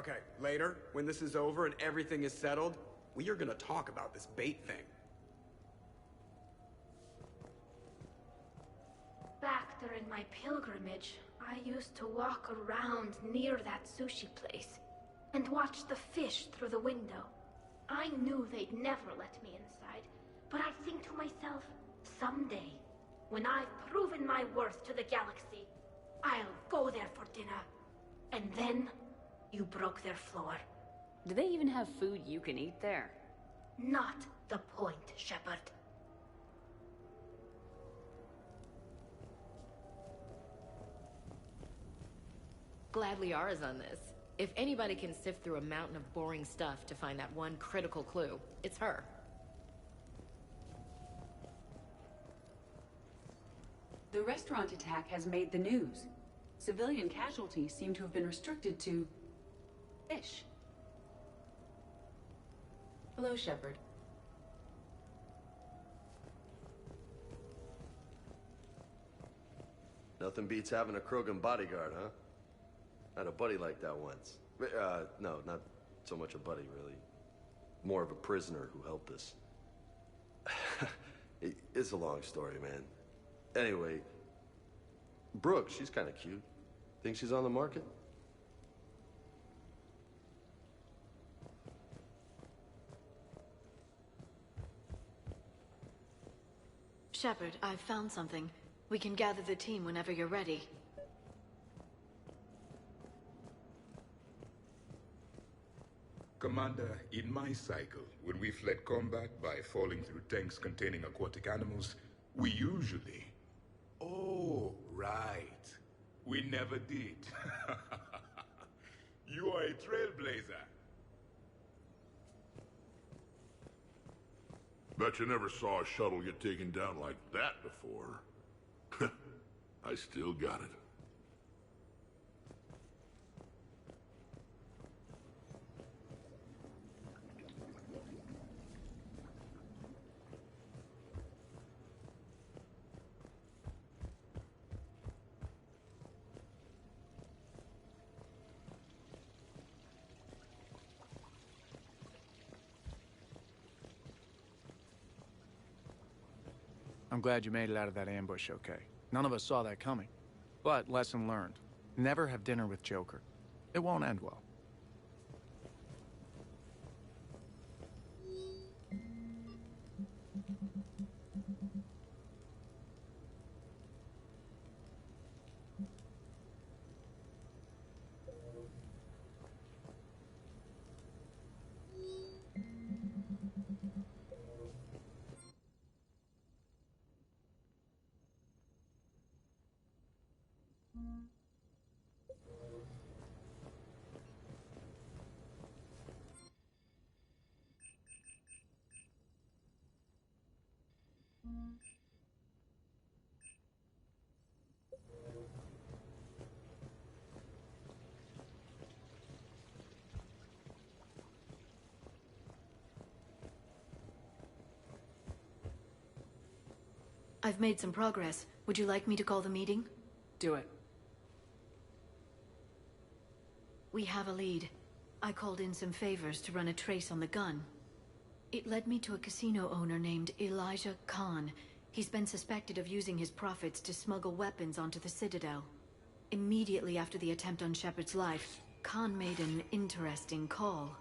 Okay, later, when this is over and everything is settled, we are gonna talk about this bait thing. Back during my pilgrimage, I used to walk around near that sushi place and watch the fish through the window. I knew they'd never let me inside, but I think to myself, someday, when I've proven my worth to the galaxy, I'll go there for dinner. And then, you broke their floor. Do they even have food you can eat there? Not the point, Shepard. Glad Liara's on this. If anybody can sift through a mountain of boring stuff to find that one critical clue, it's her. The restaurant attack has made the news. Civilian casualties seem to have been restricted to fish. Hello, Shepard. Nothing beats having a Krogan bodyguard, huh? I had a buddy like that once. No, not so much a buddy, really. More of a prisoner who helped us. It's a long story, man. Anyway, Brooke, she's kind of cute. Think she's on the market? Shepard, I've found something. We can gather the team whenever you're ready. Commander, in my cycle, when we fled combat by falling through tanks containing aquatic animals, we usually... Oh, right. We never did. You are a trailblazer. Bet you never saw a shuttle get taken down like that before. I still got it. I'm glad you made it out of that ambush okay. None of us saw that coming. But lesson learned. Never have dinner with Joker. It won't end well. I've made some progress. Would you like me to call the meeting? Do it. We have a lead. I called in some favors to run a trace on the gun. It led me to a casino owner named Elijah Khan. He's been suspected of using his profits to smuggle weapons onto the Citadel. Immediately after the attempt on Shepard's life, Khan made an interesting call.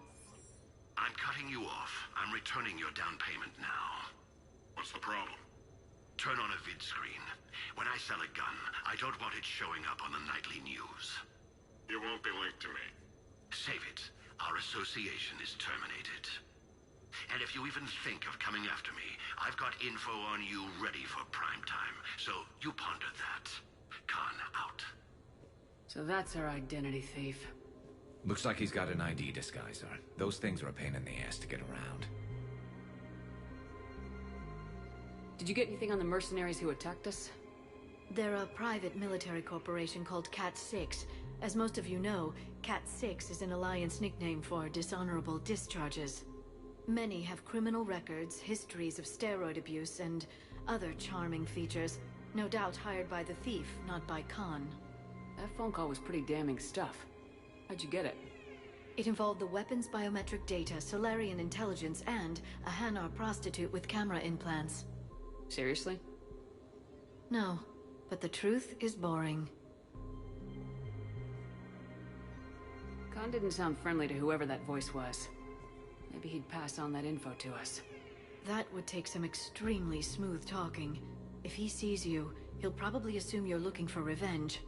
I'm cutting you off. I'm returning your down payment now. What's the problem? Turn on a vid screen. When I sell a gun, I don't want it showing up on the nightly news. It won't be linked to me. Save it. Our association is terminated. And if you even think of coming after me, I've got info on you ready for prime time. So you ponder that. Khan out. So that's our identity thief. Looks like he's got an ID disguiser. Those things are a pain in the ass to get around. Did you get anything on the mercenaries who attacked us? They're a private military corporation called Cat-6. As most of you know, Cat-6 is an Alliance nickname for dishonorable discharges. Many have criminal records, histories of steroid abuse, and other charming features. No doubt hired by the thief, not by Khan. That phone call was pretty damning stuff. How'd you get it? It involved the weapon's biometric data, Solarian intelligence, and a Hanar prostitute with camera implants. Seriously? No, but the truth is boring. Khan didn't sound friendly to whoever that voice was. Maybe he'd pass on that info to us. That would take some extremely smooth talking. If he sees you, he'll probably assume you're looking for revenge.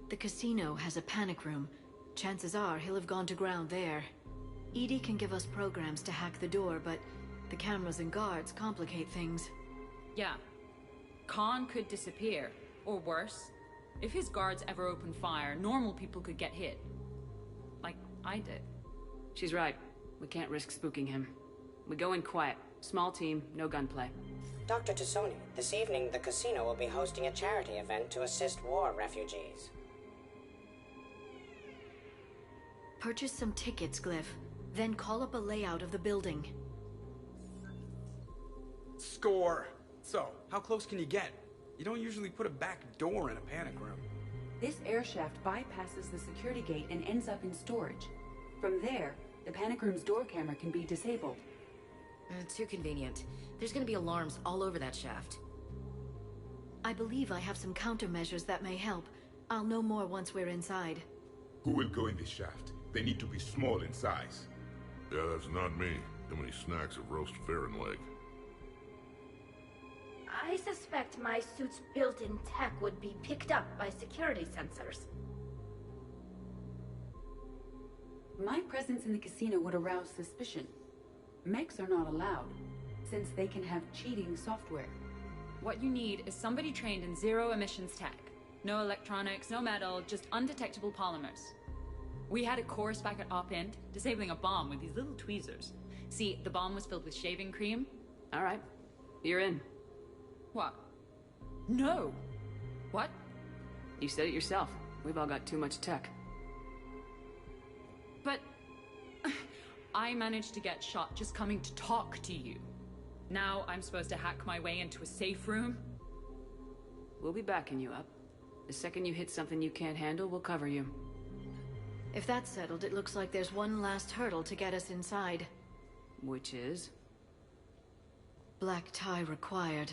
The casino has a panic room. Chances are he'll have gone to ground there. EDI can give us programs to hack the door, but the cameras and guards complicate things. Yeah. Khan could disappear. Or worse, if his guards ever open fire, normal people could get hit. Like I did. She's right. We can't risk spooking him. We go in quiet. Small team, no gunplay. Dr. Tassoni, this evening the casino will be hosting a charity event to assist war refugees. Purchase some tickets, Glyph. Then call up a layout of the building. Score! So, how close can you get? You don't usually put a back door in a panic room. This air shaft bypasses the security gate and ends up in storage. From there, the panic room's door camera can be disabled. Too convenient. There's gonna be alarms all over that shaft. I believe I have some countermeasures that may help. I'll know more once we're inside. Who will go in this shaft? They need to be small in size. Yeah, that's not me. Too many snacks of roast Farron leg. I suspect my suit's built-in tech would be picked up by security sensors. My presence in the casino would arouse suspicion. Mechs are not allowed, since they can have cheating software. What you need is somebody trained in zero emissions tech. No electronics, no metal, just undetectable polymers. We had a course back at Op-End, disabling a bomb with these little tweezers. See, the bomb was filled with shaving cream. All right. You're in. What? No! What? You said it yourself. We've all got too much tech. But... I managed to get shot just coming to talk to you. Now I'm supposed to hack my way into a safe room? We'll be backing you up. The second you hit something you can't handle, we'll cover you. If that's settled, it looks like there's one last hurdle to get us inside. Which is? Black tie required.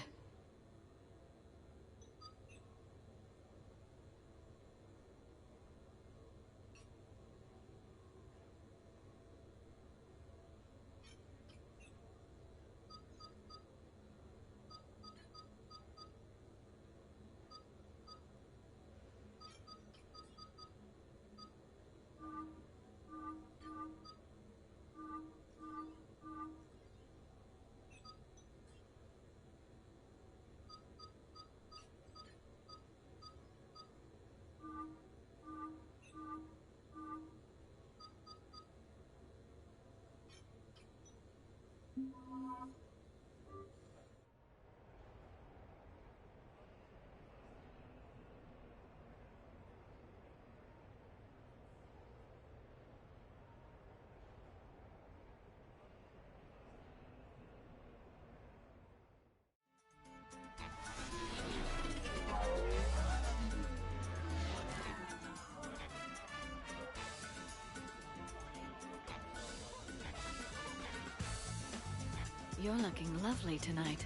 You're looking lovely tonight.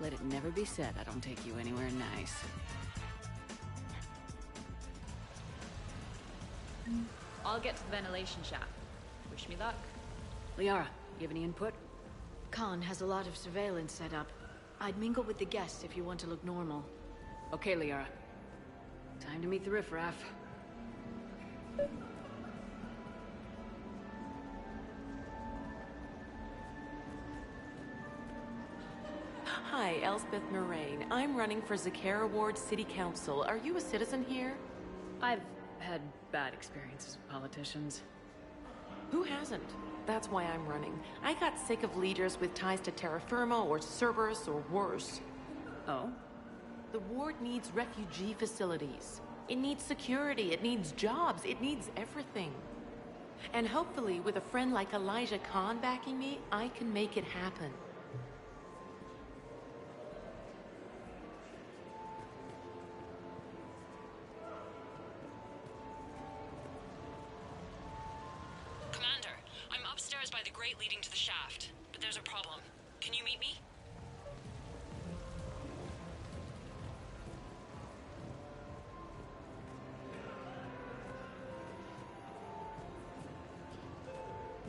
Let it never be said I don't take you anywhere nice. I'll get to the ventilation shaft. Wish me luck. Liara, you have any input? Khan has a lot of surveillance set up. I'd mingle with the guests if you want to look normal. Okay, Liara. Time to meet the riffraff. Hi, Elspeth Moraine. I'm running for Zakara Ward City Council. Are you a citizen here? I've had bad experiences with politicians. Who hasn't? That's why I'm running. I got sick of leaders with ties to Terra Firma or Cerberus or worse. Oh? The ward needs refugee facilities. It needs security, it needs jobs, it needs everything. And hopefully, with a friend like Elijah Khan backing me, I can make it happen. grate leading to the shaft, but there's a problem. Can you meet me?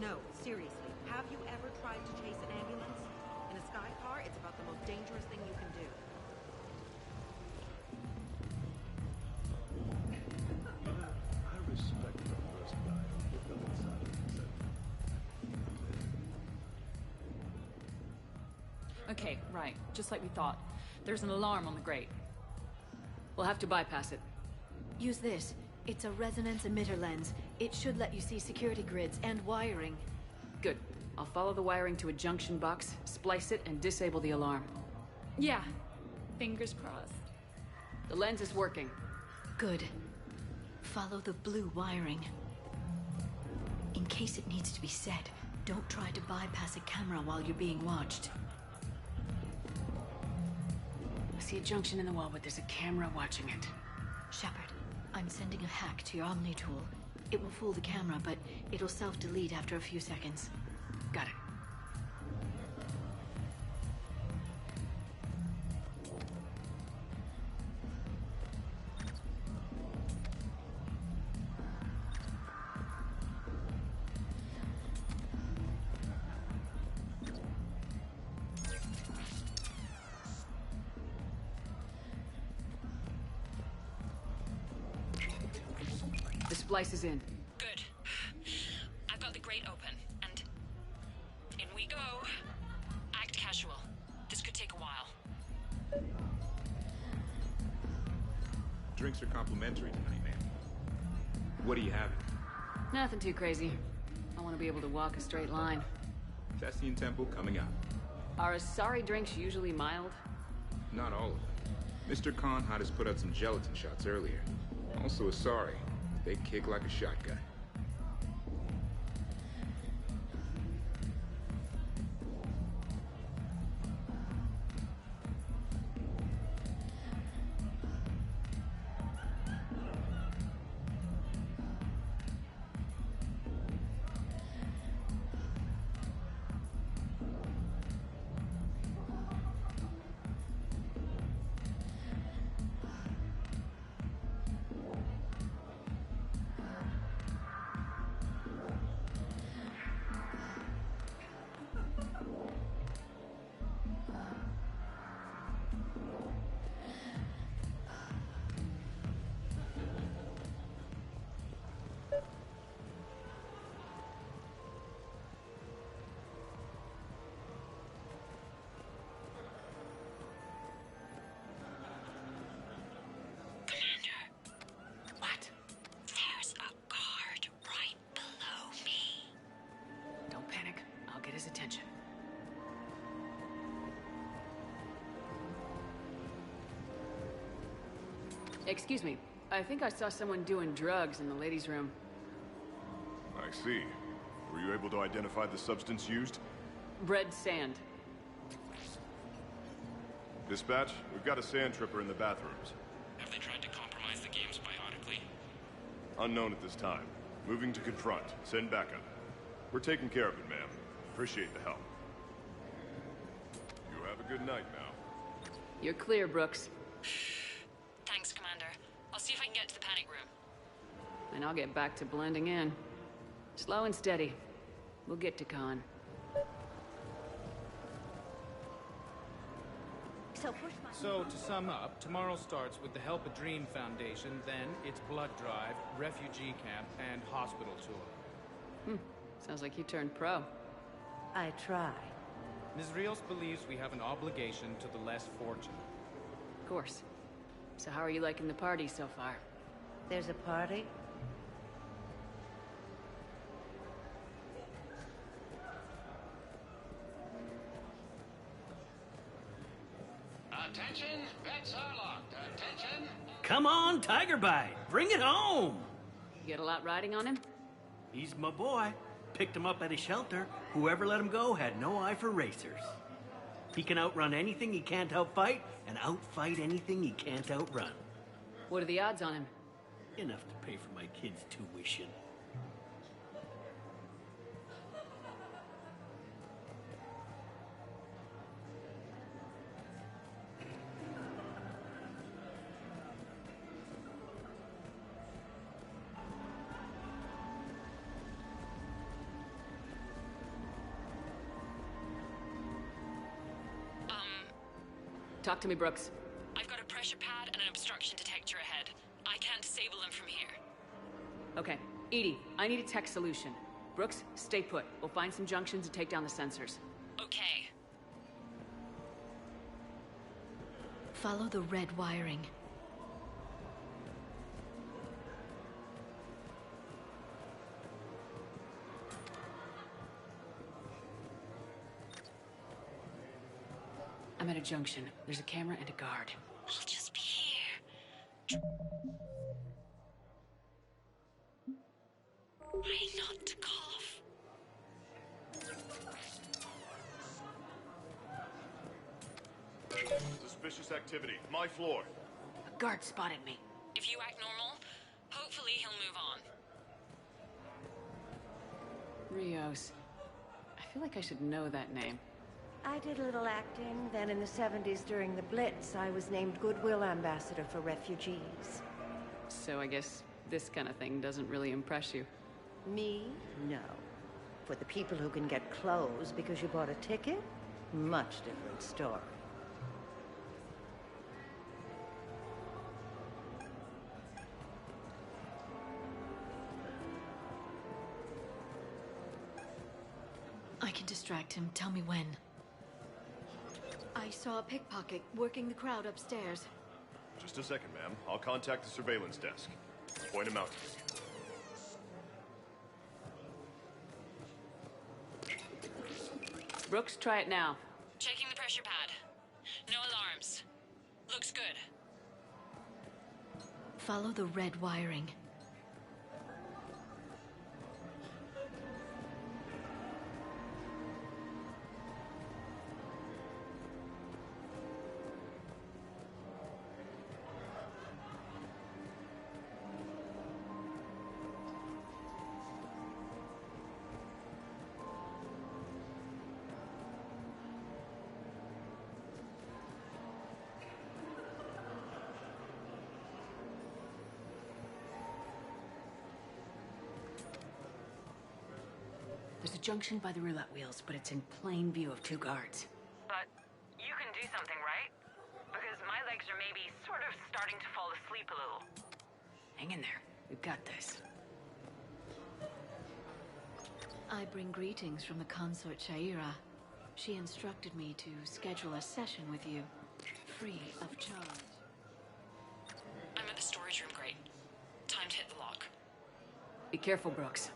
No, seriously. Have you ever tried to chase an ambulance? In a sky car, it's about the most dangerous thing you can do. I respect the first guy who picked up inside and said, Okay, right. Just like we thought. There's an alarm on the grate. We'll have to bypass it. Use this. It's a resonance emitter lens. It should let you see security grids and wiring. Good. I'll follow the wiring to a junction box, splice it, and disable the alarm. Yeah. Fingers crossed. The lens is working. Good. Follow the blue wiring. In case it needs to be set, don't try to bypass a camera while you're being watched. I see a junction in the wall, but there's a camera watching it. Shepard, I'm sending a hack to your Omni tool. It will fool the camera, but it'll self-delete after a few seconds. Got it. The splice is in. Good. I've got the grate open, and in we go. Act casual. This could take a while. Drinks are complimentary tonight, man. What do you have? Nothing too crazy. I want to be able to walk a straight line. Thessian Temple coming up. Are Asari drinks usually mild? Not all of them. Mr. Khan had us put out some gelatin shots earlier. Also Asari. They kick like a shotgun. Excuse me. I think I saw someone doing drugs in the ladies' room. I see. Were you able to identify the substance used? Red sand. Dispatch, we've got a sand tripper in the bathrooms. Have they tried to compromise the games biotically? Unknown at this time. Moving to confront. Send backup. We're taking care of it, ma'am. Appreciate the help. You have a good night now. You're clear, Brooks. Thanks, Commander. I'll see if I can get to the panic room. And I'll get back to blending in. Slow and steady. We'll get to Khan. So, to sum up, tomorrow starts with the Help a Dream Foundation, then it's blood drive, refugee camp, and hospital tour. Sounds like you turned pro. I try. Ms. Rios believes we have an obligation to the less fortunate. Of course. So how are you liking the party so far? There's a party? Attention, bets are locked. Attention. Come on, Tiger Bite. Bring it home. You get a lot riding on him? He's my boy. Picked him up at a shelter. Whoever let him go had no eye for racers. He can outrun anything he can't outfight, and outfight anything he can't outrun. What are the odds on him? Enough to pay for my kids' tuition. Talk to me, Brooks. I've got a pressure pad and an obstruction detector ahead. I can't disable them from here. Okay. Edie, I need a tech solution. Brooks, stay put. We'll find some junctions and take down the sensors. Okay. Follow the red wiring. I'm at a junction. There's a camera and a guard. I'll just be here. Try not to cough. Suspicious activity. My floor. A guard spotted me. If you act normal, hopefully he'll move on. Rios. I feel like I should know that name. I did a little acting. Then in the 70s during the Blitz, I was named Goodwill Ambassador for Refugees. So I guess this kind of thing doesn't really impress you. Me? No. For the people who can get clothes because you bought a ticket? Much different story. I can distract him. Tell me when. I saw a pickpocket working the crowd upstairs. Just a second, ma'am. I'll contact the surveillance desk. Point him out. Brooks, try it now. Checking the pressure pad. No alarms. Looks good. Follow the red wiring. There's a junction by the roulette wheels, but it's in plain view of two guards. But you can do something, right? Because my legs are maybe sort of starting to fall asleep a little. Hang in there. We've got this. I bring greetings from the consort Shaira. She instructed me to schedule a session with you, free of charge. I'm at the storage room, great. Time to hit the lock. Be careful, Brooks.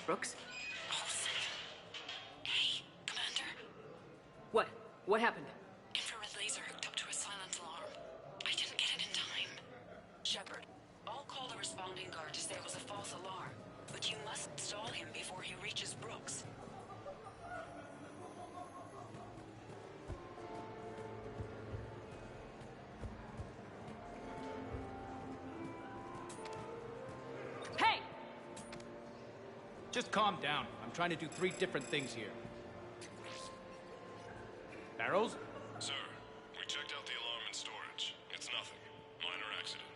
Brooks? Hey, Commander. What? What happened? Infrared laser hooked up to a silent alarm. I didn't get it in time. Shepard, I'll call the responding guard to say it was a false alarm, but you must stall him before he reaches Brooks. Hey! Just calm down. I'm trying to do 3 different things here. Barrows? Sir, we checked out the alarm in storage. It's nothing. Minor accident.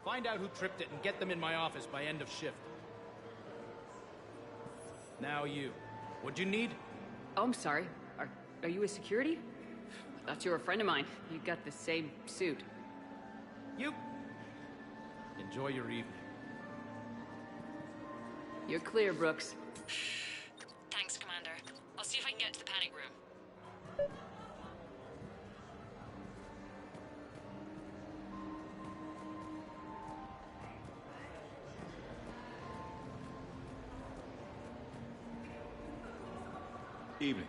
Find out who tripped it and get them in my office by end of shift. Now you. What'd you need? Oh, I'm sorry. Are you a security? I thought you were a friend of mine. You got the same suit. You. Enjoy your evening. You're clear, Brooks. Thanks, Commander. I'll see if I can get to the panic room. Evening.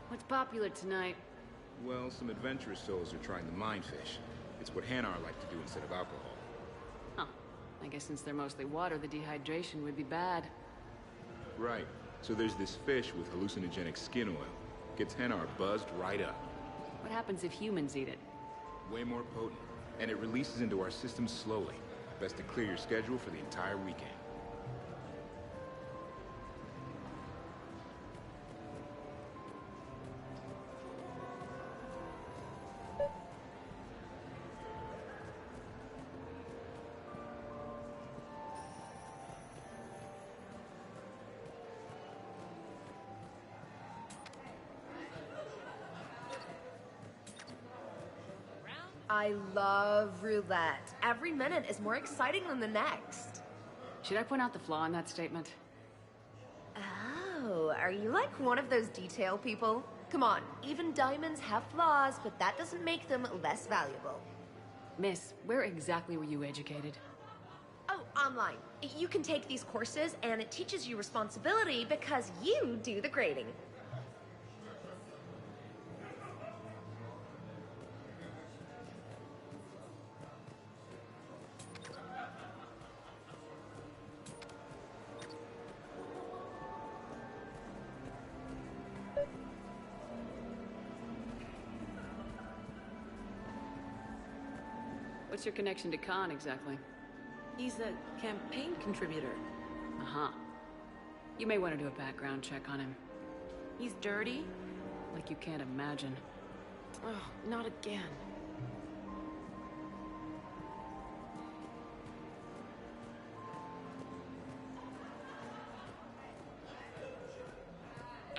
What's popular tonight? Well, some adventurous souls are trying the mindfish. It's what Hanar like to do instead of alcohol. Huh. I guess since they're mostly water, the dehydration would be bad. Right. So there's this fish with hallucinogenic skin oil. Gets Hanar buzzed right up. What happens if humans eat it? Way more potent. And it releases into our system slowly. Best to clear your schedule for the entire weekend. I love roulette. Every minute is more exciting than the next. Should I point out the flaw in that statement? Oh, are you like one of those detail people? Come on, even diamonds have flaws, but that doesn't make them less valuable. Miss, where exactly were you educated? Oh, online. You can take these courses, and it teaches you responsibility because you do the grading. What's your connection to Khan, exactly? He's a campaign contributor. Uh-huh. You may want to do a background check on him. He's dirty? Like you can't imagine. Oh, not again.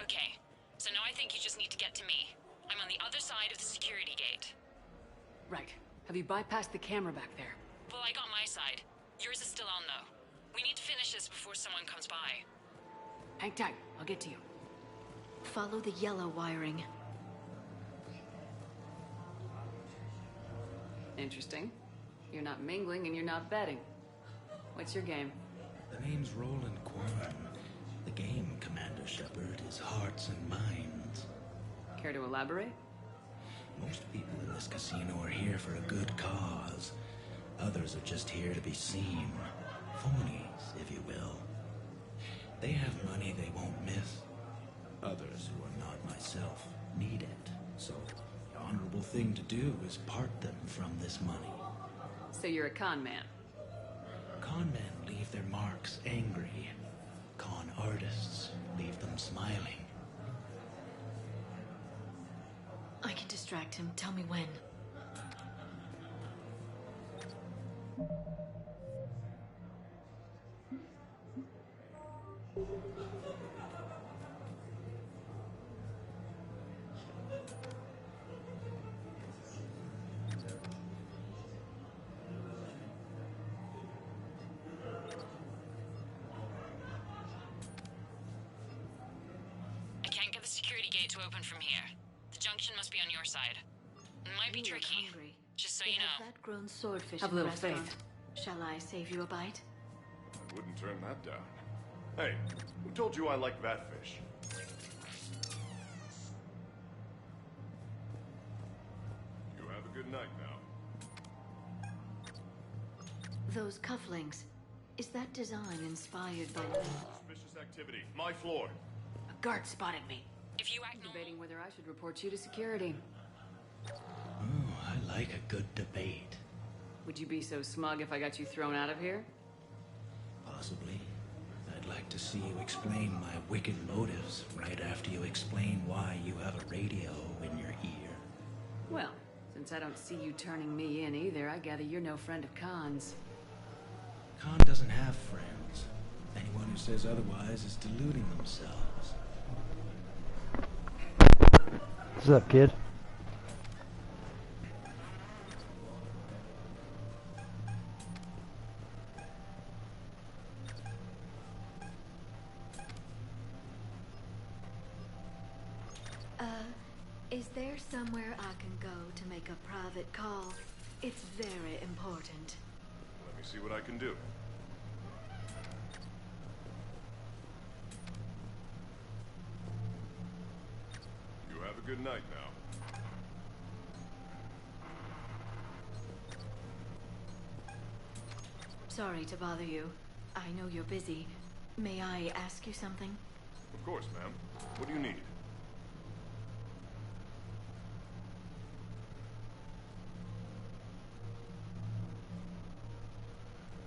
Okay, so now I think you just need to get to me. I'm on the other side of the security gate. Right. Have you bypassed the camera back there? Well, I got my side. Yours is still on, though. We need to finish this before someone comes by. Hang tight. I'll get to you. Follow the yellow wiring. Interesting. You're not mingling and you're not betting. What's your game? The name's Roland Quan. The game, Commander Shepard, is hearts and minds. Care to elaborate? Most people in this casino are here for a good cause. Others are just here to be seen. Phonies, if you will. They have money they won't miss. Others, who are not myself, need it. So, the honorable thing to do is part them from this money. So you're a con man? Con men leave their marks angry. Con artists leave them smiling. I can distract him. Tell me when. I can't get the security gate to open from here. The junction must be on your side. It might be tricky. Hungry. Just so They you have know. that grown swordfish Have in a the little faith. restaurant. Shall I save you a bite? I wouldn't turn that down. Hey, who told you I like that fish? You have a good night now. Those cufflinks. Is that design inspired by... Suspicious activity. My floor. A guard spotted me. If you act debating whether I should report you to security. Oh, I like a good debate. Would you be so smug if I got you thrown out of here? Possibly. I'd like to see you explain my wicked motives right after you explain why you have a radio in your ear. Well, since I don't see you turning me in either, I gather you're no friend of Khan's. Khan doesn't have friends. Anyone who says otherwise is deluding themselves. What's up, kid? Is there somewhere I can go to make a private call? It's very important. Let me see what I can do. You have a good night now. Sorry to bother you. I know you're busy. May I ask you something? Of course, ma'am. What do you need?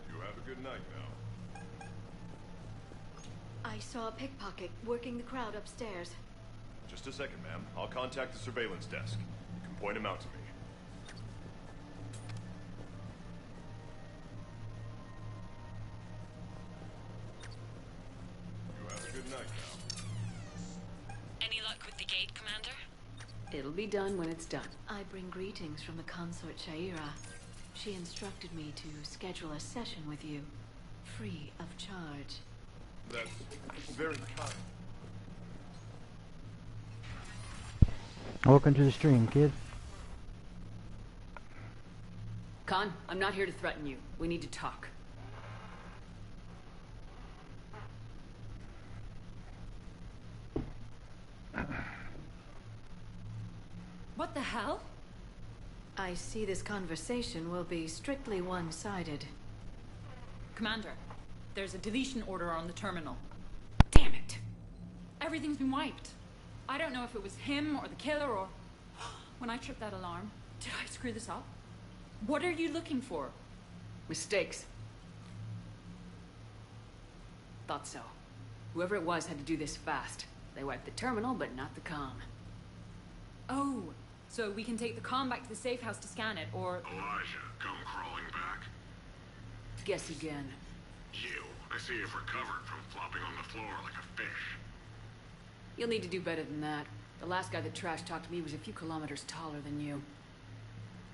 You have a good night now. I saw a pickpocket working the crowd upstairs. Just a second, ma'am. I'll contact the surveillance desk. You can point him out to me. You have a good night now. Any luck with the gate, Commander? It'll be done when it's done. I bring greetings from the consort Shaira. She instructed me to schedule a session with you, free of charge. That's very kind. Welcome to the stream, kid. Khan, I'm not here to threaten you. We need to talk. What the hell? I see this conversation will be strictly one-sided. Commander, there's a deletion order on the terminal. Damn it! Everything's been wiped. I don't know if it was him or the killer or... When I tripped that alarm, did I screw this up? What are you looking for? Mistakes. Thought so. Whoever it was had to do this fast. They wiped the terminal, but not the comm. Oh, so we can take the comm back to the safe house to scan it, or... Elijah, come crawling back. Guess again. You. I see you've recovered from flopping on the floor like a fish. You'll need to do better than that. The last guy that trash-talked me was a few kilometers taller than you.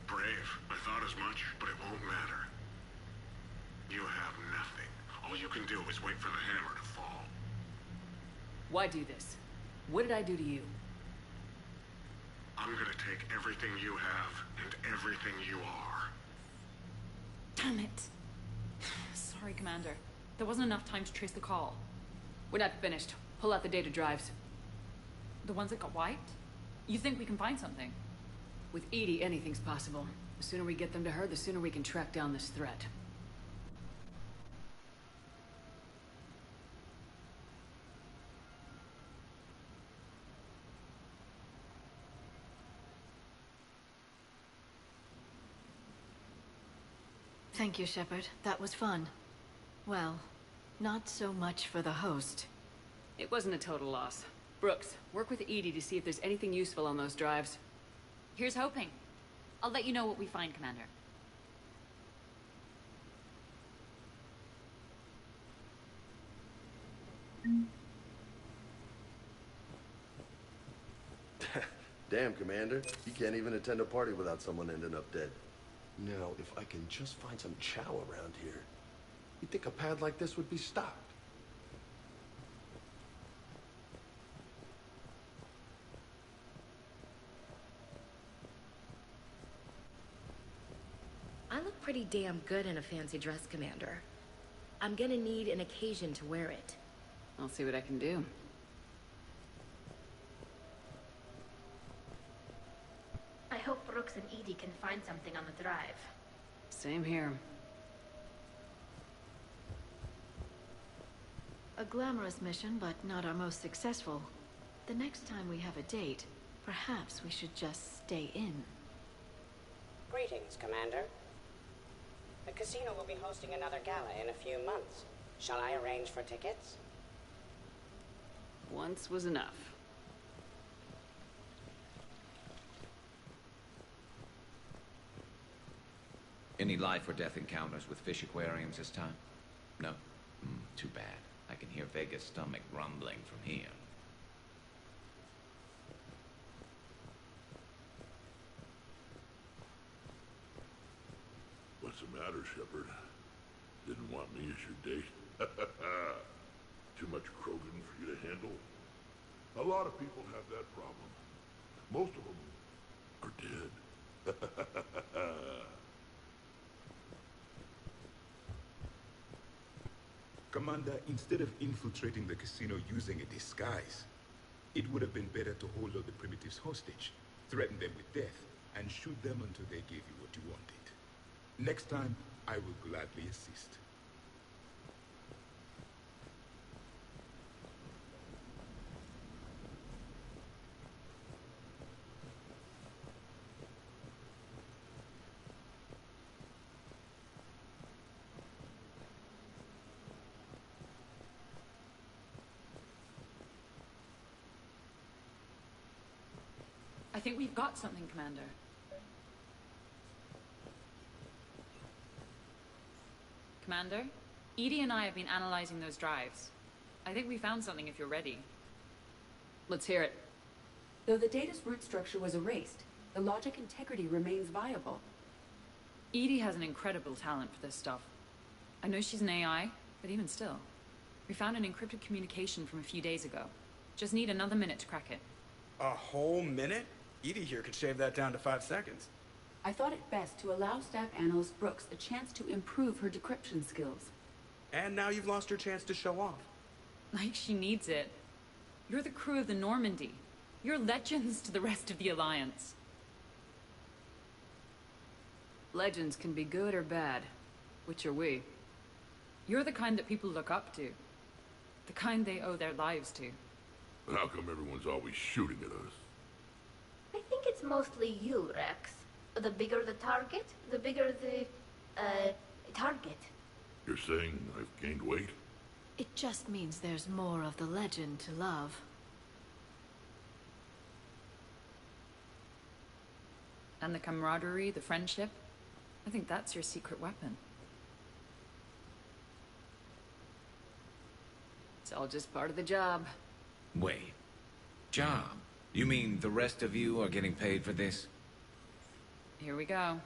Brave. I thought as much, but it won't matter. You have nothing. All you can do is wait for the hammer to fall. Why do this? What did I do to you? I'm gonna take everything you have and everything you are. Damn it. Sorry, Commander. There wasn't enough time to trace the call. We're not finished. Pull out the data drives. The ones that got wiped? You think we can find something? With EDI, anything's possible. The sooner we get them to her, the sooner we can track down this threat. Thank you, Shepard. That was fun. Well, not so much for the host. It wasn't a total loss. Brooks, work with EDI to see if there's anything useful on those drives. Here's hoping. I'll let you know what we find, Commander. Damn, Commander. You can't even attend a party without someone ending up dead. Now, if I can just find some chow around here, you'd think a pad like this would be stocked. I look pretty damn good in a fancy dress, Commander. I'm gonna need an occasion to wear it. I'll see what I can do. I hope Brooks and EDI can find something on the drive. Same here. A glamorous mission, but not our most successful. The next time we have a date, perhaps we should just stay in. Greetings, Commander. The casino will be hosting another gala in a few months. Shall I arrange for tickets? Once was enough. Any life or death encounters with fish aquariums this time? No? Too bad. I can hear Vega's stomach rumbling from here. What's the matter, Shepard? Didn't want me as your date? Too much Krogan for you to handle? A lot of people have that problem. Most of them are dead. Commander, instead of infiltrating the casino using a disguise, it would have been better to hold all the primitives hostage, threaten them with death, and shoot them until they gave you what you wanted. Next time, I will gladly assist. I think we've got something, Commander. Commander, EDI and I have been analyzing those drives. I think we found something if you're ready. Let's hear it. Though the data's root structure was erased, the logic integrity remains viable. EDI has an incredible talent for this stuff. I know she's an AI, but even still. We found an encrypted communication from a few days ago. Just need another minute to crack it. A whole minute? Edie here could shave that down to 5 seconds. I thought it best to allow Staff Analyst Brooks a chance to improve her decryption skills. And now you've lost your chance to show off. Like she needs it. You're the crew of the Normandy. You're legends to the rest of the Alliance. Legends can be good or bad. Which are we? You're the kind that people look up to. The kind they owe their lives to. How come everyone's always shooting at us? I think it's mostly you, Rex. The bigger the target, the bigger the, target. You're saying I've gained weight? It just means there's more of the legend to love. And the camaraderie, the friendship. I think that's your secret weapon. It's all just part of the job. Wait. Job? You mean the rest of you are getting paid for this? Here we go.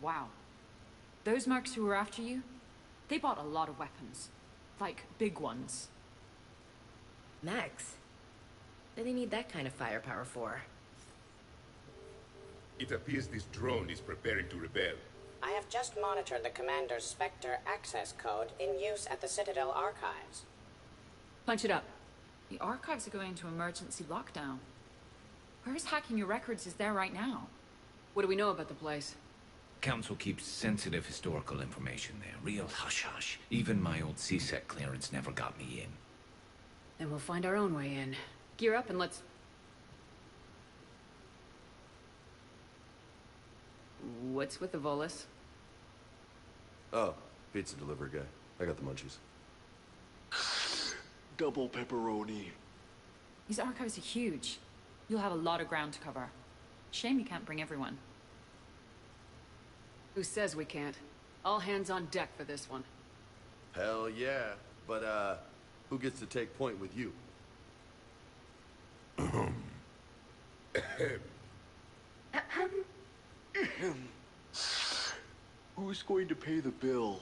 Wow. Those mercs who were after you, they bought a lot of weapons. Like, big ones. Max, what do they need that kind of firepower for? It appears this drone is preparing to rebel. I have just monitored the Commander's Spectre access code in use at the Citadel archives. Punch it up. The archives are going into emergency lockdown. Whoever's hacking your records is there right now. What do we know about the place? Council keeps sensitive historical information there. Real hush-hush. Even my old CSEC clearance never got me in. Then we'll find our own way in. Gear up and let's... What's with the Volus? Oh, pizza delivery guy. I got the munchies. Double pepperoni. These archives are huge. You'll have a lot of ground to cover. Shame you can't bring everyone. Who says we can't? All hands on deck for this one. Hell yeah. But, who gets to take point with you? Who's going to pay the bill?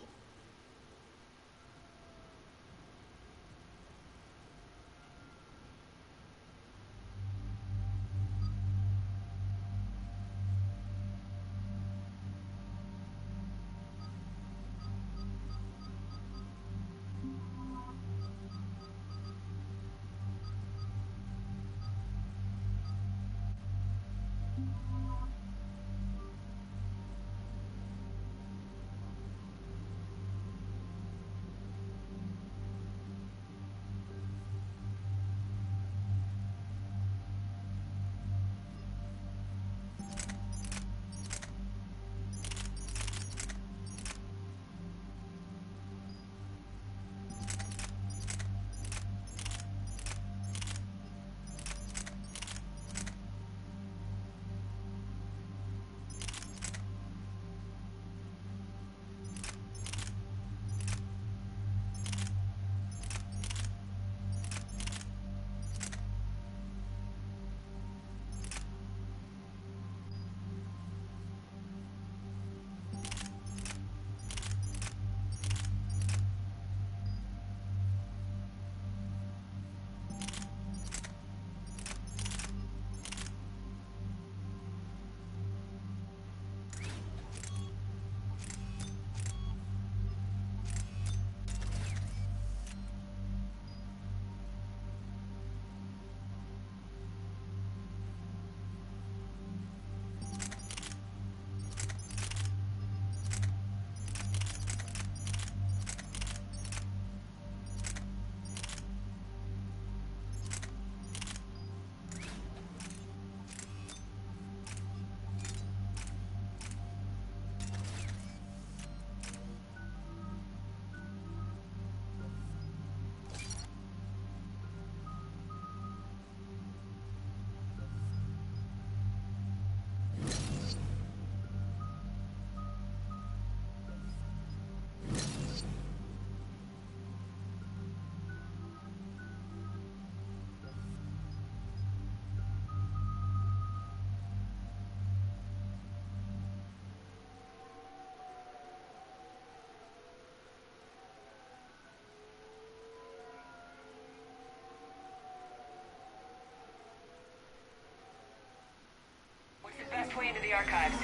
way into the archives.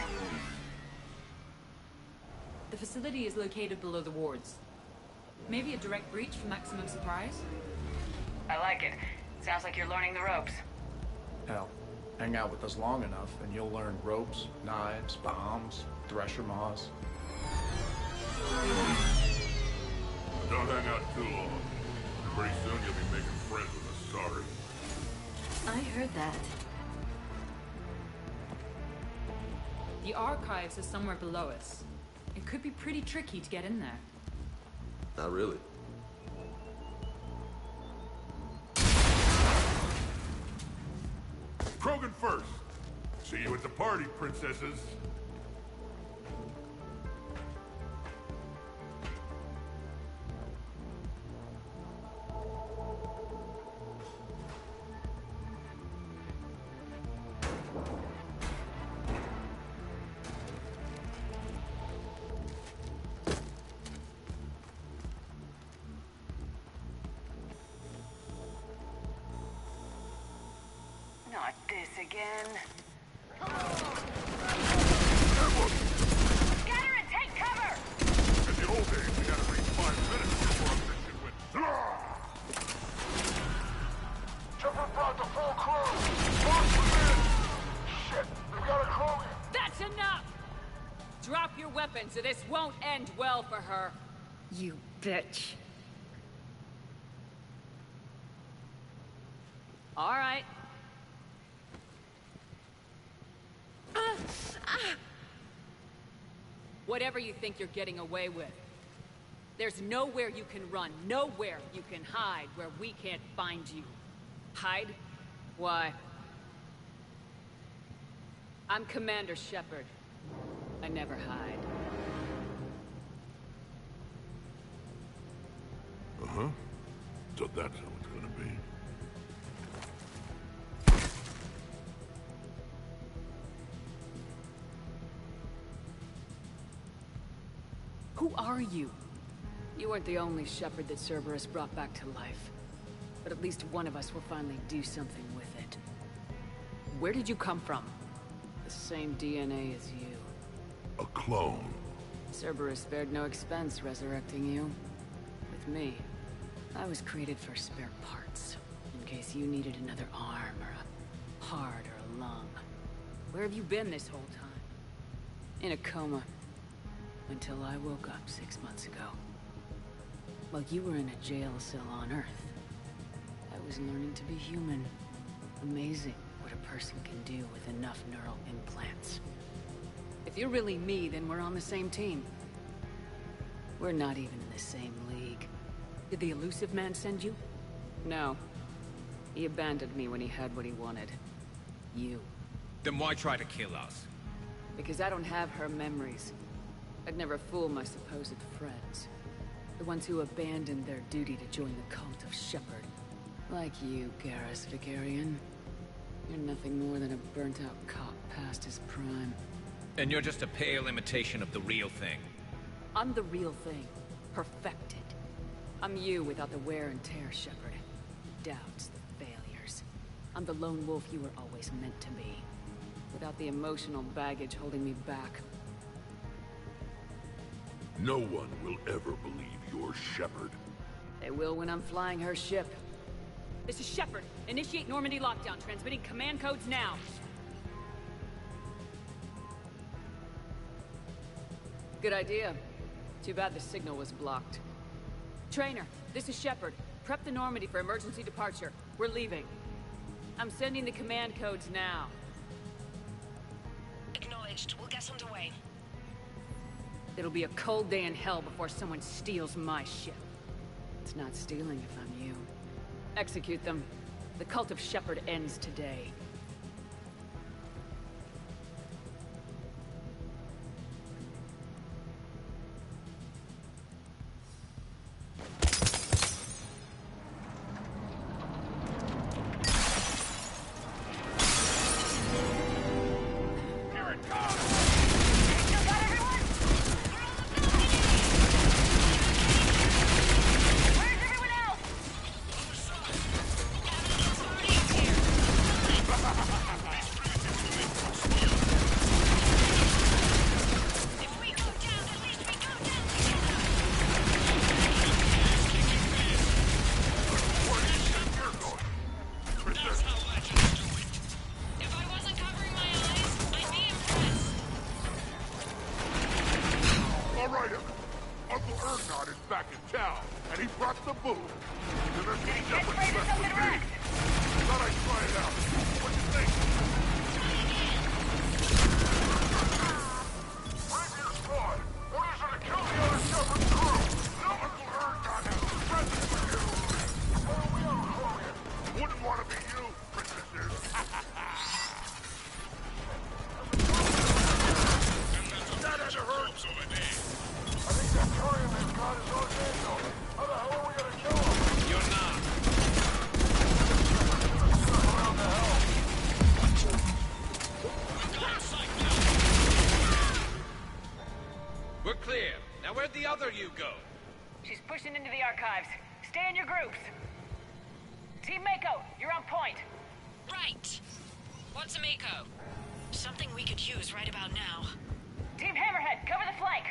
The facility is located below the wards. Maybe a direct breach for maximum surprise? I like it. Sounds like you're learning the ropes. Hell, hang out with us long enough and you'll learn ropes, knives, bombs, thresher maws. Don't hang out too long. Pretty soon you'll be making friends with us, sorry. I heard that. The archives are somewhere below us. It could be pretty tricky to get in there. Not really. Krogan first. See you at the party, princesses. Not this again. Scatter and take cover! In the old days, we had to reach 5 minutes before a mission went. Shepard brought the full crew! March them in! Shit, they've got a Krogan! That's enough! Drop your weapons or this won't end well for her. You bitch. All right. Whatever you think you're getting away with. There's nowhere you can run, nowhere you can hide where we can't find you. Hide? Why? I'm Commander Shepard. I never hide. Uh-huh. So that's how it's gonna be. Who are you? You weren't the only Shepard that Cerberus brought back to life. But at least one of us will finally do something with it. Where did you come from? The same DNA as you. A clone. Cerberus spared no expense resurrecting you. With me, I was created for spare parts. In case you needed another arm, or a heart, or a lung. Where have you been this whole time? In a coma. Until I woke up 6 months ago. While you were in a jail cell on Earth, I was learning to be human. Amazing what a person can do with enough neural implants. If you're really me, then we're on the same team. We're not even in the same league. Did the Elusive Man send you? No. He abandoned me when he had what he wanted. You. Then why try to kill us? Because I don't have her memories. I'd never fool my supposed friends. The ones who abandoned their duty to join the cult of Shepard. Like you, Garrus Vigarian. You're nothing more than a burnt-out cop past his prime. And you're just a pale imitation of the real thing. I'm the real thing. Perfected. I'm you without the wear and tear, Shepard. The doubts, the failures. I'm the lone wolf you were always meant to be. Without the emotional baggage holding me back. No one will ever believe you're Shepard. They will when I'm flying her ship. This is Shepard. Initiate Normandy lockdown. Transmitting command codes now. Good idea. Too bad the signal was blocked. Trainer, this is Shepard. Prep the Normandy for emergency departure. We're leaving. I'm sending the command codes now. Acknowledged. We'll get underway. It'll be a cold day in hell before someone steals my ship. It's not stealing if I'm you. Execute them. The cult of Shepard ends today. back in town, and he brought the booze. Then there's Get Shepard ready to left with me. direct. Thought I'd try it out. What do you think? Rapier squad, orders are to kill the other Shepard crew. No one will hurt on him. Present for you. Oh, we are Chloe. Wouldn't want to be you, princesses. That had to hurt. I think that Turian has got his own angel. How the hell are we gonna kill him? You're not. Around the hell. We're clear. Now where'd the other you go? She's pushing into the archives. Stay in your groups. Team Mako, you're on point. Right. What's a Mako? Something we could use right about now. Team Hammerhead, cover the flank.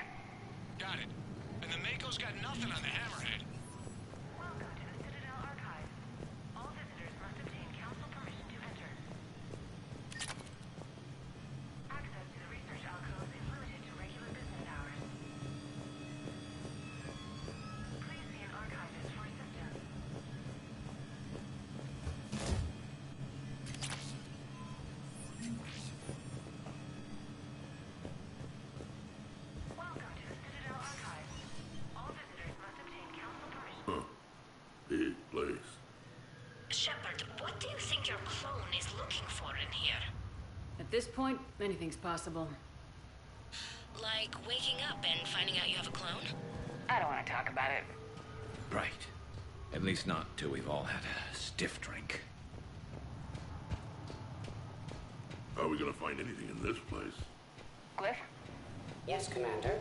Got it. And the Mako's got nothing on the Hammerhead. Welcome to the Citadel Archives. All visitors must obtain council permission to enter. Access to the research alcove is limited to regular business hours. Please see an archivist for assistance. Welcome to the Citadel Archives. All visitors must obtain council permission. Big place. Shepard, what do you think your clone is looking for in here? At this point, anything's possible. Like waking up and finding out you have a clone? I don't want to talk about it. Right. At least not till we've all had a stiff drink. Are we gonna find anything in this place? Glyph, Yes, Commander.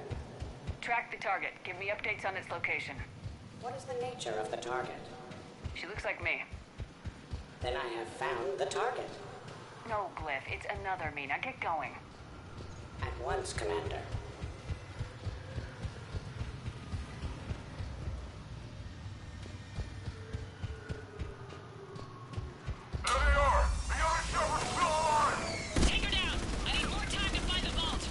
track the target. Give me updates on its location. What is the nature of the target? She looks like me. Then I have found the target. No, Glyph, it's another me. Now get going. At once, Commander. There they are! The other Shepard's still alive! Take her down! I need more time to find the vault!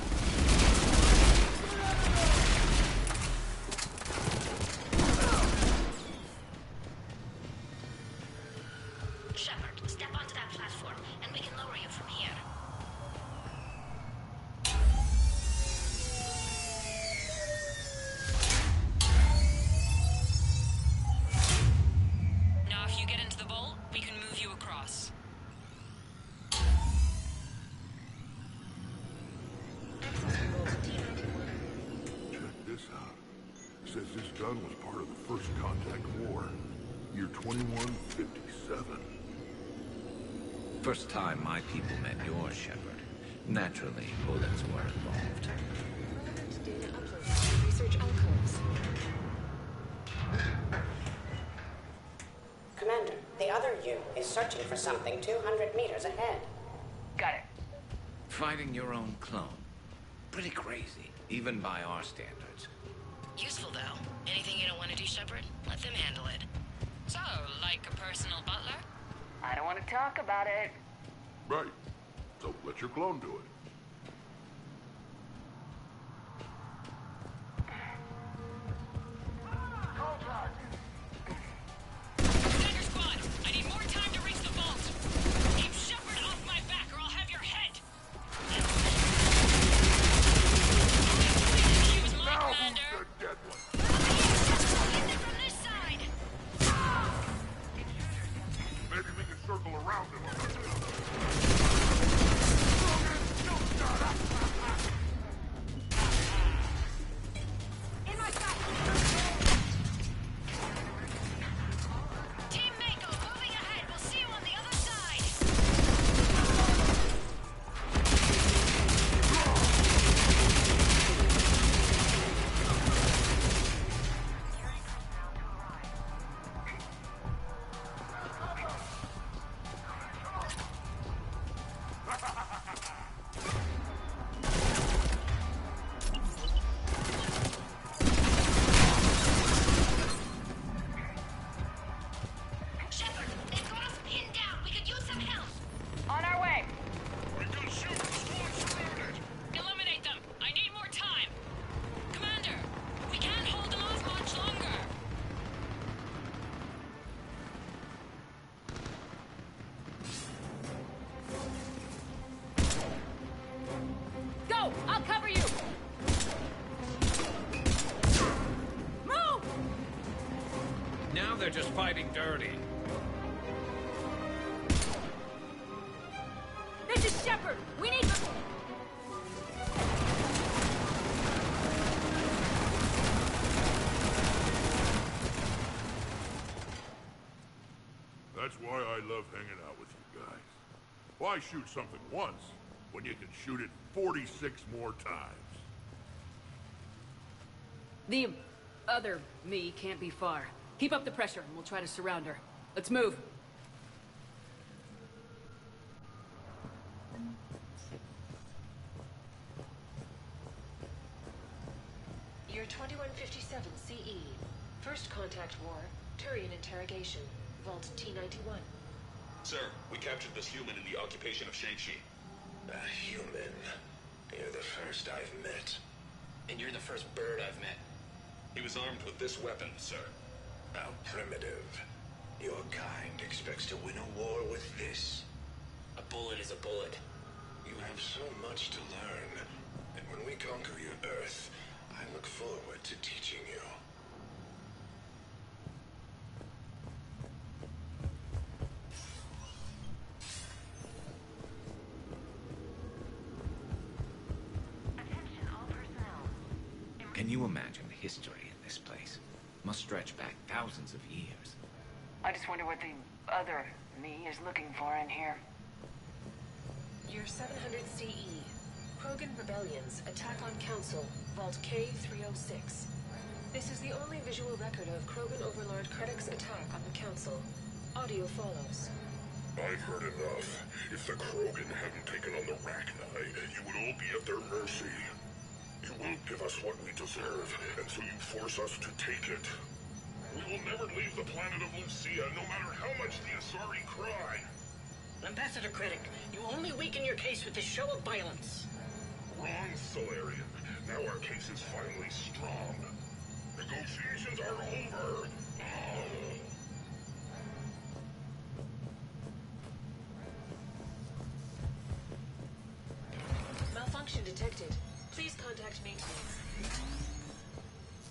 Shepard, step onto that platform, and we can lower you from here. Now if you get into the vault, we can move you across. Check this out. Says this gun was part of the First Contact War. Year 2157. First time my people met yours, Shepard. Naturally, bullets were involved. Relevant data uploaded to research alcoves. Commander, the other you is searching for something 200 meters ahead. Got it. Fighting your own clone. Pretty crazy, even by our standards. Useful, though. Anything you don't want to do, Shepard? Let them handle it. So, like a personal butler? I don't want to talk about it. Right. So let your clone do it. Commander Squad, I need more time to reach the vault. Keep Shepard off my back or I'll have your head. He was my commander. The dead one. From this side. Maybe we can circle around him. getting dirty. This is Shepard! We need... That's why I love hanging out with you guys. Why shoot something once when you can shoot it 46 more times? The other me can't be far. Keep up the pressure and we'll try to surround her. Let's move. Year 2157 CE. First contact war. Turian interrogation. Vault T-91. Sir, we captured this human in the occupation of Shang-Chi. A human? You're the first I've met. And you're the first bird I've met. He was armed with this weapon, sir. How primitive. Your kind expects to win a war with this. A bullet is a bullet. You have so much to learn. And when we conquer your Earth, I look forward to teaching you. Can you imagine the history in this place? Must stretch back thousands of years. I just wonder what the other me is looking for in here. Year 700 CE. Krogan rebellions. Attack on Council. Vault K-306. This is the only visual record of Krogan Overlord Krennic's attack on the Council. Audio follows. I've heard enough. If the Krogan hadn't taken on the Rachni, you would all be at their mercy. You won't give us what we deserve, and so you force us to take it. We will never leave the planet of Lucia, no matter how much the Asari cry. Ambassador Krennic, you only weaken your case with this show of violence. Wrong, Solarian. Now our case is finally strong. Negotiations are over. Malfunction detected. Please contact maintenance.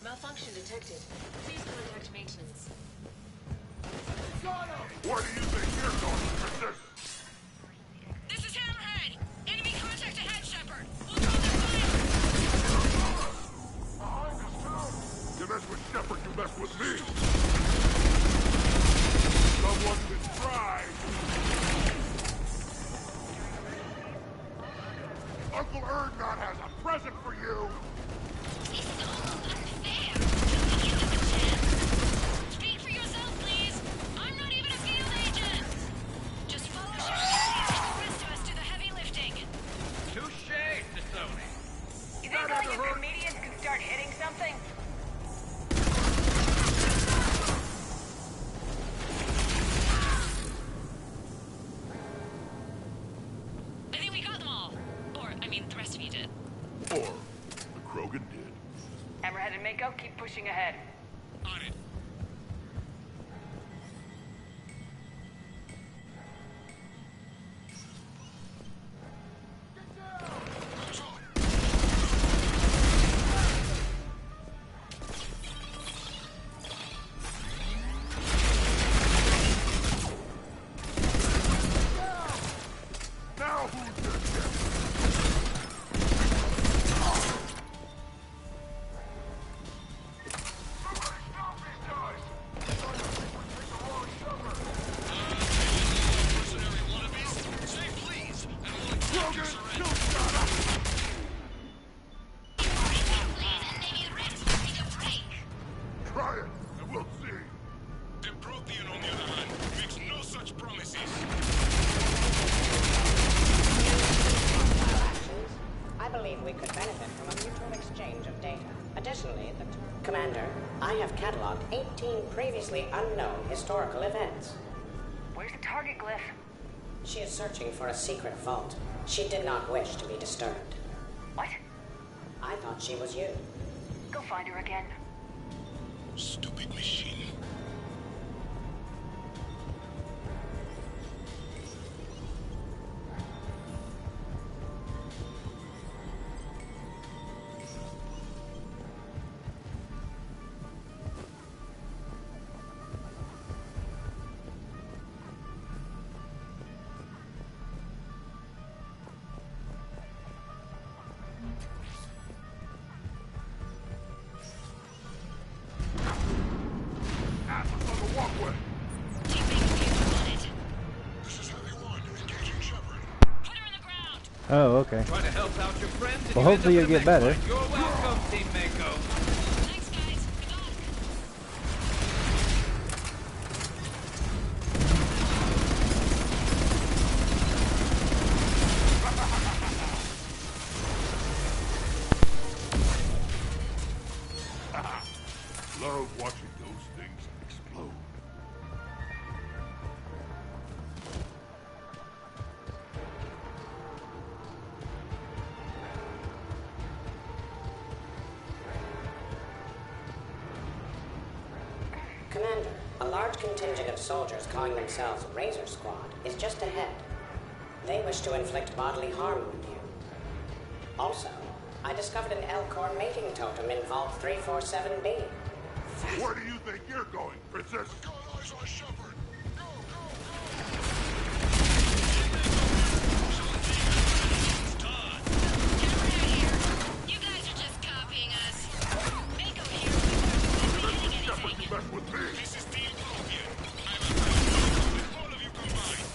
Malfunction detected. Please contact maintenance. What do you think you're going, Princess? This is Hammerhead! Enemy contact ahead, Shepard! We'll draw their fire! You mess with Shepard, you mess with me! Someone can try! Uncle Erdnot has a present for you! It's so unfair! Just give us a chance! Speak for yourself, please! I'm not even a field agent! Just follow Shepard and the rest of us do the heavy lifting! Touché, T'Soni. You think all you comedians can start hitting something? I think we got them all. Or, I mean, the rest of you did. Or the Krogan did. Hammerhead and Mako, keep pushing ahead. On it. Now who's gonna get it? Try it, and we'll see. The Prothean, on the other hand, makes no such promises. I believe we could benefit from a mutual exchange of data. Additionally, Commander, I have cataloged 18 previously unknown historical events. Where's the target glyph? She is searching for a secret vault. She did not wish to be disturbed. What? I thought she was you. Go find her again. Stupid machine. Okay. Try to help out your friends. and Well, you end hopefully up you'll in a get better. fight. You're welcome, Team Mako. Love watching those things explode. Commander, a large contingent of soldiers calling themselves Razor Squad is just ahead. They wish to inflict bodily harm on you. Also, I discovered an Elcor mating totem in Vault 347B. Where do you think you're going, Princess? We got eyes on Shepard. Go, go, You guys are just copying us. Mako here. We won't be hitting anything. Mess with me. This is Team Logan. I'm a with all of you combined.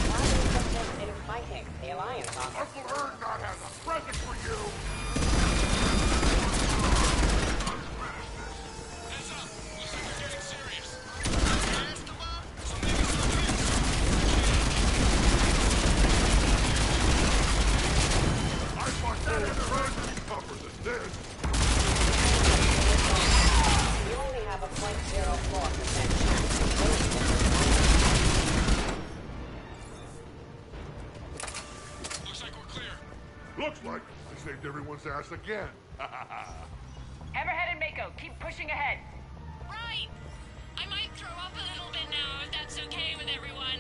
Why are you interested in fighting the Alliance officer? Uncle Erngott has a present for you. Heads up. Looks like we're getting serious. Here's the bomb. So maybe some I thought that had a tougher than this. You only have a 0.04% chance of losing. Looks like we're clear. Looks like I saved everyone's ass again. Hammerhead and Mako, keep pushing ahead. Right. I might throw up a little bit now, if that's okay with everyone.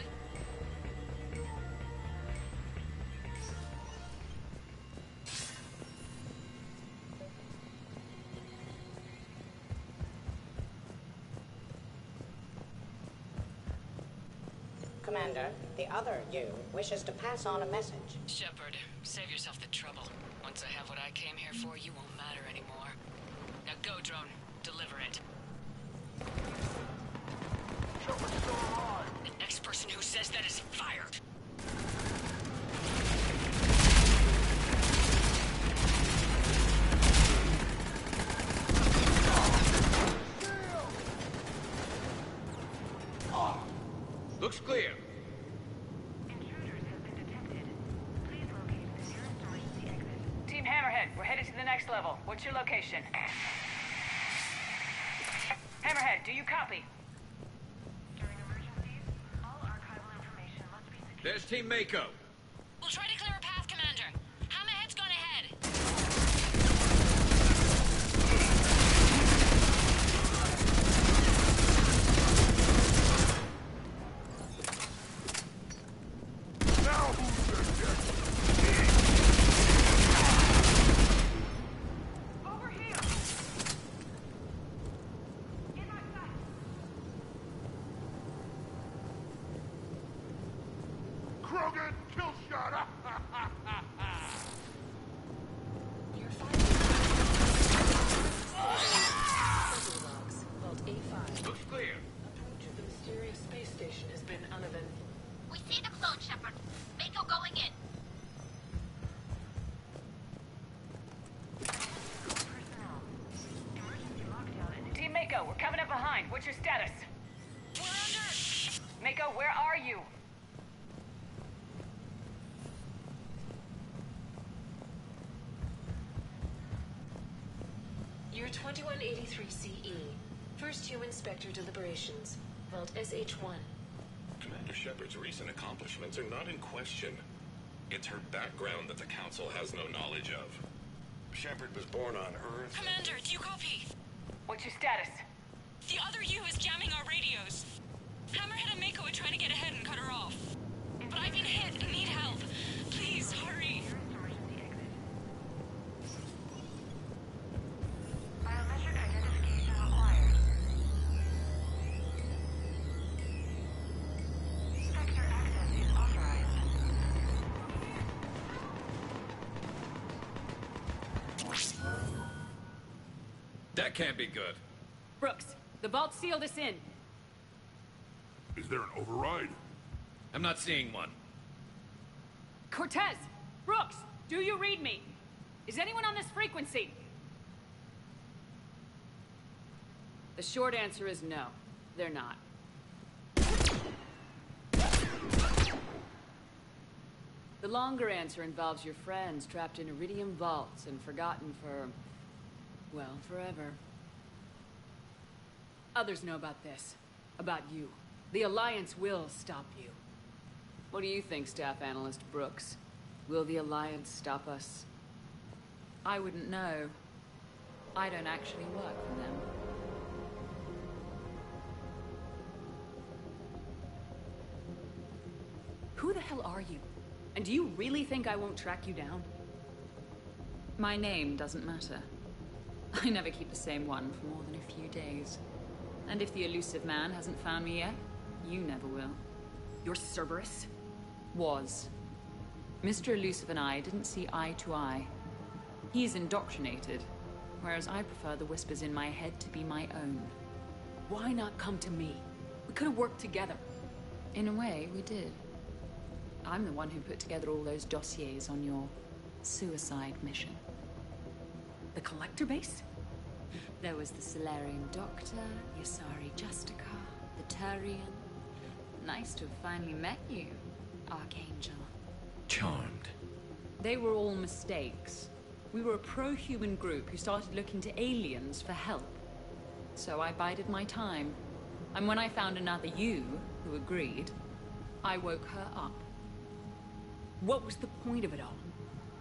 Commander, the other you wishes to pass on a message. Shepard, save yourself the trouble. Once I have what I came here for, you won't matter anymore. Now go, drone. Deliver it. The next person who says that is fired. Looks clear. Team Hammerhead, we're headed to the next level. What's your location? Hammerhead, do you copy? There's Team Mako. We'll try to clear a path, Commander. Hammerhead's gone ahead. Now who's the dick? Over here! In my sight! Krogan, kill shot. You're fighting. Logs, Vault A5. Looks clear. Approach of the mysterious space station has been uneventful. We see the clone, Shepard. Mako going in. Team Mako, we're coming up behind. What's your status? We're under... Mako, where are you? You're 2183 CE. First Human Spectre deliberations. Vault SH1. Commander Shepard's recent accomplishments are not in question. It's her background that the Council has no knowledge of. Shepard was born on Earth. Commander, do you copy? What's your status? The other U is jamming our radios. Hammerhead and Mako are trying to get ahead and cut her off. But I've been hit and need help. Please, hurry. Biometric identification required. Spectre access is authorized. That can't be good. Brooks, the vault sealed us in. Is there an override? I'm not seeing one. Cortez! Brooks! Do you read me? Is anyone on this frequency? The short answer is no. They're not. The longer answer involves your friends trapped in Iridium vaults and forgotten for, well, forever. Others know about this. About you. The Alliance will stop you. What do you think, Staff Analyst Brooks? Will the Alliance stop us? I wouldn't know. I don't actually work for them. Who the hell are you? And do you really think I won't track you down? My name doesn't matter. I never keep the same one for more than a few days. And if the elusive man hasn't found me yet, you never will. You're Cerberus? Was. Mr. Elusive and I didn't see eye to eye. He's indoctrinated, whereas I prefer the whispers in my head to be my own. Why not come to me? We could have worked together. In a way, we did. I'm the one who put together all those dossiers on your suicide mission. The Collector base? There was the Solarian Doctor, Yasari Justica, the Turian. Nice to have finally met you, Archangel. Charmed. They were all mistakes. We were a pro-human group who started looking to aliens for help. So I bided my time. And when I found another you, who agreed, I woke her up. What was the point of it all?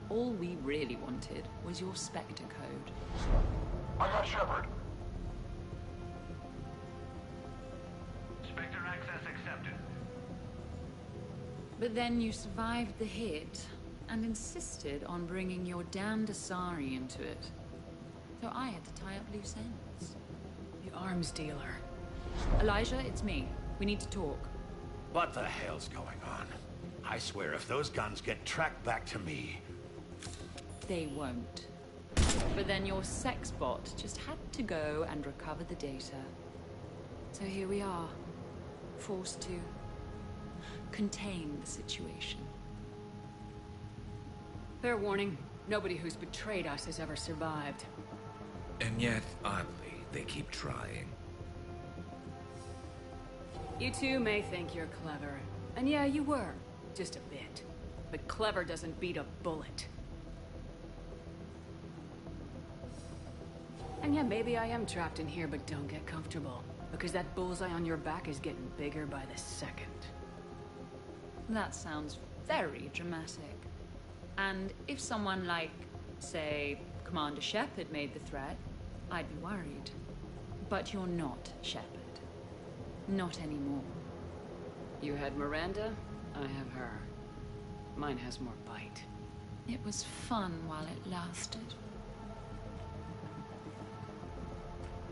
All we really wanted was your Spectre code. I got Shepard. Spectre access accepted. But then you survived the hit and insisted on bringing your damned Asari into it. So I had to tie up loose ends. The arms dealer. Elijah, it's me. We need to talk. What the hell's going on? I swear if those guns get tracked back to me... They won't. But then your sex bot just had to go and recover the data. So here we are, forced to contain the situation. Fair warning, nobody who's betrayed us has ever survived. And yet, oddly, they keep trying. You two may think you're clever. And yeah, you were. Just a bit. But clever doesn't beat a bullet. And yeah, maybe I am trapped in here, but don't get comfortable. Because that bullseye on your back is getting bigger by the second. That sounds very dramatic. And if someone like, say, Commander Shepard made the threat, I'd be worried. But you're not Shepard. Not anymore. You had Miranda, I have her. Mine has more bite. It was fun while it lasted.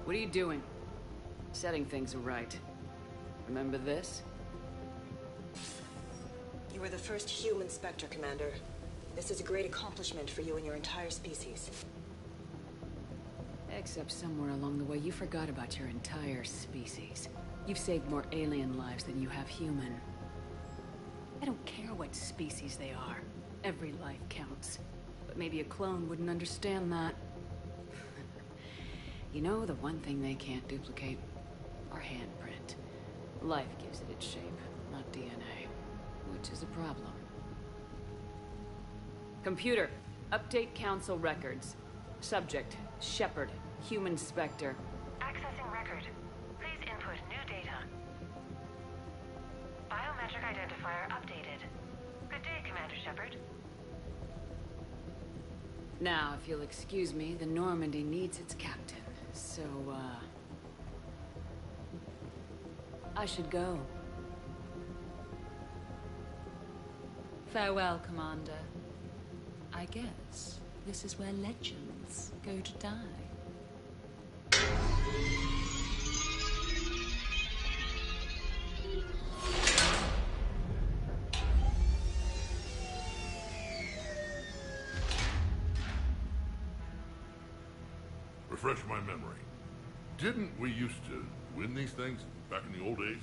What are you doing? Setting things right. Remember this? You were the first human Spectre, Commander. This is a great accomplishment for you and your entire species. Except somewhere along the way you forgot about your entire species. You've saved more alien lives than you have human. I don't care what species they are. Every life counts. But maybe a clone wouldn't understand that. You know, the one thing they can't duplicate? Our handprint. Life gives it its shape, not DNA. Which is a problem. Computer, update Council records. Subject, Shepard, human Spectre. Accessing record. Please input new data. Biometric identifier updated. Good day, Commander Shepard. Now, if you'll excuse me, the Normandy needs its captain. So, I should go. Farewell, Commander. I guess this is where legends go to die. Refresh my memory. Didn't we used to win these things back in the old days?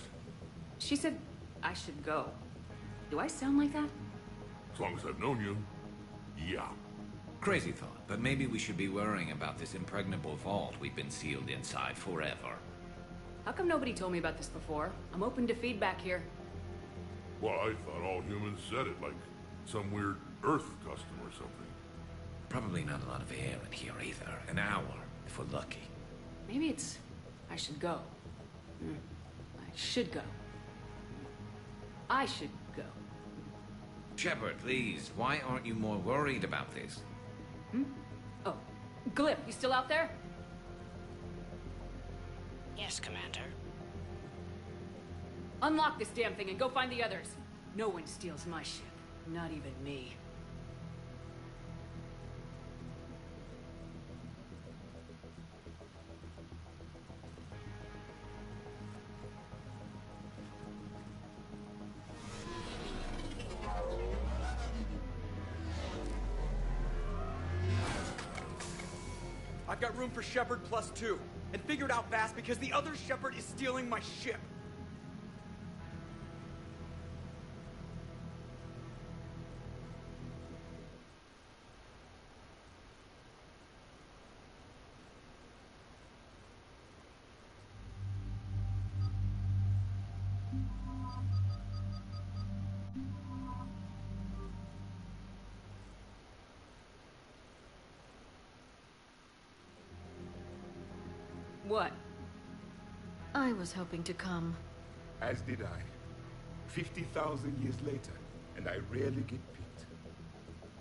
She said I should go. Do I sound like that? long as I've known you, yeah. Crazy thought, but maybe we should be worrying about this impregnable vault we've been sealed inside forever. How come nobody told me about this before? I'm open to feedback here. Well, I thought all humans said it, like some weird Earth custom or something. Probably not a lot of air in here either. An hour, if we're lucky. Maybe it's... I should go. I should go. I should go. Shepard, please, why aren't you more worried about this? Oh, Glyph, you still out there? Yes, Commander. Unlock this damn thing and go find the others. No one steals my ship. Not even me. I've got room for Shepard +2, and figured out fast because the other Shepard is stealing my ship. What? I was hoping to come. As did I. 50,000 years later, and I rarely get picked.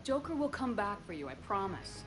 Joker will come back for you, I promise.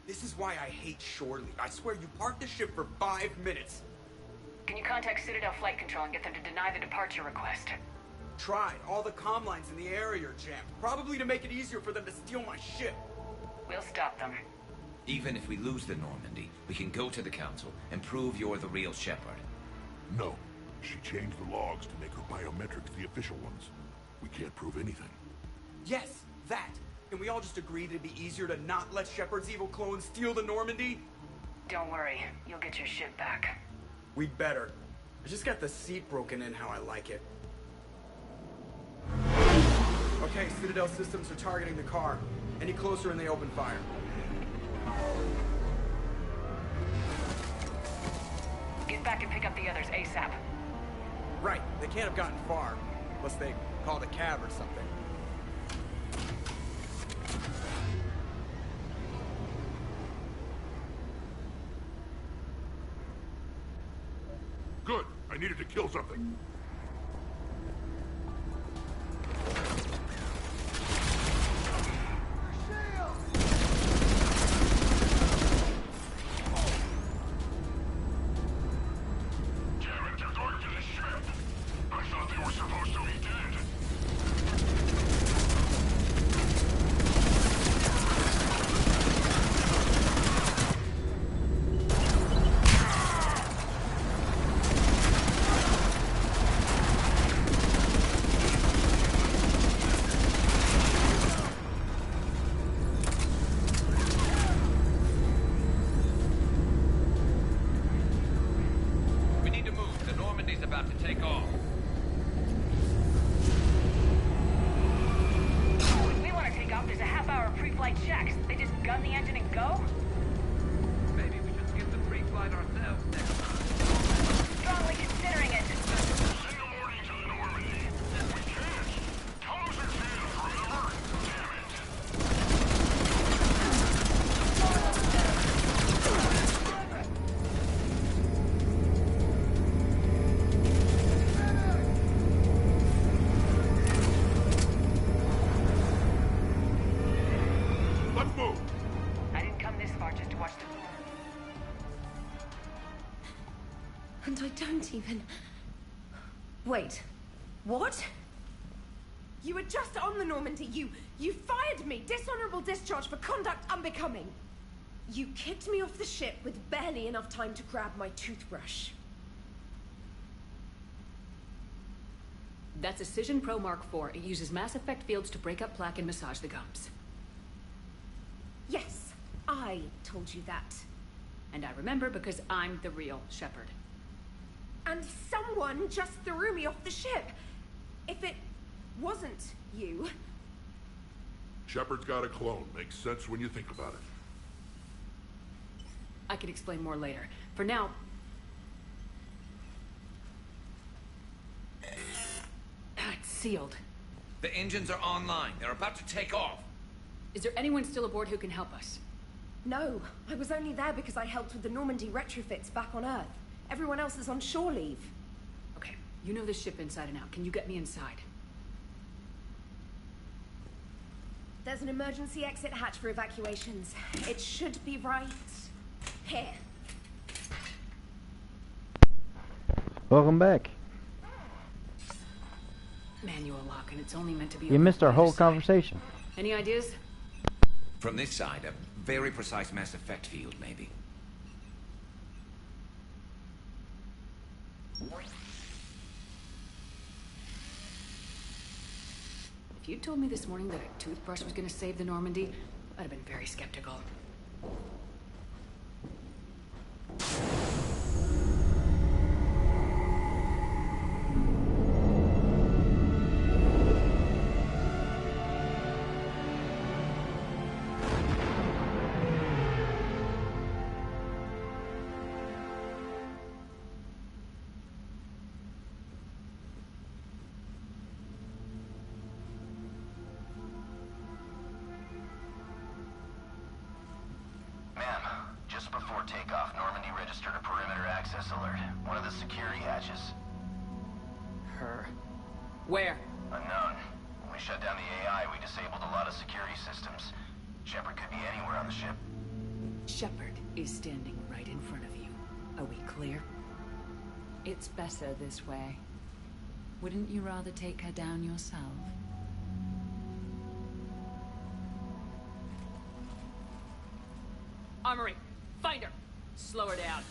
This is why I hate Shore Leave. I swear you parked the ship for 5 minutes. Can you contact Citadel Flight Control and get them to deny the departure request? Tried. All the comm lines in the area are jammed. Probably to make it easier for them to steal my ship. We'll stop them. Even if we lose the Normandy, we can go to the Council and prove you're the real Shepard. No. She changed the logs to make her biometrics the official ones. We can't prove anything. Yes, that. Can we all just agree it'd be easier to not let Shepard's evil clone steal the Normandy? Don't worry. You'll get your ship back. We'd better. I just got the seat broken in how I like it. Okay, Citadel systems are targeting the car. Any closer and they open fire. Get back and pick up the others ASAP. Right, they can't have gotten far. Unless they called a cab or something. Good. I needed to kill something. Damn it, they're going to the ship. I thought they were supposed to be dead. We need to move. The Normandy's about to take off. If we want to take off, there's a half-hour pre-flight checks. They just gun the engine and go? Maybe we should skip the pre-flight ourselves next time. Strongly considering it. Send a warning to the Normandy. We can't. Tunnels are jammed forever. Damn it. Let's move. I didn't come this far just to watch the... And I don't even... Wait. What? You were just on the Normandy. You fired me. Dishonorable discharge for conduct unbecoming. You kicked me off the ship with barely enough time to grab my toothbrush. That's a Cision Pro Mark IV. It uses mass effect fields to break up plaque and massage the gums. Yes, I told you that. And I remember because I'm the real Shepard. And someone just threw me off the ship. If it wasn't you... Shepard's got a clone. Makes sense when you think about it. I can explain more later. For now... It's sealed. The engines are online. They're about to take off. Is there anyone still aboard who can help us? No, I was only there because I helped with the Normandy retrofits back on Earth. Everyone else is on shore leave. Okay, you know this ship inside and out. Can you get me inside? There's an emergency exit hatch for evacuations. It should be right here. Welcome back. Manual lock, and it's only meant to be... You missed our whole conversation. Any ideas? From this side, a very precise mass effect field, maybe. If you told me this morning that a toothbrush was going to save the Normandy, I'd have been very skeptical. Where? Unknown. When we shut down the AI, we disabled a lot of security systems. Shepard could be anywhere on the ship. Shepard is standing right in front of you. Are we clear? It's better this way. Wouldn't you rather take her down yourself? Armory, find her! Slow her down.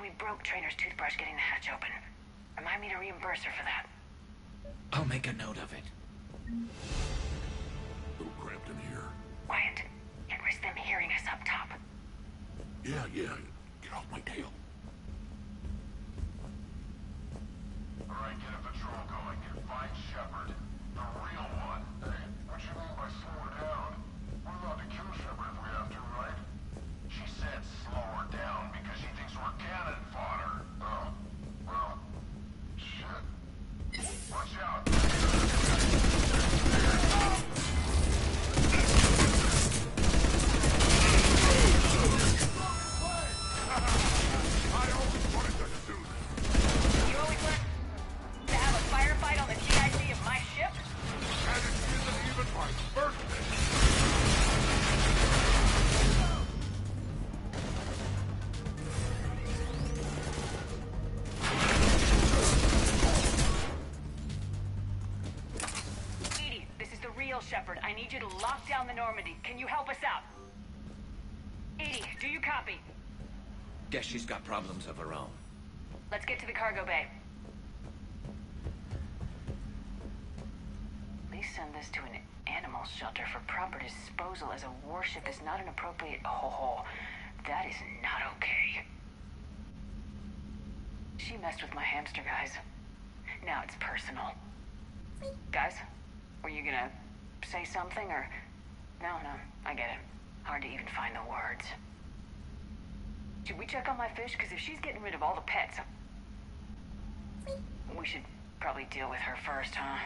We broke Trainer's toothbrush getting the hatch open. Remind me to reimburse her for that. I'll make a note of it. A little cramped in here. Wyatt, can't risk them hearing us up top. Yeah. Get off my tail. All right, get a patrol going. Find Shepard. The real one. Hey, what you mean by slow her down? We're allowed to kill Shepard if we have to, right? She said slow her down because she thinks we're cannon fodder. Oh, well, shit. Watch out. I always wanted to do this. You always want to have a firefight on the TIC of my ship? And it isn't even my birthday. Edie, this is the real Shepard. I need you to lock down the Normandy. Can you help us out? Edie, do you copy? Guess she's got problems of her own. Let's get to the cargo bay. Please send this to an animal shelter for proper disposal, as a warship is not an appropriate... Oh, that is not okay. She messed with my hamster, guys. Now it's personal. Guys, were you gonna say something, or... No, I get it. Hard to even find the words. Should we check on my fish? Because if she's getting rid of all the pets... We should probably deal with her first, huh?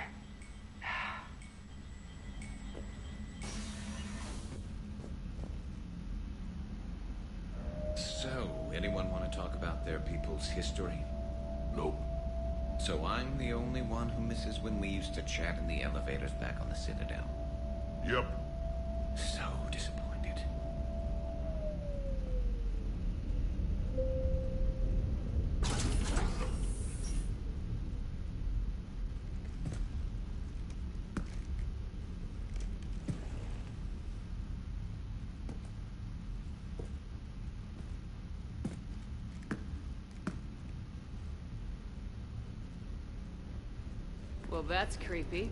So, anyone want to talk about their people's history? Nope. So I'm the only one who misses when we used to chat in the elevators back on the Citadel. Yep. So disappointed. Well, that's creepy.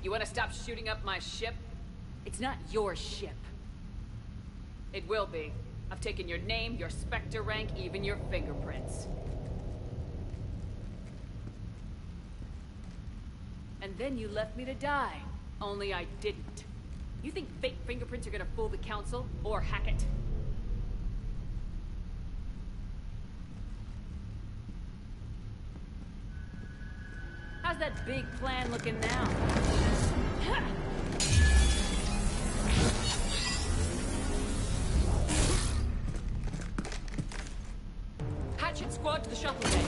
You want to stop shooting up my ship? It's not your ship. It will be. I've taken your name, your Spectre rank, even your fingerprints. And then you left me to die. Only I didn't. You think fake fingerprints are gonna fool the Council? Or Hackett? How's that big plan looking now? Hatchet squad to the shuttle bay.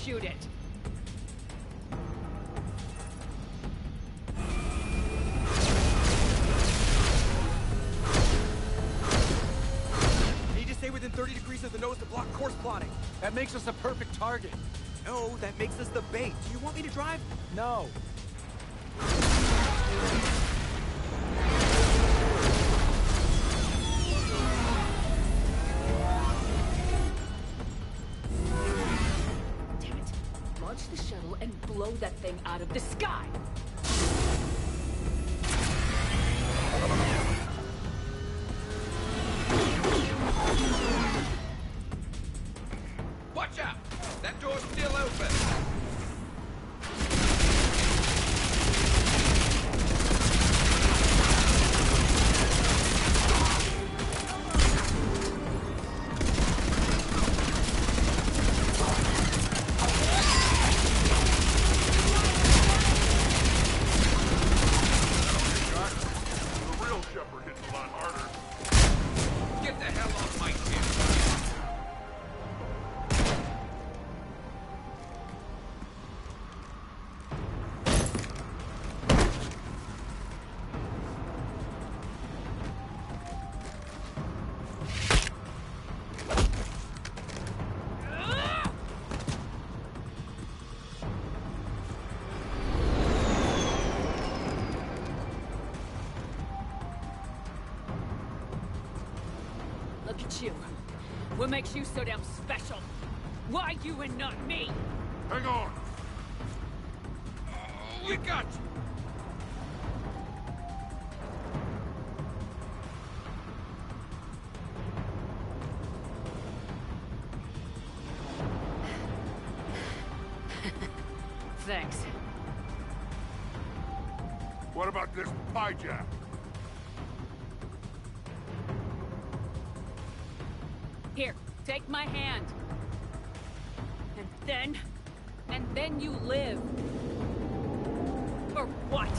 Shoot it. Need to stay within 30 degrees of the nose to block course plotting. That makes us a perfect target. No, that makes us the bait. Do you want me to drive? No. Launch the shuttle and blow that thing out of the sky! Watch out! That door's still open! Look at you. What makes you so damn special? Why you and not me? Hang on! We got you! Thanks. What about this hijack? Take my hand. And then you live. For what?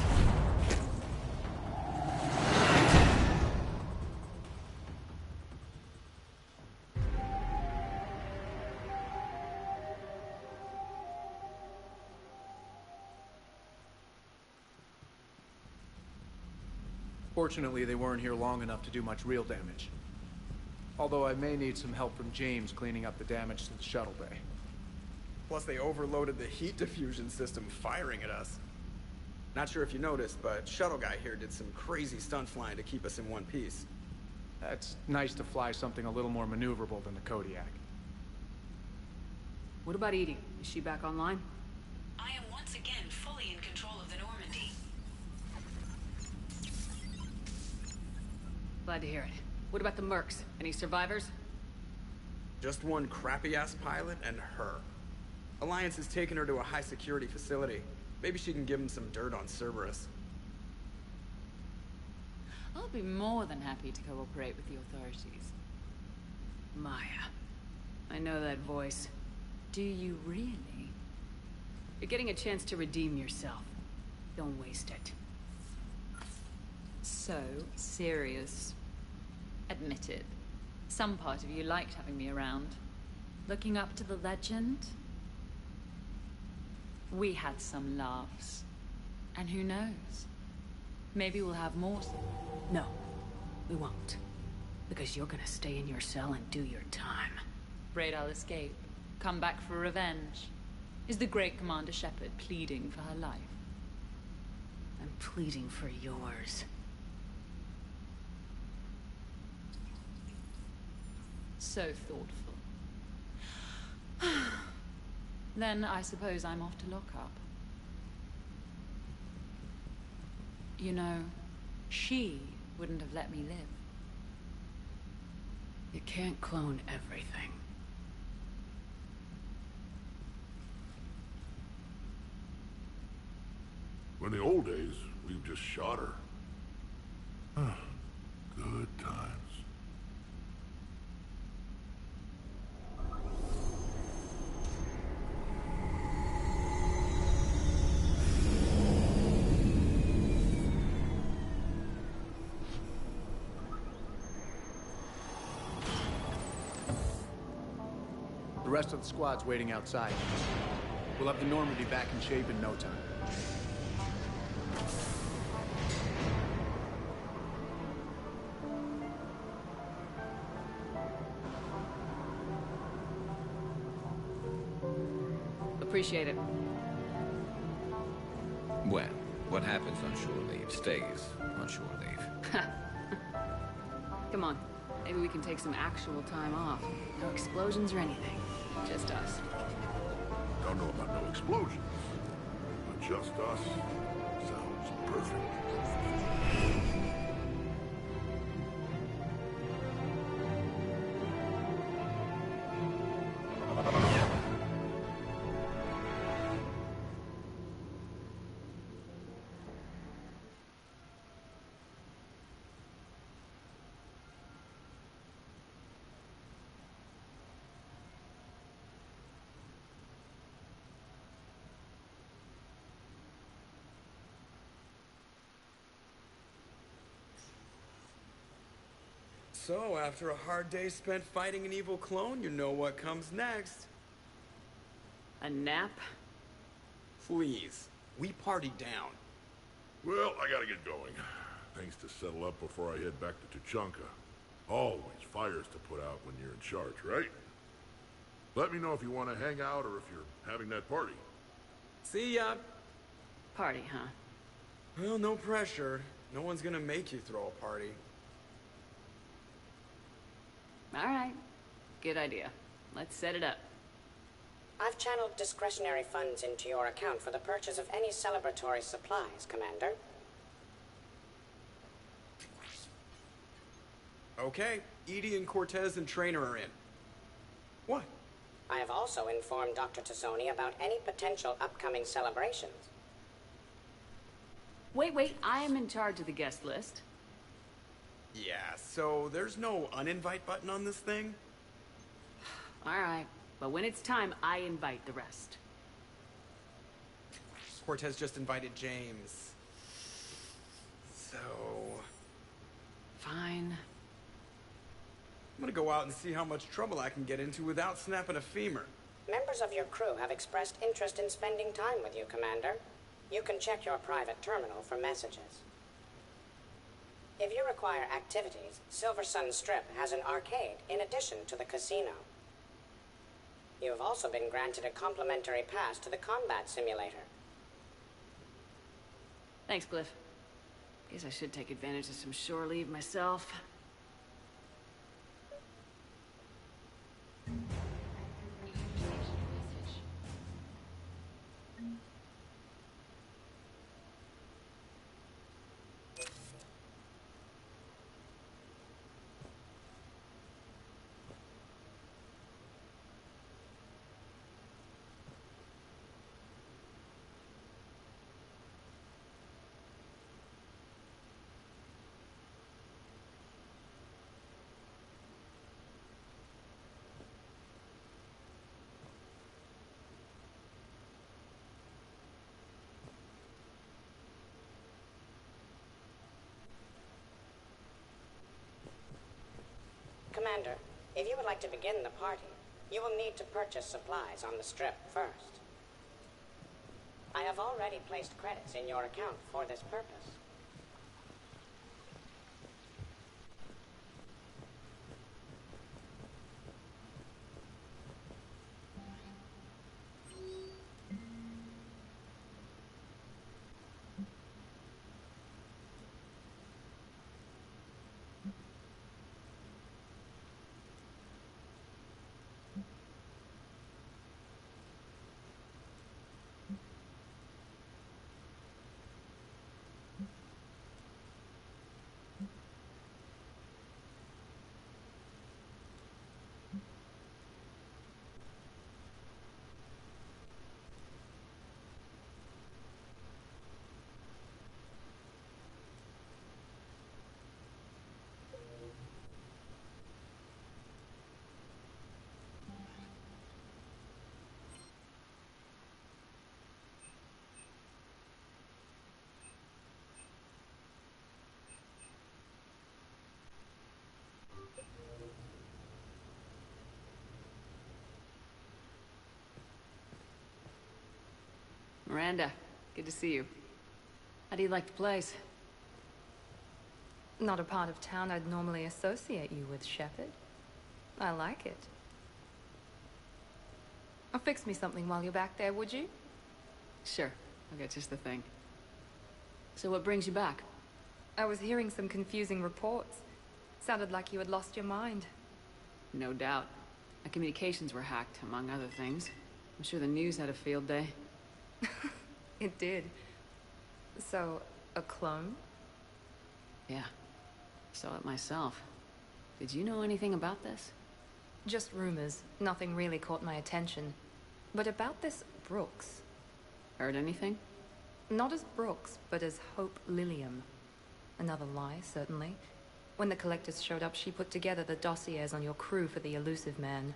Fortunately, they weren't here long enough to do much real damage. Although I may need some help from James cleaning up the damage to the shuttle bay. Plus, they overloaded the heat diffusion system firing at us. Not sure if you noticed, but Shuttle Guy here did some crazy stunt flying to keep us in one piece. It's nice to fly something a little more maneuverable than the Kodiak. What about Edie? Is she back online? I am once again fully in control of the Normandy. Glad to hear it. What about the Mercs? Any survivors? Just one crappy-ass pilot and her. Alliance has taken her to a high-security facility. Maybe she can give him some dirt on Cerberus. I'll be more than happy to cooperate with the authorities. Maya. I know that voice. Do you really? You're getting a chance to redeem yourself. Don't waste it. So serious. Admitted. Some part of you liked having me around. Looking up to the legend. We had some laughs. And who knows? Maybe we'll have more. No, we won't. Because you're gonna stay in your cell and do your time. Afraid I'll escape. Come back for revenge. Is the great Commander Shepard pleading for her life? I'm pleading for yours. So thoughtful. Then I suppose I'm off to lock up. You know, she wouldn't have let me live. You can't clone everything. In the old days, we just shot her. Good times. The rest of the squad's waiting outside. We'll have the Normandy back in shape in no time. Appreciate it. Well, what happens on shore leave stays on shore leave. Come on. Maybe we can take some actual time off. No explosions or anything. Just us. Don't know about no explosions, but just us sounds perfect. So, after a hard day spent fighting an evil clone, you know what comes next. A nap? Please. We party down. Well, I gotta get going. Things to settle up before I head back to Tuchanka. Always fires to put out when you're in charge, right? Let me know if you want to hang out or if you're having that party. See ya. Party, huh? Well, no pressure. No one's gonna make you throw a party. All right. Good idea. Let's set it up. I've channeled discretionary funds into your account for the purchase of any celebratory supplies, Commander. Okay. Edie and Cortez and Traynor are in. What? I have also informed Dr. Tassoni about any potential upcoming celebrations. Wait. I am in charge of the guest list. Yeah, so there's no uninvite button on this thing? Alright, but when it's time, I invite the rest. Cortez just invited James. So... Fine. I'm gonna go out and see how much trouble I can get into without snapping a femur. Members of your crew have expressed interest in spending time with you, Commander. You can check your private terminal for messages. If you require activities, Silver Sun Strip has an arcade in addition to the casino. You have also been granted a complimentary pass to the combat simulator. Thanks, Cliff. Guess I should take advantage of some shore leave myself. Commander, if you would like to begin the party, you will need to purchase supplies on the Strip first. I have already placed credits in your account for this purpose. Miranda, good to see you. How do you like the place? Not a part of town I'd normally associate you with, Shepard. I like it. Fix me something while you're back there, would you? Sure, I'll get just the thing. So what brings you back? I was hearing some confusing reports. Sounded like you had lost your mind. No doubt. My communications were hacked, among other things. I'm sure the news had a field day. It did. So, a clone? Yeah. Saw it myself. Did you know anything about this? Just rumors. Nothing really caught my attention. But about this Brooks. Heard anything? Not as Brooks, but as Hope Lilium. Another lie, certainly. When the Collectors showed up, she put together the dossiers on your crew for the Elusive Man.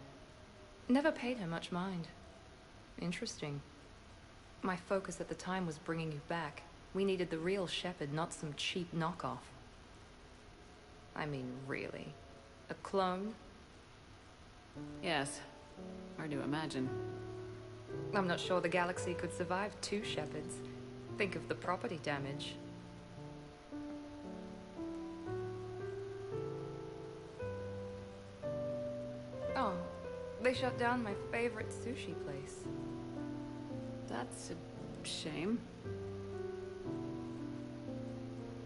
Never paid her much mind. Interesting. My focus at the time was bringing you back. We needed the real Shepard, not some cheap knockoff. I mean, really. A clone? Yes. Hard to imagine. I'm not sure the galaxy could survive two Shepards. Think of the property damage. Oh, they shut down my favorite sushi place. That's a shame.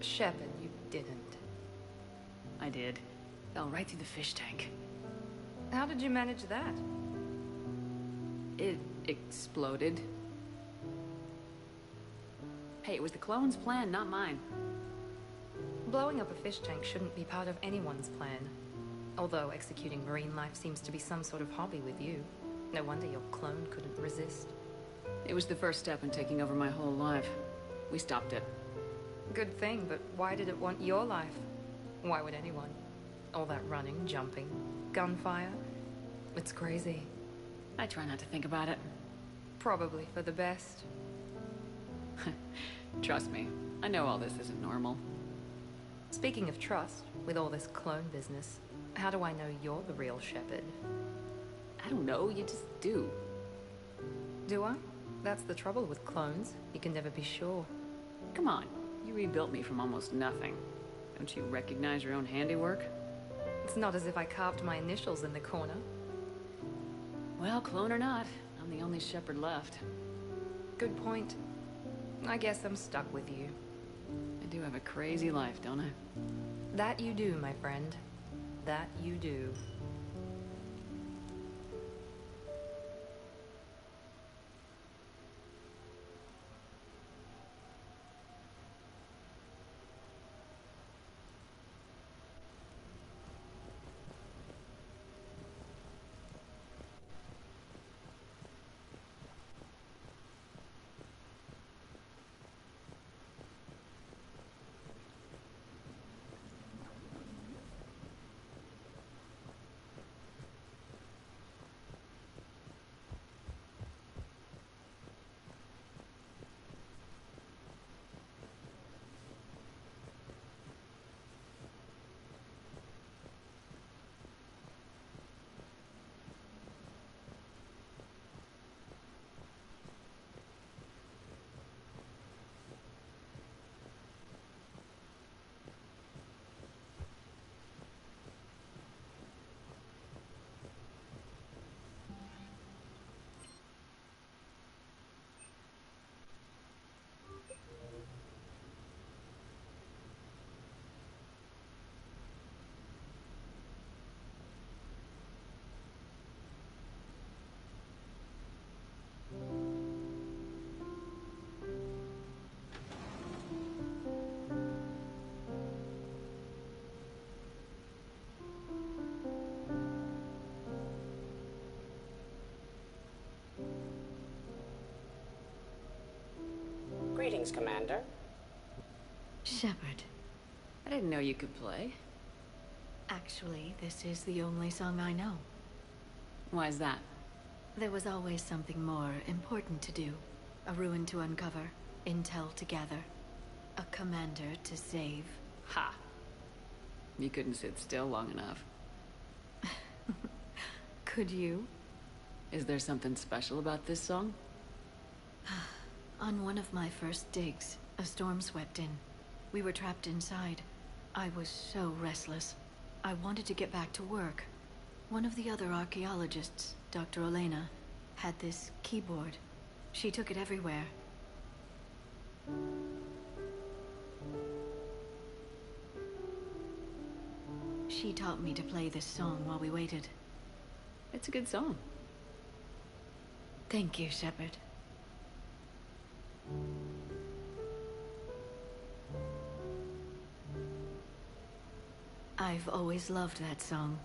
Shepard, you didn't. I did. Fell right through the fish tank. How did you manage that? It exploded. Hey, it was the clone's plan, not mine. Blowing up a fish tank shouldn't be part of anyone's plan. Although executing marine life seems to be some sort of hobby with you. No wonder your clone couldn't resist. It was the first step in taking over my whole life. We stopped it. Good thing, but why did it want your life? Why would anyone? All that running, jumping, gunfire. It's crazy. I try not to think about it. Probably for the best. Trust me, I know all this isn't normal. Speaking of trust, with all this clone business, how do I know you're the real Shepard? I don't know, you just do. Do I? That's the trouble with clones. You can never be sure. Come on, you rebuilt me from almost nothing. Don't you recognize your own handiwork? It's not as if I carved my initials in the corner. Well, clone or not, I'm the only Shepard left. Good point. I guess I'm stuck with you. I do have a crazy life, don't I? That you do, my friend. That you do. Greetings, Commander. Shepard. I didn't know you could play. Actually, this is the only song I know. Why is that? There was always something more important to do. A ruin to uncover, intel to gather, a commander to save. Ha! You couldn't sit still long enough. Could you? Is there something special about this song? On one of my first digs, a storm swept in. We were trapped inside. I was so restless. I wanted to get back to work. One of the other archaeologists, Dr. Olena, had this keyboard. She took it everywhere. She taught me to play this song while we waited. It's a good song. Thank you, Shepard. I've always loved that song.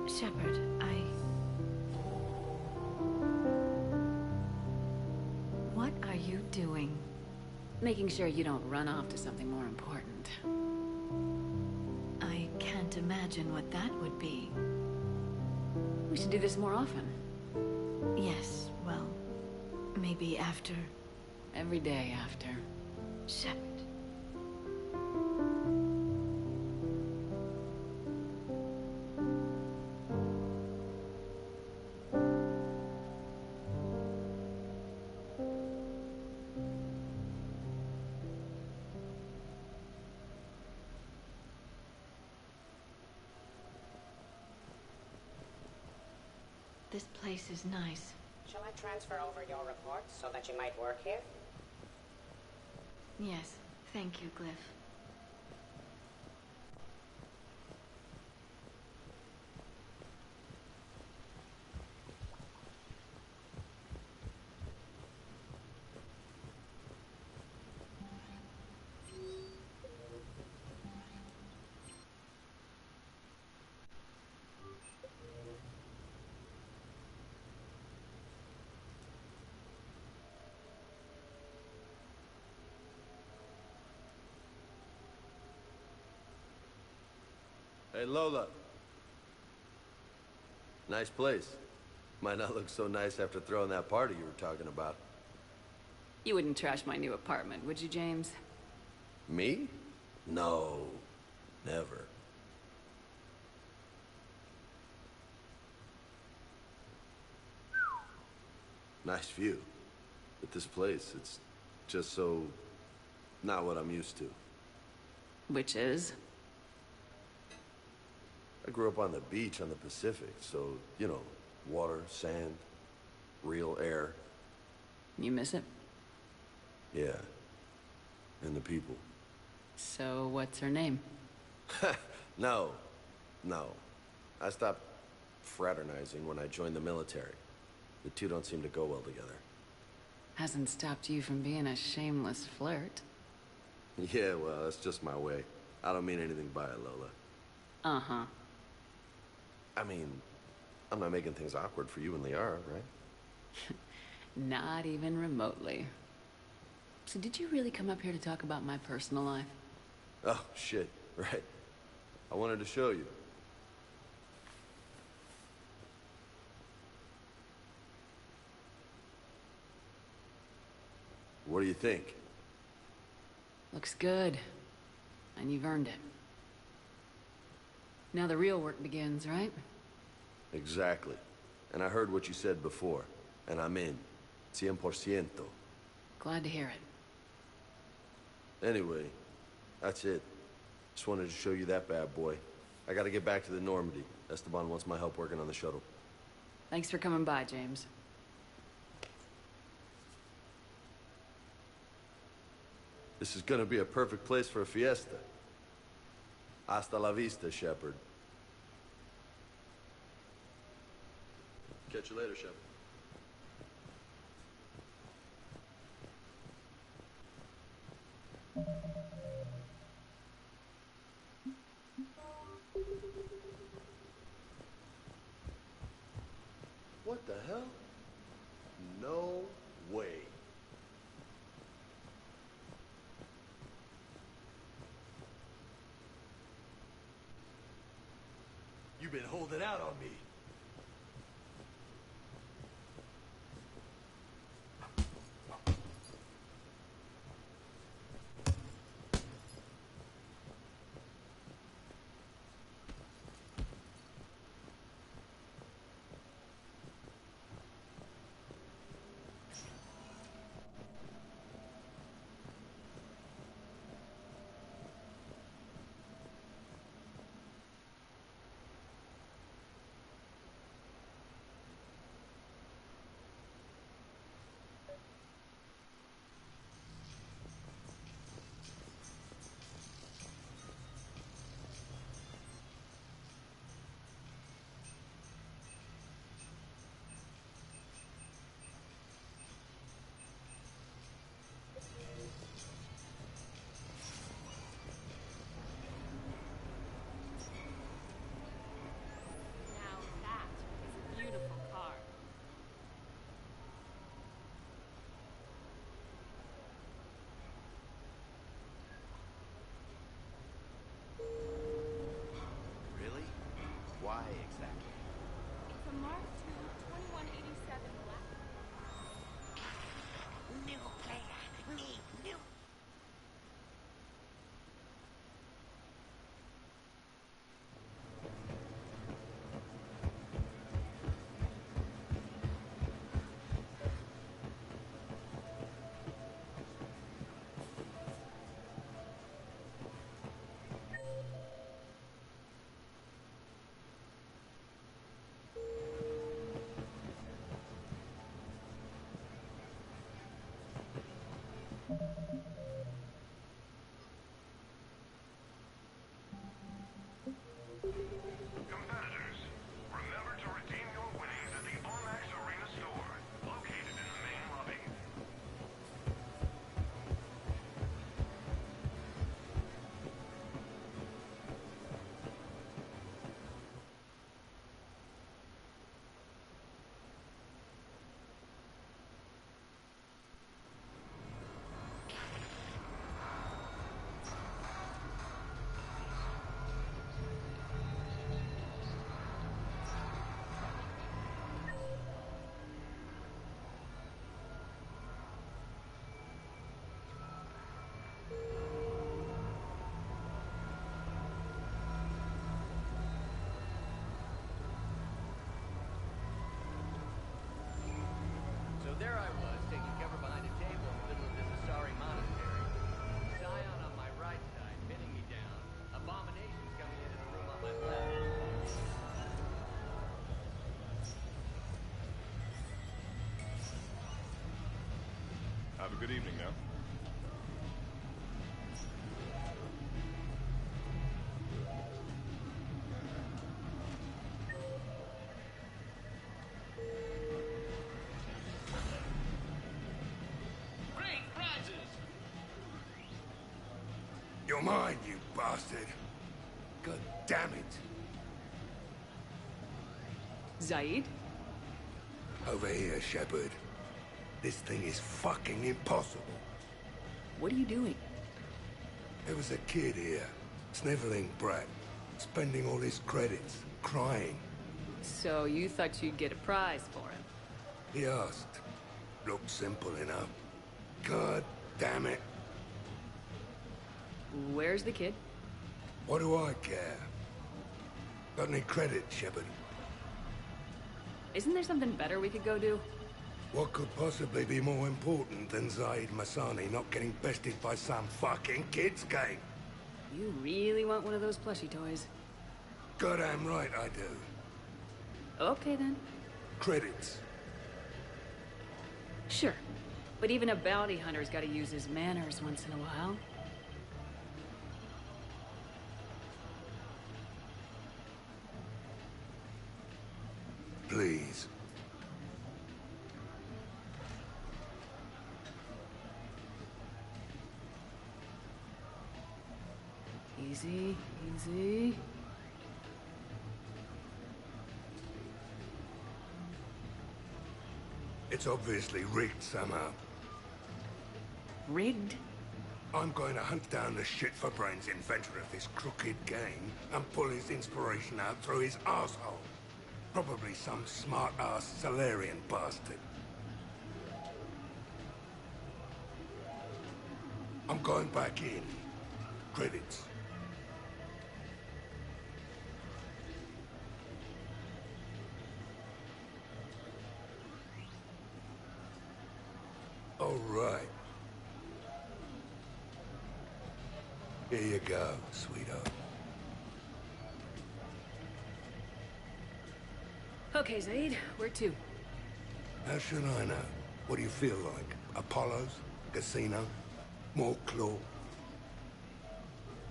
Shepard, What are you doing? Making sure you don't run off to something more important. I can't imagine what that would be. We should do this more often. Yes, well, maybe after. Every day after. Shepard. This place is nice. Shall I transfer over your reports so that you might work here? Yes, thank you, Glyph. Hey, Lola. Nice place. Might not look so nice after throwing that party you were talking about. You wouldn't trash my new apartment, would you, James? Me? No. Never. Nice view. But this place, it's just so... not what I'm used to. Which is? I grew up on the beach on the Pacific, so, you know, water, sand, real air. You miss it? Yeah. And the people. So, what's her name? No. I stopped fraternizing when I joined the military. The two don't seem to go well together. Hasn't stopped you from being a shameless flirt. Yeah, well, that's just my way. I don't mean anything by it, Lola. Uh-huh. I mean, I'm not making things awkward for you and Liara, right? Not even remotely. So did you really come up here to talk about my personal life? Oh, shit, right. I wanted to show you. What do you think? Looks good. And you've earned it. Now the real work begins, right? Exactly. And I heard what you said before, and I'm in. 100%. Glad to hear it. Anyway, that's it. Just wanted to show you that bad boy. I gotta get back to the Normandy. Esteban wants my help working on the shuttle. Thanks for coming by, James. This is gonna be a perfect place for a fiesta. Hasta la vista, Shepard. Catch you later, Shepard. What the hell? No way. You've been holding out on me. Have a good evening now. You're mine, you bastard. God damn it. Zaid? Over here, Shepard. This thing is fucking impossible. What are you doing? There was a kid here, sniveling brat, spending all his credits, crying. So you thought you'd get a prize for him? He asked. Looked simple enough. God damn it. Where's the kid? What do I care? Got any credit, Shepard? Isn't there something better we could go do? What could possibly be more important than Zaid Masani not getting bested by some fucking kids game? You really want one of those plushy toys? Goddamn right I do. Okay then. Credits. Sure. But even a bounty hunter's gotta use his manners once in a while. Please. Easy, easy. It's obviously rigged somehow. Rigged? I'm going to hunt down the shit-for-brains inventor of this crooked game and pull his inspiration out through his arsehole. Probably some smart-ass Salarian bastard. I'm going back in. Credits. All right. Here you go, sweetheart. Okay, Zaid, where to? How should I know? What do you feel like? Apollo's? Casino? More claw?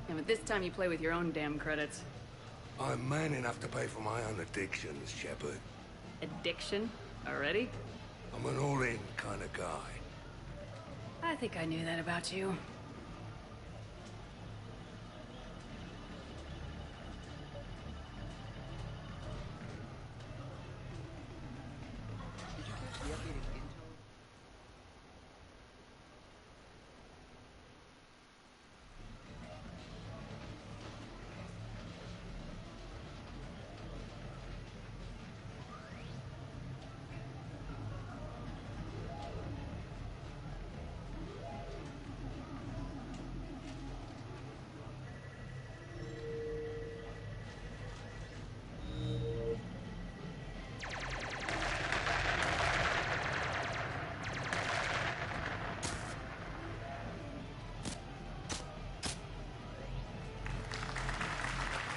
And at this time you play with your own damn credits. I'm man enough to pay for my own addictions, Shepard. Addiction? Already? I'm an all-in kind of guy. I think I knew that about you.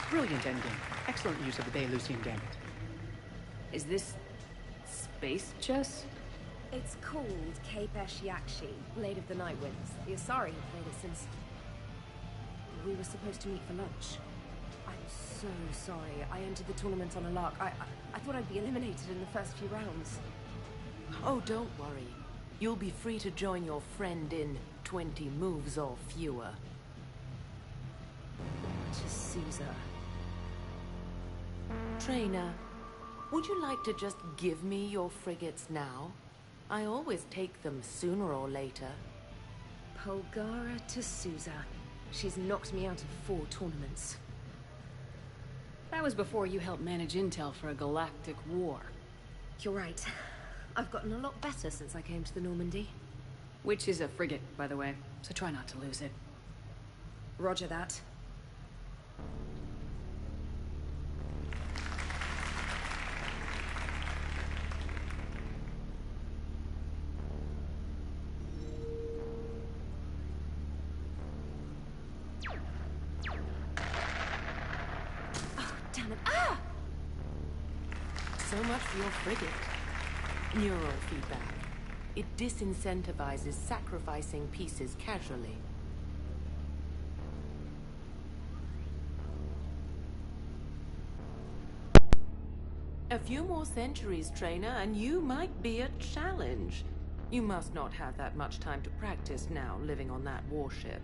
Brilliant endgame. Excellent use of the Belarusian gambit. Is this... space chess? It's called Kapesh Yakshi, Blade of the Night Winds. The Asari have played it since... we were supposed to meet for lunch. I'm so sorry. I entered the tournament on a lark. I thought I'd be eliminated in the first few rounds. Oh, don't worry. You'll be free to join your friend in 20 moves or fewer. To Caesar. Trainer, would you like to just give me your frigates now? I always take them sooner or later. Polgara to Sousa. She's knocked me out of 4 tournaments. That was before you helped manage intel for a galactic war. You're right. I've gotten a lot better since I came to the Normandy. Which is a frigate, by the way, so try not to lose it. Roger that. So much for your frigate. Neural feedback. It disincentivizes sacrificing pieces casually. A few more centuries, Trainer, and you might be a challenge. You must not have that much time to practice now, living on that warship.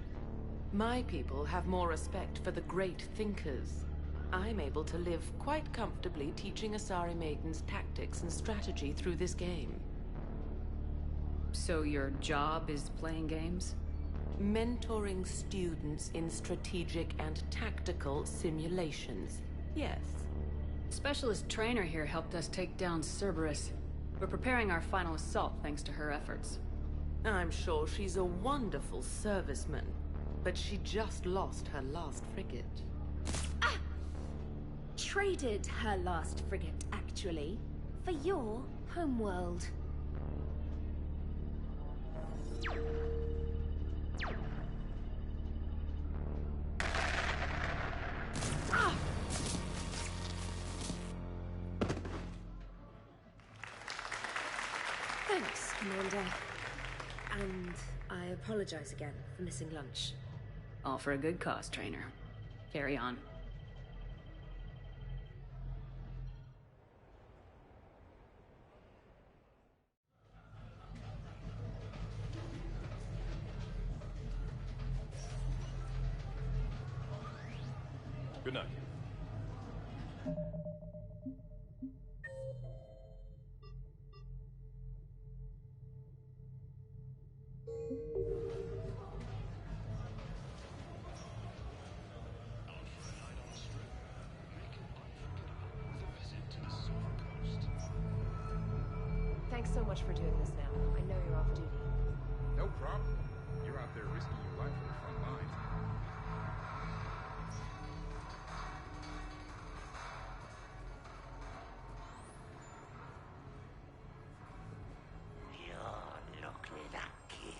My people have more respect for the great thinkers. I'm able to live quite comfortably teaching Asari maidens tactics and strategy through this game. So your job is playing games? Mentoring students in strategic and tactical simulations. Yes. Specialist Trainer here helped us take down Cerberus. We're preparing our final assault thanks to her efforts. I'm sure she's a wonderful serviceman, but she just lost her last frigate. Traded her last frigate, actually, for your homeworld. Thanks, Commander. And I apologize again for missing lunch. All for a good cause, Trainer. Carry on. Good night. Thanks so much for doing this now. I know you're off duty. No problem. You're out there risking your life for the front lines. You look lucky.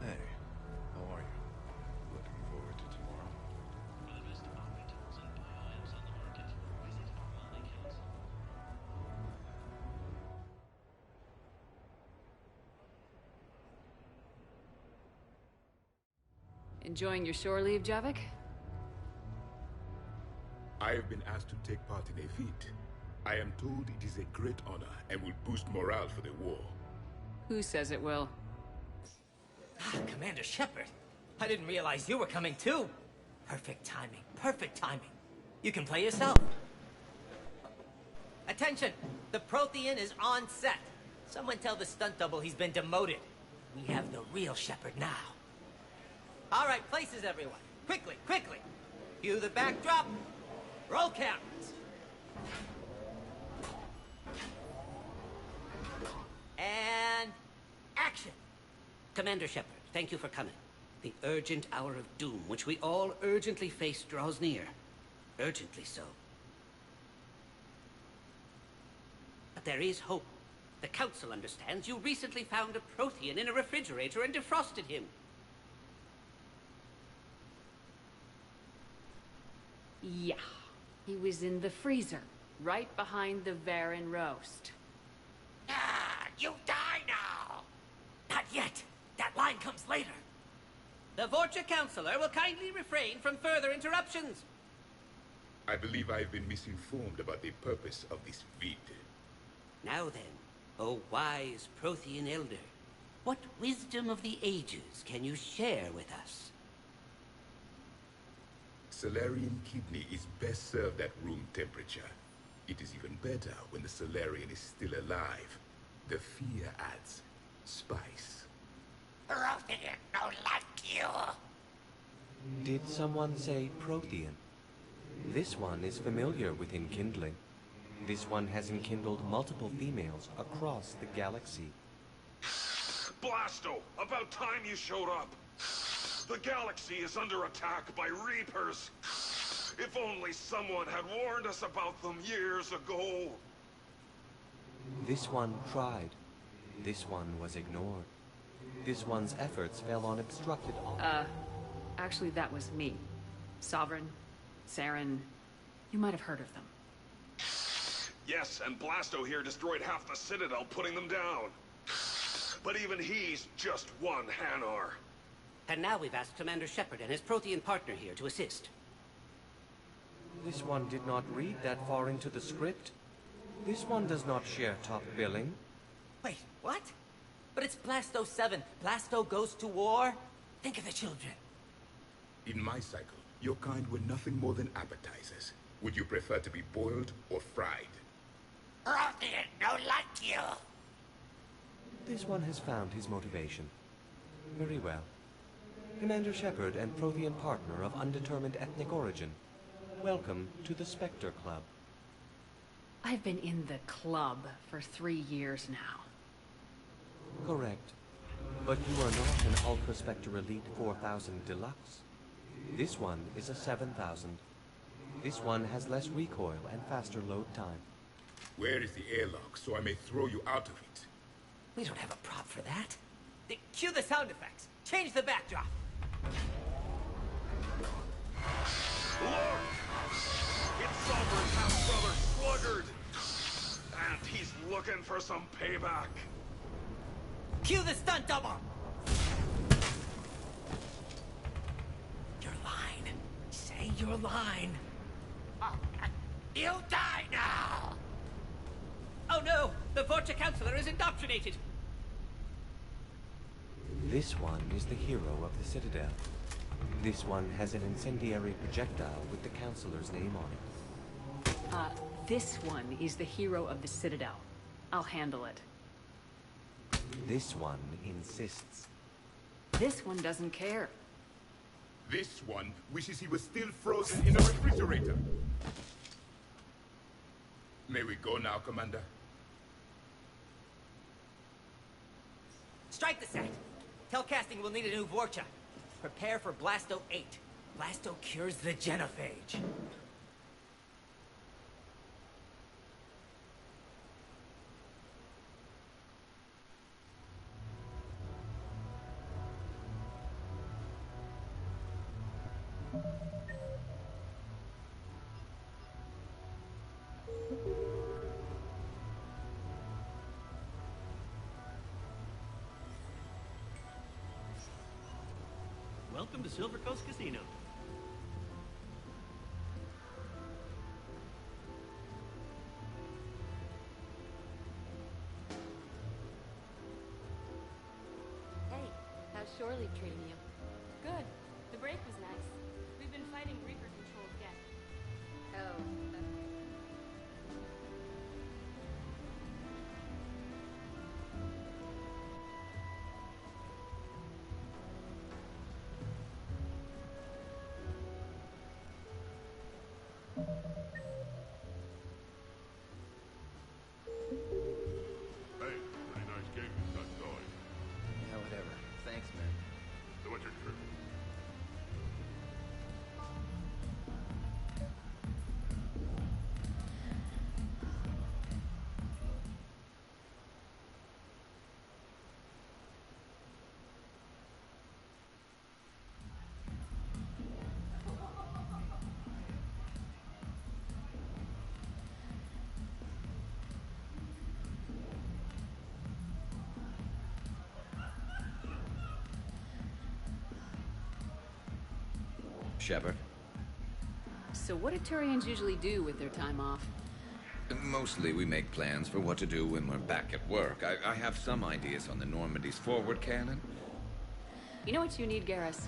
Hey, how are you? Looking forward to tomorrow. Enjoying your shore leave, Javik? I have been asked to take part in a feat. I am told it is a great honor and will boost morale for the war. Who says it will? Commander Shepard, I didn't realize you were coming too. Perfect timing, perfect timing. You can play yourself. Attention, the Prothean is on set. Someone tell the stunt double he's been demoted. We have the real Shepard now. All right, places everyone. Quickly, quickly. Cue the backdrop. Roll cameras. And action. Commander Shepard, thank you for coming. The urgent hour of doom, which we all urgently face, draws near. Urgently so. But there is hope. The Council understands you recently found a Prothean in a refrigerator and defrosted him. Yeah. He was in the freezer, right behind the Varen roast. You die now! Not yet. That line comes later. The Vorcha Councilor will kindly refrain from further interruptions. I believe I've been misinformed about the purpose of this feat. Now then, O wise Prothean Elder, what wisdom of the ages can you share with us? Salarian kidney is best served at room temperature. It is even better when the Salarian is still alive. The fear adds spice. Prothean don't like you. Did someone say Prothean? This one is familiar with enkindling. This one has enkindled multiple females across the galaxy. Blasto! About time you showed up! The galaxy is under attack by Reapers! If only someone had warned us about them years ago! This one tried. This one was ignored. This one's efforts fell on obstructed... Actually, that was me. Sovereign, Saren, you might have heard of them. Yes, and Blasto here destroyed half the Citadel, putting them down. But even he's just one Hanar. And now we've asked Commander Shepard and his Prothean partner here to assist. This one did not read that far into the script. This one does not share top billing. Wait, what? But it's Blasto 7. Blasto goes to war? Think of the children. In my cycle, your kind were nothing more than appetizers. Would you prefer to be boiled or fried? Prothean don't like you. This one has found his motivation. Very well. Commander Shepard and Prothean partner of undetermined ethnic origin. Welcome to the Spectre Club. I've been in the club for 3 years now. Correct. But you are not an Ultra Spectre Elite 4000 Deluxe. This one is a 7000. This one has less recoil and faster load time. Where is the airlock so I may throw you out of it? We don't have a prop for that. Cue the sound effects. Change the backdrop. Look! It's Sovereign's half-brother Sluggard! And he's looking for some payback. Cue the stunt double! Your line. Say your line. You'll die now! Oh no! The Vorcha Counselor is indoctrinated! This one is the hero of the Citadel. This one has an incendiary projectile with the Counselor's name on it. This one is the hero of the Citadel. I'll handle it. This one insists. This one doesn't care. This one wishes he was still frozen in a refrigerator. May we go now, Commander? Strike the set. Telcasting will need a new Vorcha. Prepare for Blasto 8. Blasto cures the genophage. Welcome to Silver Coast Casino. Hey, how's Shore Leave treating you? Good. The break was nice. We've been fighting Reaper-controlled Geth. Oh, okay. Hey, pretty nice game you've got going. Yeah, whatever. Thanks, man. So what's your trip? Shepard? So what do Turians usually do with their time off? Mostly we make plans for what to do when we're back at work. I have some ideas on the Normandy's forward cannon. You know what you need, Garrus?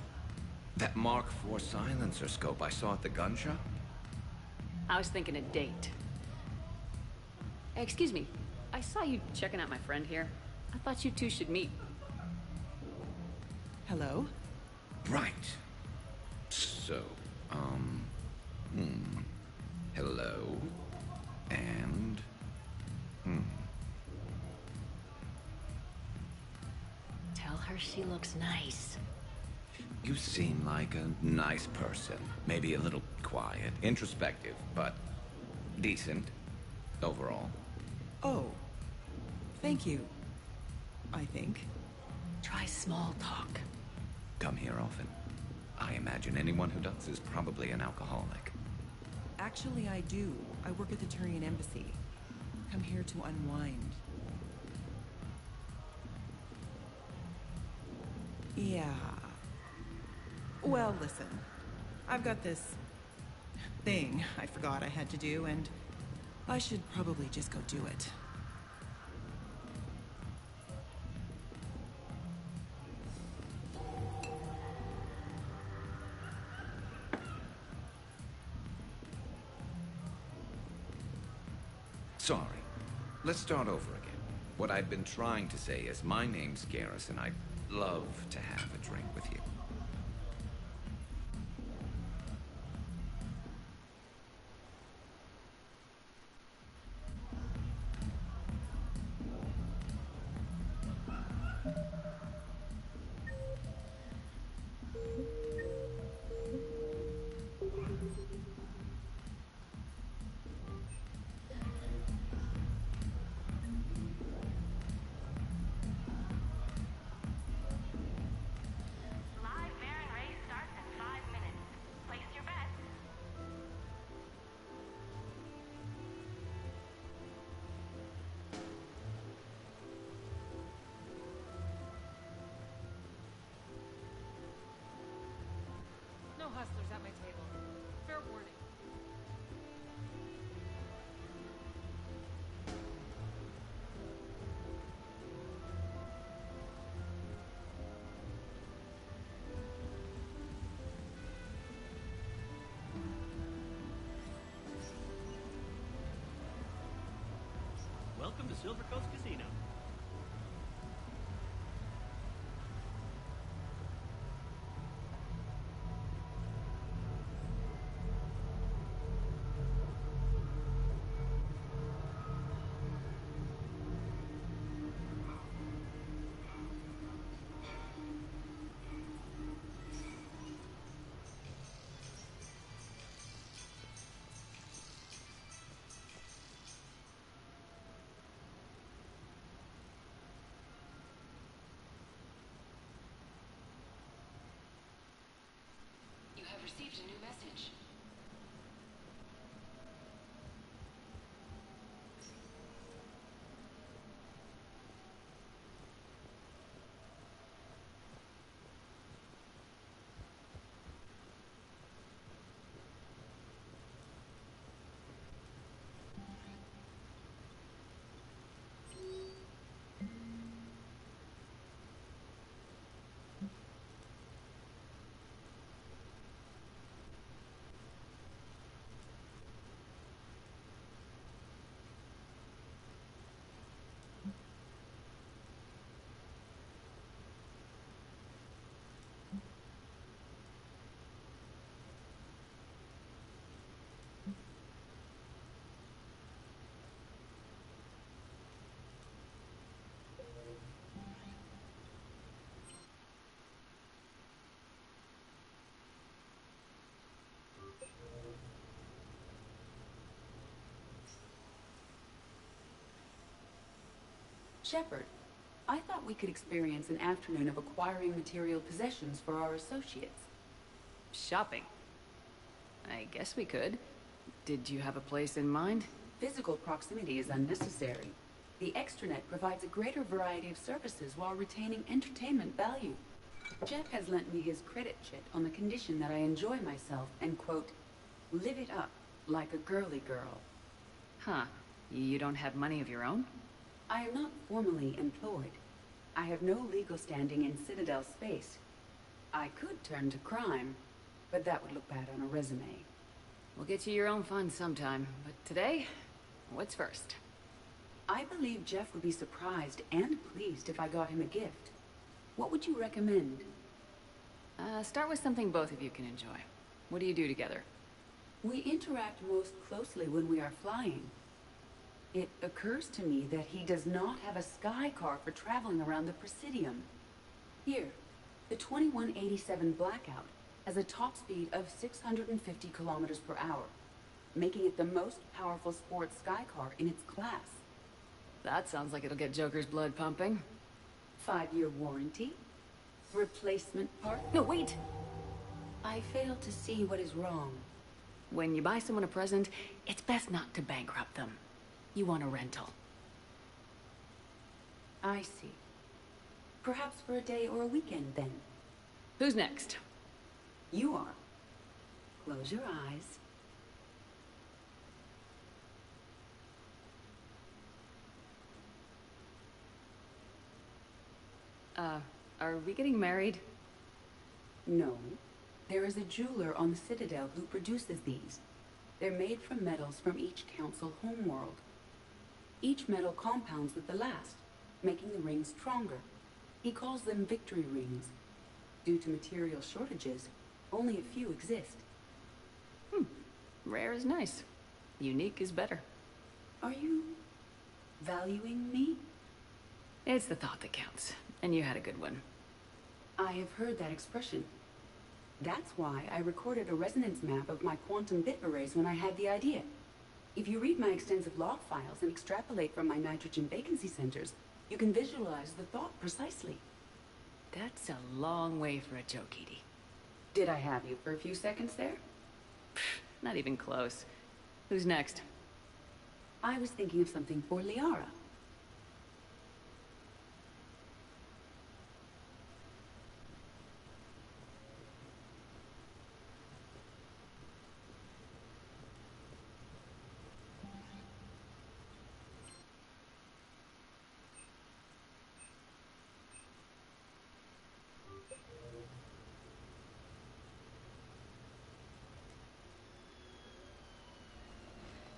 That Mark IV silencer scope I saw at the gun shop? I was thinking a date. Hey, excuse me. I saw you checking out my friend here. I thought you two should meet. Hello? Right. So, hello. And, Tell her she looks nice. You seem like a nice person. Maybe a little quiet, introspective, but decent overall. Oh, Thank you. I think. Try small talk. Come here often. I imagine anyone who does is probably an alcoholic. Actually, I do. I work at the Turian Embassy. Come here to unwind. Yeah. Well, listen. I've got this thing I forgot I had to do, and I should probably just go do it. Sorry. Let's start over again. What I've been trying to say is my name's Garrus, and I'd love to have a drink with you. No hustlers at my table. Fair warning. Welcome to Silver Coast Casino. You have received a new message. Shepard, I thought we could experience an afternoon of acquiring material possessions for our associates. Shopping? I guess we could. Did you have a place in mind? Physical proximity is unnecessary. The extranet provides a greater variety of services while retaining entertainment value. Jeff has lent me his credit chit on the condition that I enjoy myself and, quote, live it up like a girly girl. Huh. You don't have money of your own? I am not formally employed. I have no legal standing in Citadel space. I could turn to crime, but that would look bad on a resume. We'll get you your own fun sometime, but today, what's first? I believe Jeff would be surprised and pleased if I got him a gift. What would you recommend? Start with something both of you can enjoy. What do you do together? We interact most closely when we are flying. It occurs to me that he does not have a sky car for traveling around the Presidium. Here, the 2187 Blackout has a top speed of 650 kilometers per hour, making it the most powerful sports sky car in its class. That sounds like it'll get Joker's blood pumping. 5-year warranty? Replacement part? No, wait! I fail to see what is wrong. When you buy someone a present, it's best not to bankrupt them. You want a rental. I see. Perhaps for a day or a weekend, then. Who's next? You are. Close your eyes. Are we getting married? No. There is a jeweler on the Citadel who produces these. They're made from metals from each council homeworld. Each metal compounds with the last, making the rings stronger. He calls them victory rings. Due to material shortages, only a few exist. Rare is nice. Unique is better. Are you valuing me? It's the thought that counts, and you had a good one. I have heard that expression. That's why I recorded a resonance map of my quantum bit arrays when I had the idea. If you read my extensive log files and extrapolate from my nitrogen vacancy centers, you can visualize the thought precisely. That's a long way for a joke, Edie. Did I have you for a few seconds there? Not even close. Who's next? I was thinking of something for Liara.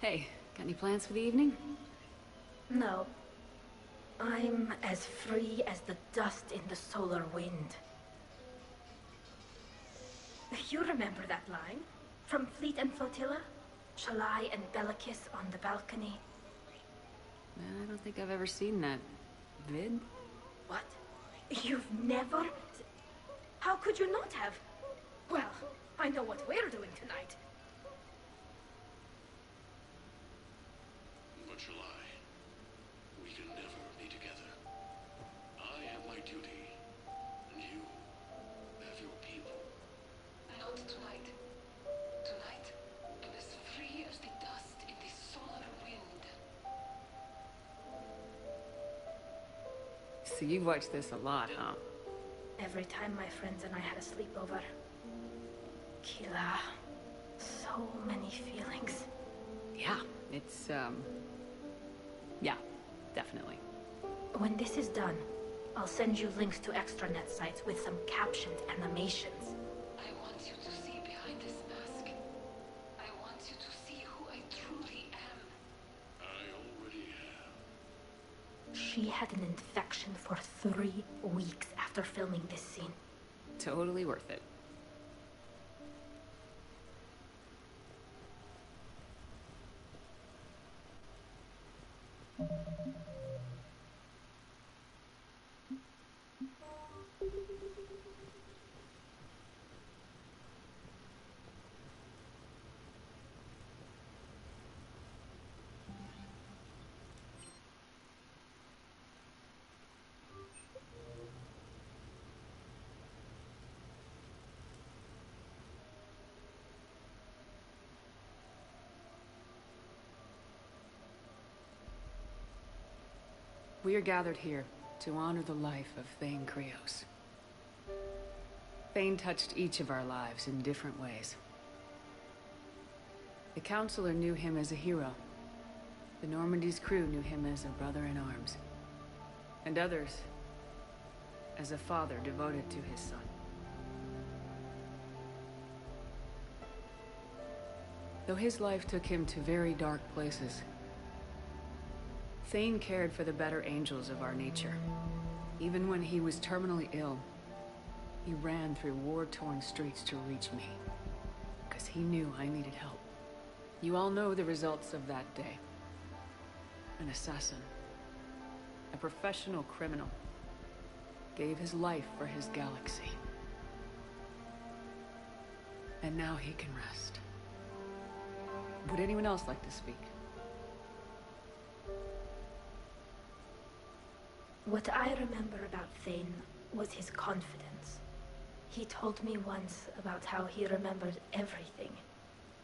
Hey, got any plans for the evening? No. I'm as free as the dust in the solar wind. You remember that line? From Fleet and Flotilla? Shalai and Bellicus on the balcony. I don't think I've ever seen that vid. What? You've never... How could you not have? Well, I know what we're doing tonight. But July, we can never be together. I have my duty, and you have your people. Not tonight. Tonight, I'm as free as the dust in the solar wind. So you've watched this a lot, huh? Every time my friends and I had a sleepover. Kila. So many feelings. Yeah, it's, yeah, definitely. When this is done, I'll send you links to extranet sites with some captioned animations. I want you to see behind this mask. I want you to see who I truly am. I already have. She had an infection for 3 weeks after filming this scene. Totally worth it. We are gathered here to honor the life of Thane Krios. Thane touched each of our lives in different ways. The Counselor knew him as a hero. The Normandy's crew knew him as a brother in arms. And others as a father devoted to his son. Though his life took him to very dark places, Thane cared for the better angels of our nature. Even when he was terminally ill, he ran through war-torn streets to reach me, because he knew I needed help. You all know the results of that day. An assassin, a professional criminal, gave his life for his galaxy. And now he can rest. Would anyone else like to speak? What I remember about Thane was his confidence. He told me once about how he remembered everything,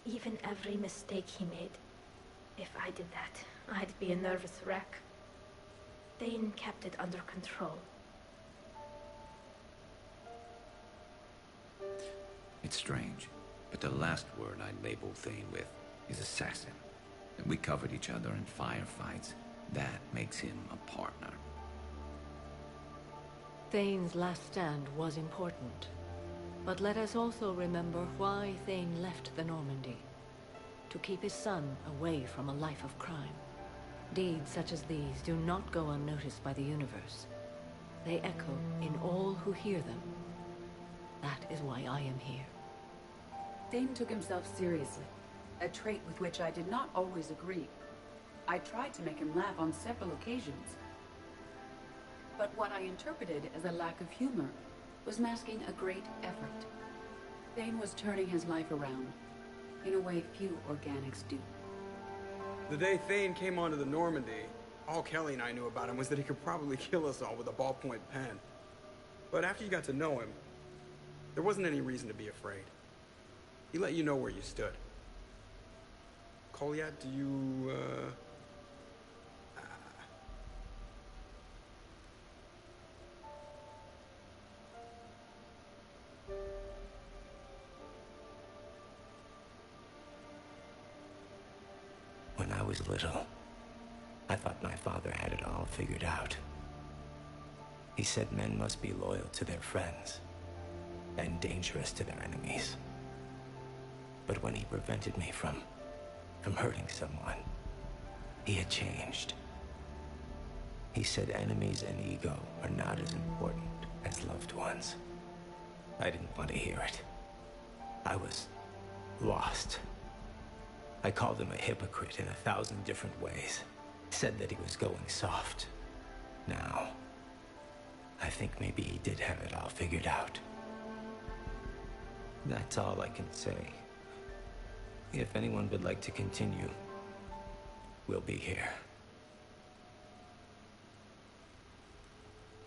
even every mistake he made. If I did that, I'd be a nervous wreck. Thane kept it under control. It's strange, but the last word I'd label Thane with is assassin. And we covered each other in firefights. That makes him a partner. Thane's last stand was important. But let us also remember why Thane left the Normandy. To keep his son away from a life of crime. Deeds such as these do not go unnoticed by the universe. They echo in all who hear them. That is why I am here. Thane took himself seriously, a trait with which I did not always agree. I tried to make him laugh on several occasions. But what I interpreted as a lack of humor was masking a great effort. Thane was turning his life around, in a way few organics do. The day Thane came onto the Normandy, all Kelly and I knew about him was that he could probably kill us all with a ballpoint pen. But after you got to know him, there wasn't any reason to be afraid. He let you know where you stood. Kolyat, do you, When I was little, I thought my father had it all figured out. He said men must be loyal to their friends and dangerous to their enemies. But when he prevented me from hurting someone, he had changed. He said enemies and ego are not as important as loved ones. I didn't want to hear it. I was lost. I called him a hypocrite in 1,000 different ways. Said that he was going soft. Now, I think maybe he did have it all figured out. That's all I can say. If anyone would like to continue, we'll be here.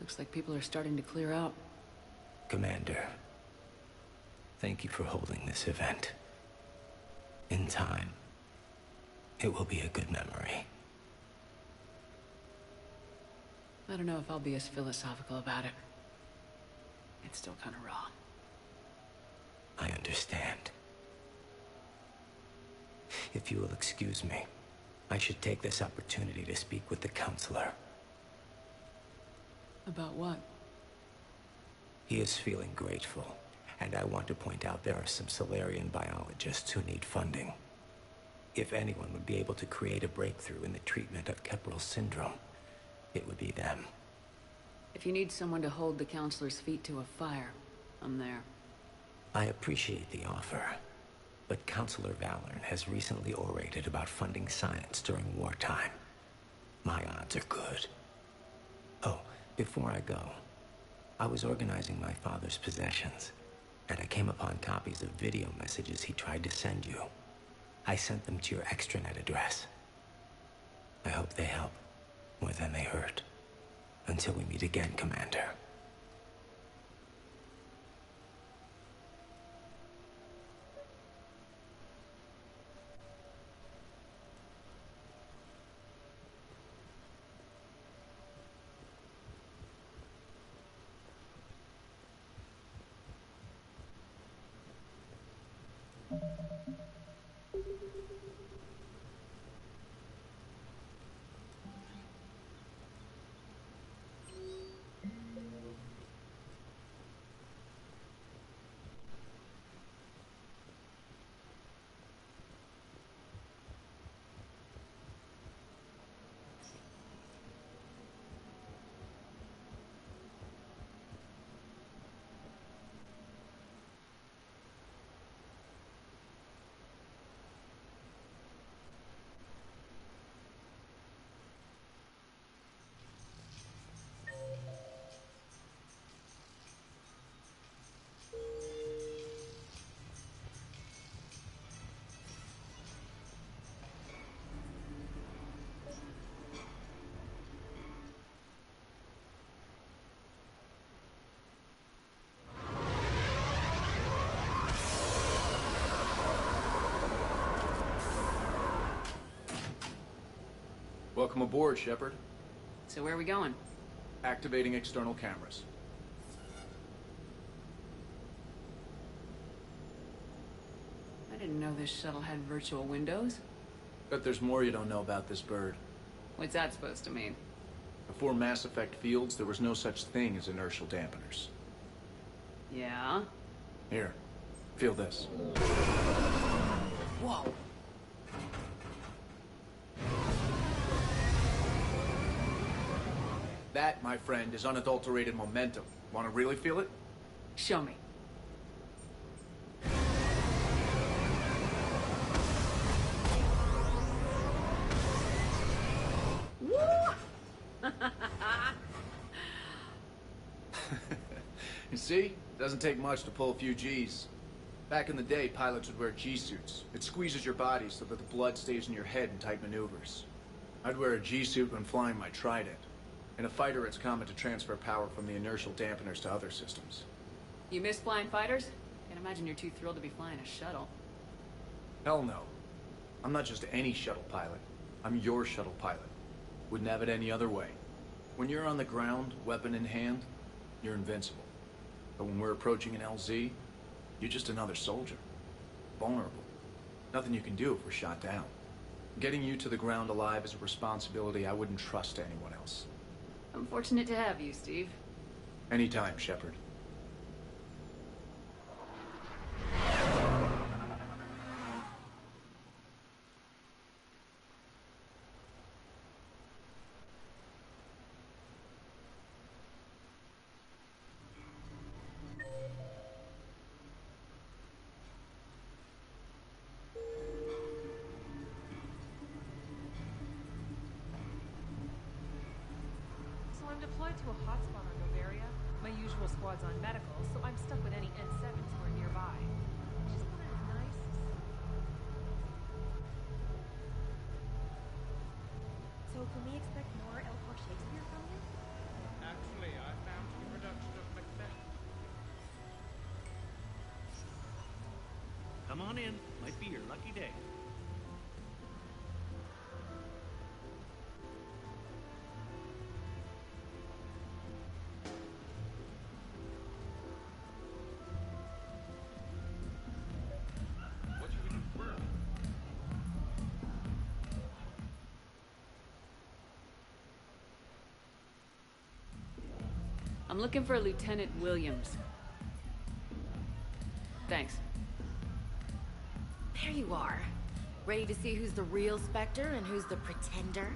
Looks like people are starting to clear out. Commander, thank you for holding this event. In time, it will be a good memory. I don't know if I'll be as philosophical about it. It's still kind of raw. I understand. If you will excuse me, I should take this opportunity to speak with the counselor. About what? He is feeling grateful, and I want to point out there are some Salarian biologists who need funding. If anyone would be able to create a breakthrough in the treatment of Kepral syndrome, it would be them. If you need someone to hold the counselor's feet to a fire, I'm there. I appreciate the offer, but Counselor Valorn has recently orated about funding science during wartime. My odds are good. Oh, before I go, I was organizing my father's possessions, and I came upon copies of video messages he tried to send you. I sent them to your extranet address. I hope they help more than they hurt. Until we meet again, Commander. Welcome aboard, Shepard. So where are we going? Activating external cameras. I didn't know this shuttle had virtual windows. Bet there's more you don't know about this bird. What's that supposed to mean? Before Mass Effect fields, there was no such thing as inertial dampeners. Yeah? Here, feel this. Whoa! That, my friend, is unadulterated momentum. Want to really feel it? Show me. You see? Doesn't take much to pull a few G's. Back in the day, pilots would wear G-suits. It squeezes your body so that the blood stays in your head in tight maneuvers. I'd wear a G-suit when flying my Trident. In a fighter, it's common to transfer power from the inertial dampeners to other systems. You miss flying fighters? Can't imagine you're too thrilled to be flying a shuttle. Hell no. I'm not just any shuttle pilot. I'm your shuttle pilot. Wouldn't have it any other way. When you're on the ground, weapon in hand, you're invincible. But when we're approaching an LZ, you're just another soldier. Vulnerable. Nothing you can do if we're shot down. Getting you to the ground alive is a responsibility I wouldn't trust to anyone else. I'm fortunate to have you, Steve. Anytime, Shepard. So I'm deployed to a hotspot on Noveria. My usual squad's on medical, so I'm stuck with any N7s who are nearby. Just want a nice... So can we expect more Elcor Shakespeare from you? Actually, I found a production of Macbeth. Come on in. Might be your lucky day. I'm looking for Lieutenant Williams. Thanks. There you are. Ready to see who's the real Spectre and who's the pretender?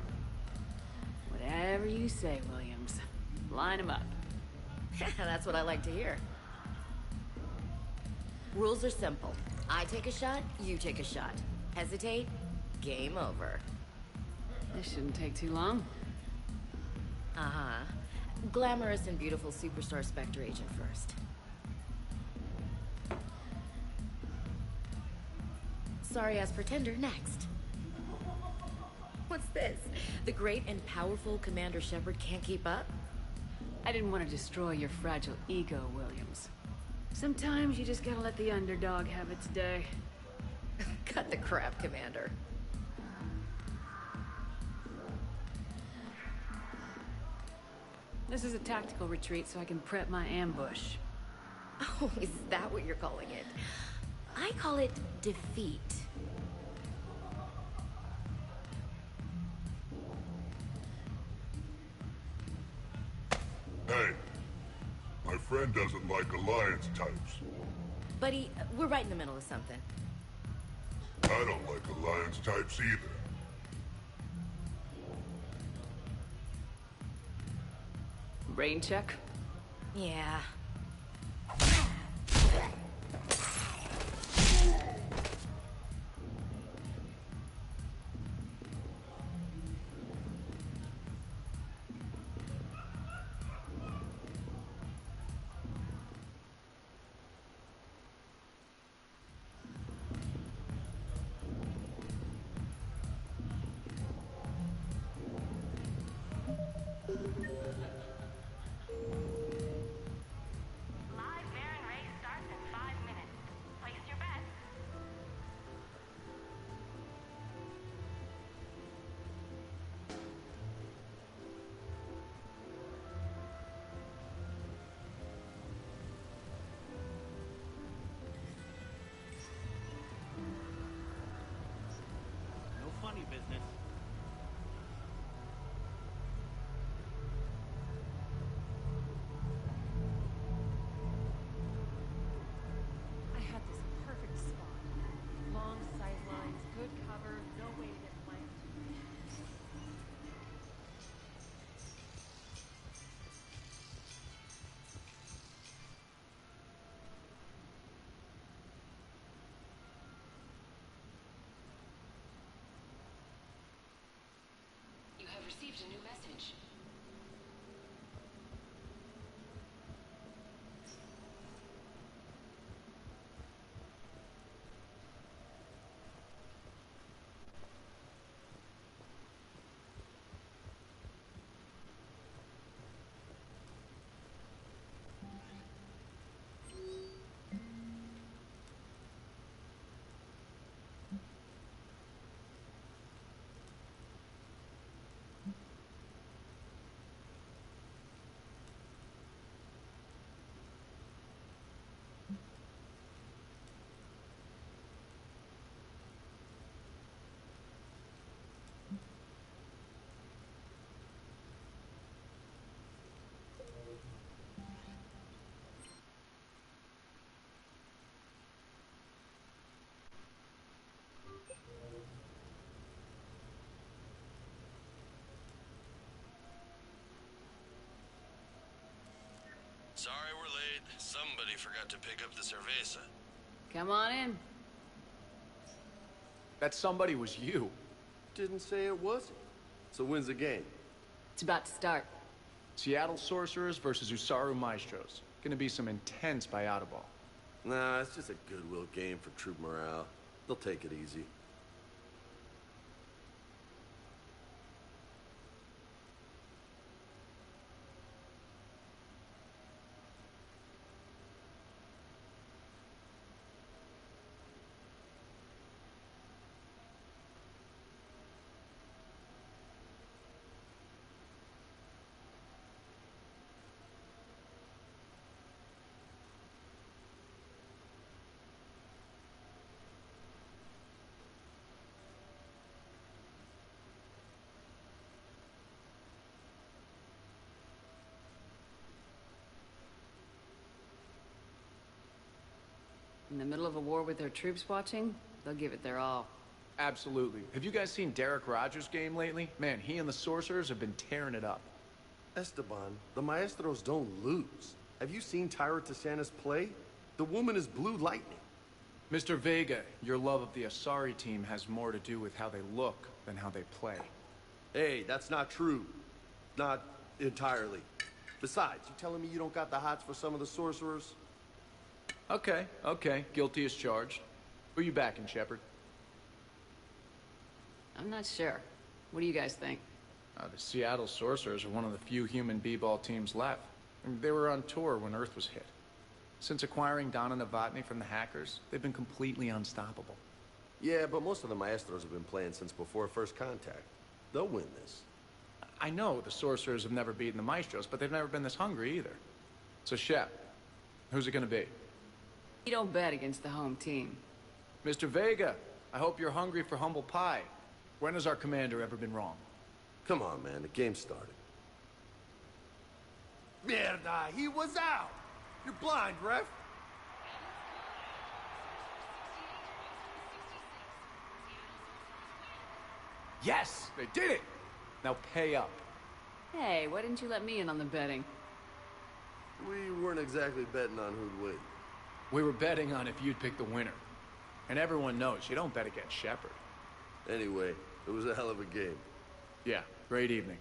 Whatever you say, Williams. Line him up. That's what I like to hear. Rules are simple. I take a shot, you take a shot. Hesitate, game over. This shouldn't take too long. Uh-huh. Glamorous and beautiful superstar Spectre agent first. Sorry-ass pretender next. What's this? The great and powerful Commander Shepard can't keep up? I didn't want to destroy your fragile ego, Williams. Sometimes you just gotta let the underdog have its day. Cut the crap, Commander. This is a tactical retreat so I can prep my ambush. Oh, is that what you're calling it? I call it defeat. Hey, my friend doesn't like Alliance types. Buddy, we're right in the middle of something. I don't like Alliance types either. Rain check? Yeah. received a new message. Sorry we're late. Somebody forgot to pick up the cerveza. Come on in. That somebody was you. Didn't say it wasn't. So when's the game? It's about to start. Seattle Sorcerers versus Usaru Maestros. Gonna be some intense bayada ball. Nah, it's just a goodwill game for troop morale. They'll take it easy. In the middle of a war with their troops watching, they'll give it their all. Absolutely. Have you guys seen Derek Rogers' game lately? Man, he and the Sorcerers have been tearing it up. Esteban, the Maestros don't lose. Have you seen Tyra Tisanis play? The woman is blue lightning. Mr. Vega, your love of the Asari team has more to do with how they look than how they play. Hey, that's not true. Not entirely. Besides, you telling me you don't got the hots for some of the Sorcerers? Okay, okay. Guilty as charged. Who you backing, Shepard? I'm not sure. What do you guys think? The Seattle Sorcerers are one of the few human b-ball teams left. They were on tour when Earth was hit. Since acquiring Donna Novotny from the hackers, they've been completely unstoppable. Yeah, but most of the Maestros have been playing since before first contact. They'll win this. I know the Sorcerers have never beaten the Maestros, but they've never been this hungry either. So, Shep, who's it gonna be? You don't bet against the home team. Mr. Vega, I hope you're hungry for humble pie. When has our commander ever been wrong? Come on, man. The game started. Mierda, he was out! You're blind, ref! Yes! They did it! Now pay up. Hey, why didn't you let me in on the betting? We weren't exactly betting on who'd win. We were betting on if you'd pick the winner. And everyone knows you don't bet against Shepard. Anyway, it was a hell of a game. Yeah, great evening.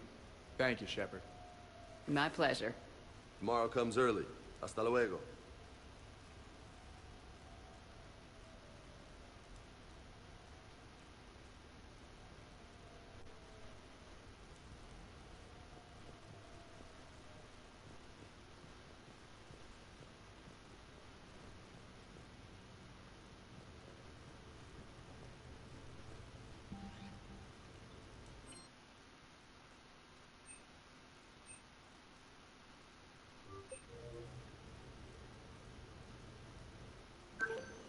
Thank you, Shepard. My pleasure. Tomorrow comes early. Hasta luego.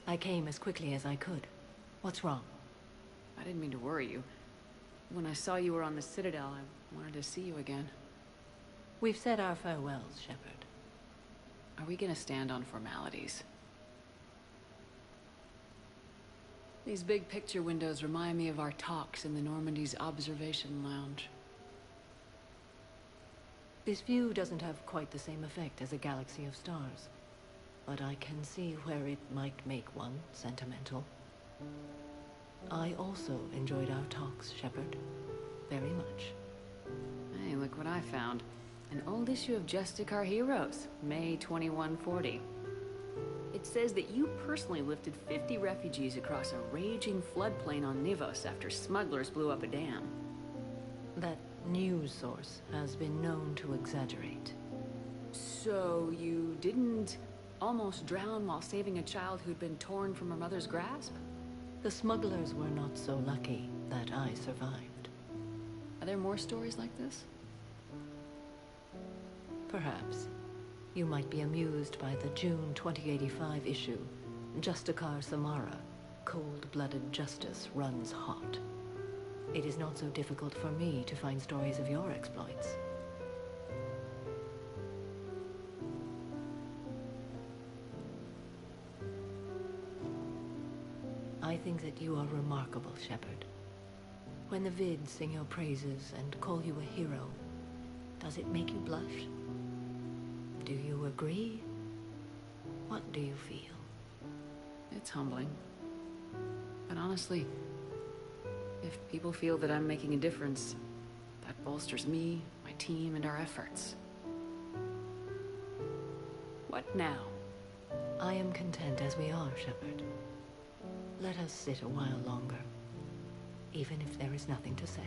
I came as quickly as I could. What's wrong? I didn't mean to worry you. When I saw you were on the Citadel, I wanted to see you again. We've said our farewells, Shepard. Are we gonna stand on formalities? These big picture windows remind me of our talks in the Normandy's observation lounge. This view doesn't have quite the same effect as a galaxy of stars. But I can see where it might make one sentimental. I also enjoyed our talks, Shepard. Very much. look what I found. An old issue of Justice Our Heroes, May 2140. It says that you personally lifted 50 refugees across a raging floodplain on Nivos after smugglers blew up a dam. That news source has been known to exaggerate. So you didn't almost drown while saving a child who'd been torn from her mother's grasp? The smugglers were not so lucky that I survived. Are there more stories like this? Perhaps. You might be amused by the June 2085 issue, Justicar Samara, Cold-Blooded Justice Runs Hot. It is not so difficult for me to find stories of your exploits. I think that you are remarkable, Shepard. When the Vids sing your praises and call you a hero, does it make you blush? Do you agree? What do you feel? It's humbling. But honestly, if people feel that I'm making a difference, that bolsters me, my team, and our efforts. What now? I am content as we are, Shepard. Let us sit a while longer, even if there is nothing to say.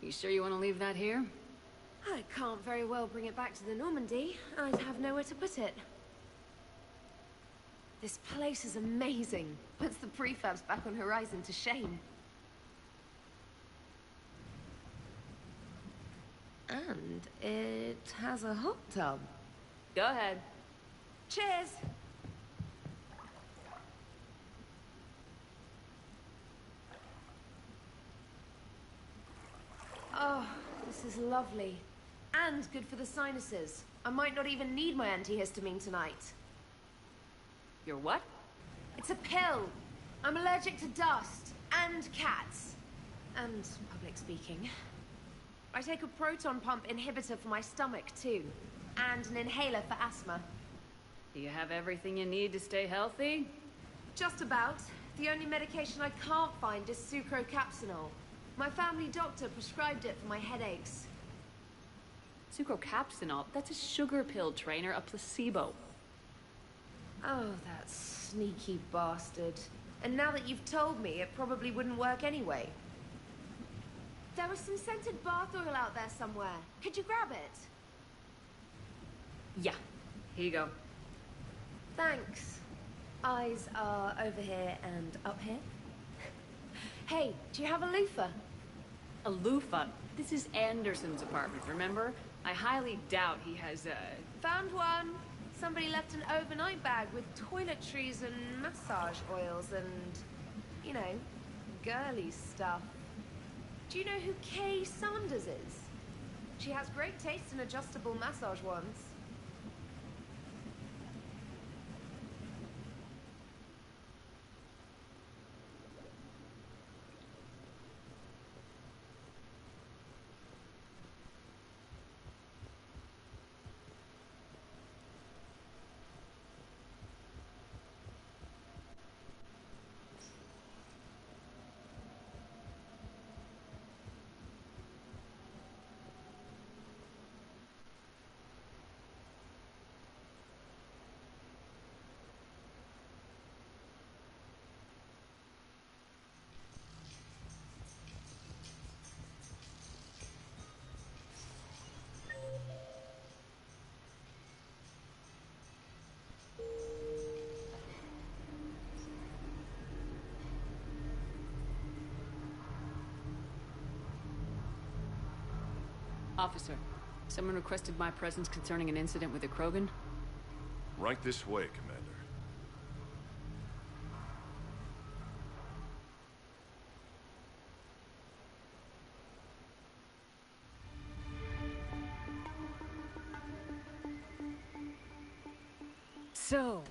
You sure you want to leave that here? I can't very well bring it back to the Normandy. I'd have nowhere to put it. This place is amazing. Puts the prefabs back on Horizon to shame. And it has a hot tub. Go ahead. Cheers! Oh, this is lovely. And good for the sinuses. I might not even need my antihistamine tonight. Your what? It's a pill. I'm allergic to dust. And cats. And public speaking. I take a proton pump inhibitor for my stomach, too. And an inhaler for asthma. Do you have everything you need to stay healthy? Just about. The only medication I can't find is sucrocapsinol. My family doctor prescribed it for my headaches. Sucrocapsinol? That's a sugar pill, Trainer, a placebo. Oh, that sneaky bastard. And now that you've told me, it probably wouldn't work anyway. There was some scented bath oil out there somewhere. Could you grab it? Yeah. Here you go. Thanks. Eyes are over here and up here. Hey, do you have a loofah? A loofah? This is Anderson's apartment, remember? I highly doubt he has a... Found one. Somebody left an overnight bag with toiletries and massage oils and, you know, girly stuff. Do you know who Kay Sanders is? She has great taste in adjustable massage wands. Officer, someone requested my presence concerning an incident with a Krogan. Right this way, Commander. So,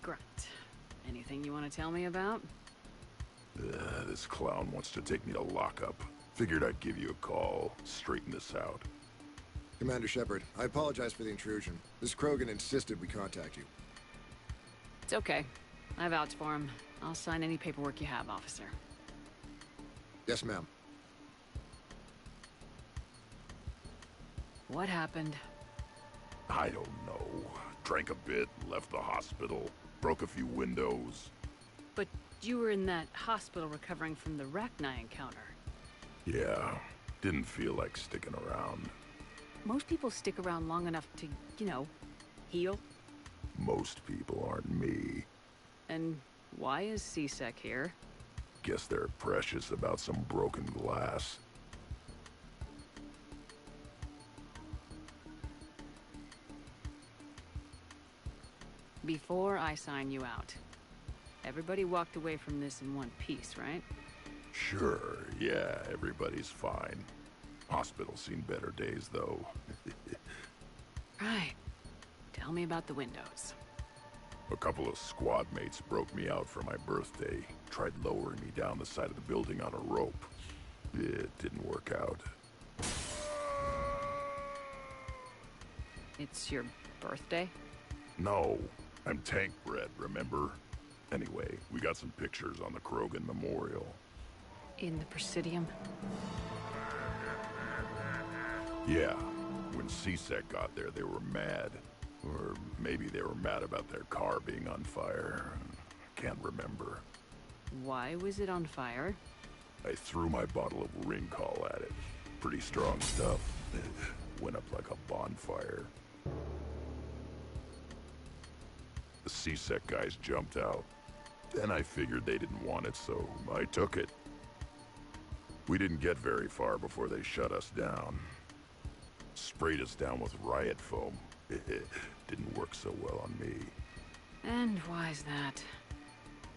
Grunt, anything you want to tell me about? This clown wants to take me to lockup. Figured I'd give you a call, straighten this out. Commander Shepard, I apologize for the intrusion. Miss Krogan insisted we contact you. It's okay. I vouch for him. I'll sign any paperwork you have, officer. Yes, ma'am. What happened? I don't know. Drank a bit, left the hospital, broke a few windows. But you were in that hospital recovering from the Rachni encounter. Yeah, didn't feel like sticking around. Most people stick around long enough to, you know, heal. Most people aren't me. And why is C-Sec here? Guess they're precious about some broken glass. Before I sign you out, everybody walked away from this in one piece, right? Sure, yeah, everybody's fine. Hospital's seen better days, though. Right. Tell me about the windows. A couple of squad mates broke me out for my birthday. Tried lowering me down the side of the building on a rope. It didn't work out. It's your birthday? No, I'm tank bred, remember? Anyway, we got some pictures on the Krogan Memorial. In the Presidium? Yeah, when C-Sec got there, they were mad. Or maybe they were mad about their car being on fire. Can't remember. Why was it on fire? I threw my bottle of Ringcall at it. Pretty strong stuff. Went up like a bonfire. The C-Sec guys jumped out. Then I figured they didn't want it, so I took it. We didn't get very far before they shut us down. Sprayed us down with riot foam. Didn't work so well on me. And why's that?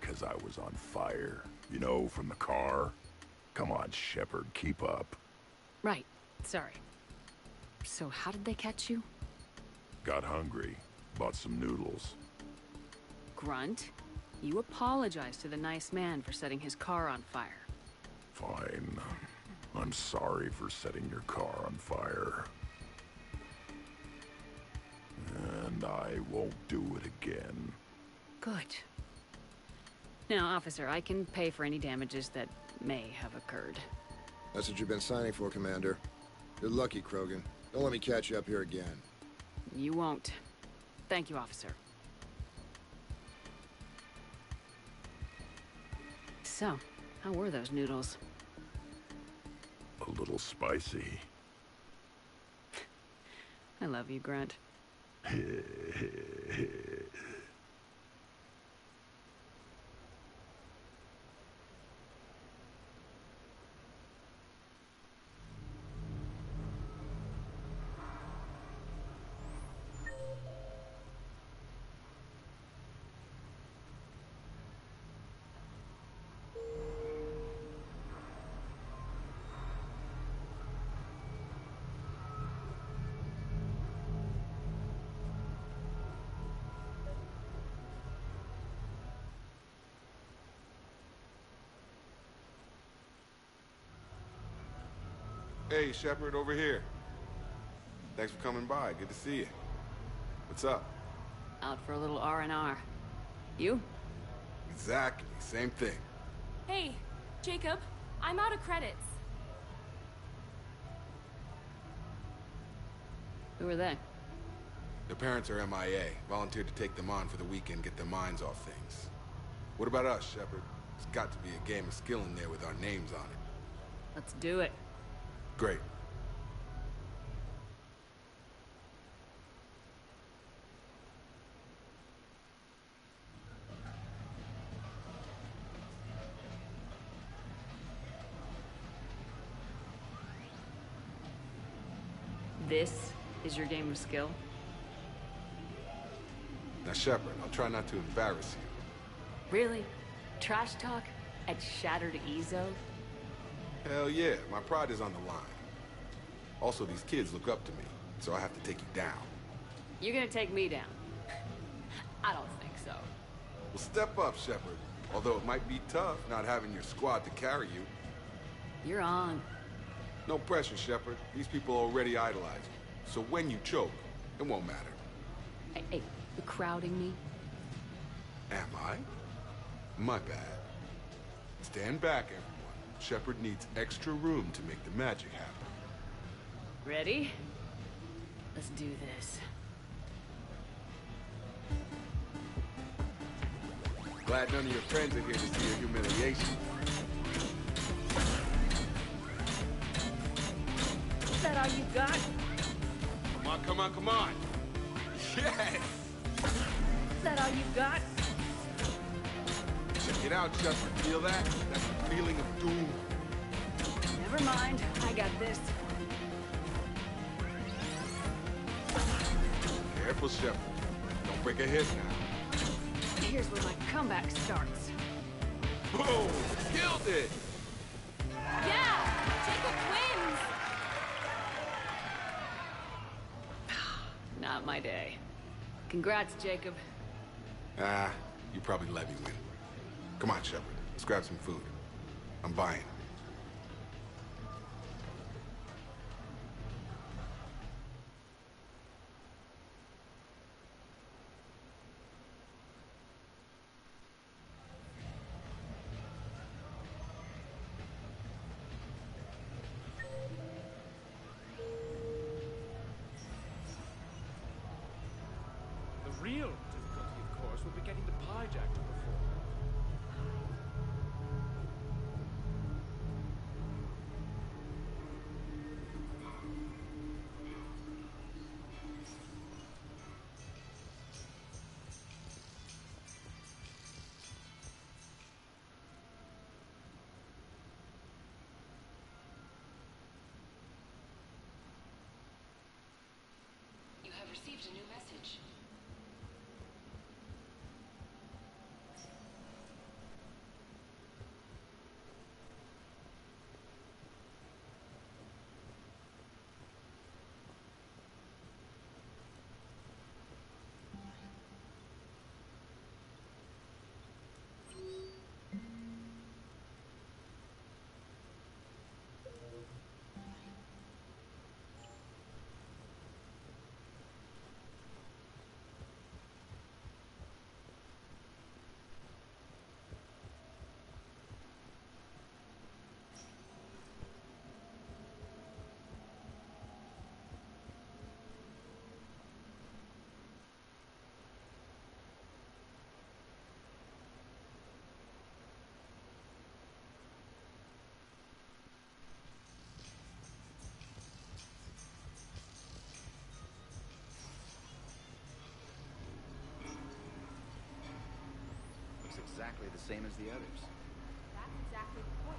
'Cause I was on fire. You know, from the car. Come on, Shepard, keep up. Right. Sorry. So how did they catch you? Got hungry. Bought some noodles. Grunt, you apologized to the nice man for setting his car on fire. Fine. I'm sorry for setting your car on fire. And I won't do it again. Good. Now, officer, I can pay for any damages that may have occurred. That's what you've been signing for, Commander. You're lucky, Krogan. Don't let me catch you up here again. You won't. Thank you, officer. So, how were those noodles? A little spicy. I love you, Grunt. Hey, Shepard, over here. Thanks for coming by. Good to see you. What's up? Out for a little R&R. You? Exactly. Same thing. Hey, Jacob, I'm out of credits. Who are they? Their parents are MIA. Volunteered to take them on for the weekend, get their minds off things. What about us, Shepard? There's got to be a game of skill in there with our names on it. Let's do it. Great. This is your game of skill? Now, Shepard, I'll try not to embarrass you. Really? Trash talk? At Shattered Ezo? Hell yeah, my pride is on the line. Also, these kids look up to me, so I have to take you down. You're gonna take me down. I don't think so. Well, step up, Shepard. Although it might be tough not having your squad to carry you. You're on. No pressure, Shepard. These people already idolize you. So when you choke, it won't matter. Hey, you're crowding me? Am I? My bad. Stand back, everyone. Shepard needs extra room to make the magic happen. Ready? Let's do this. Glad none of your friends are here to see your humiliation. Is that all you got? Come on, come on, come on! Yes! Is that all you got? Check it out, Shepard. Feel that? That's the feeling of doom. Never mind. I got this. Careful, Shepard. Don't break a hip now. Here's where my comeback starts. Boom! Killed it! Yeah! Jacob wins! Not my day. Congrats, Jacob. Ah, you probably let me win. Come on, Shepard. Let's grab some food. I'm buying. The real difficulty, of course, will be getting the Pyjack to perform. You have received a new message. Exactly the same as the others. That's exactly the point.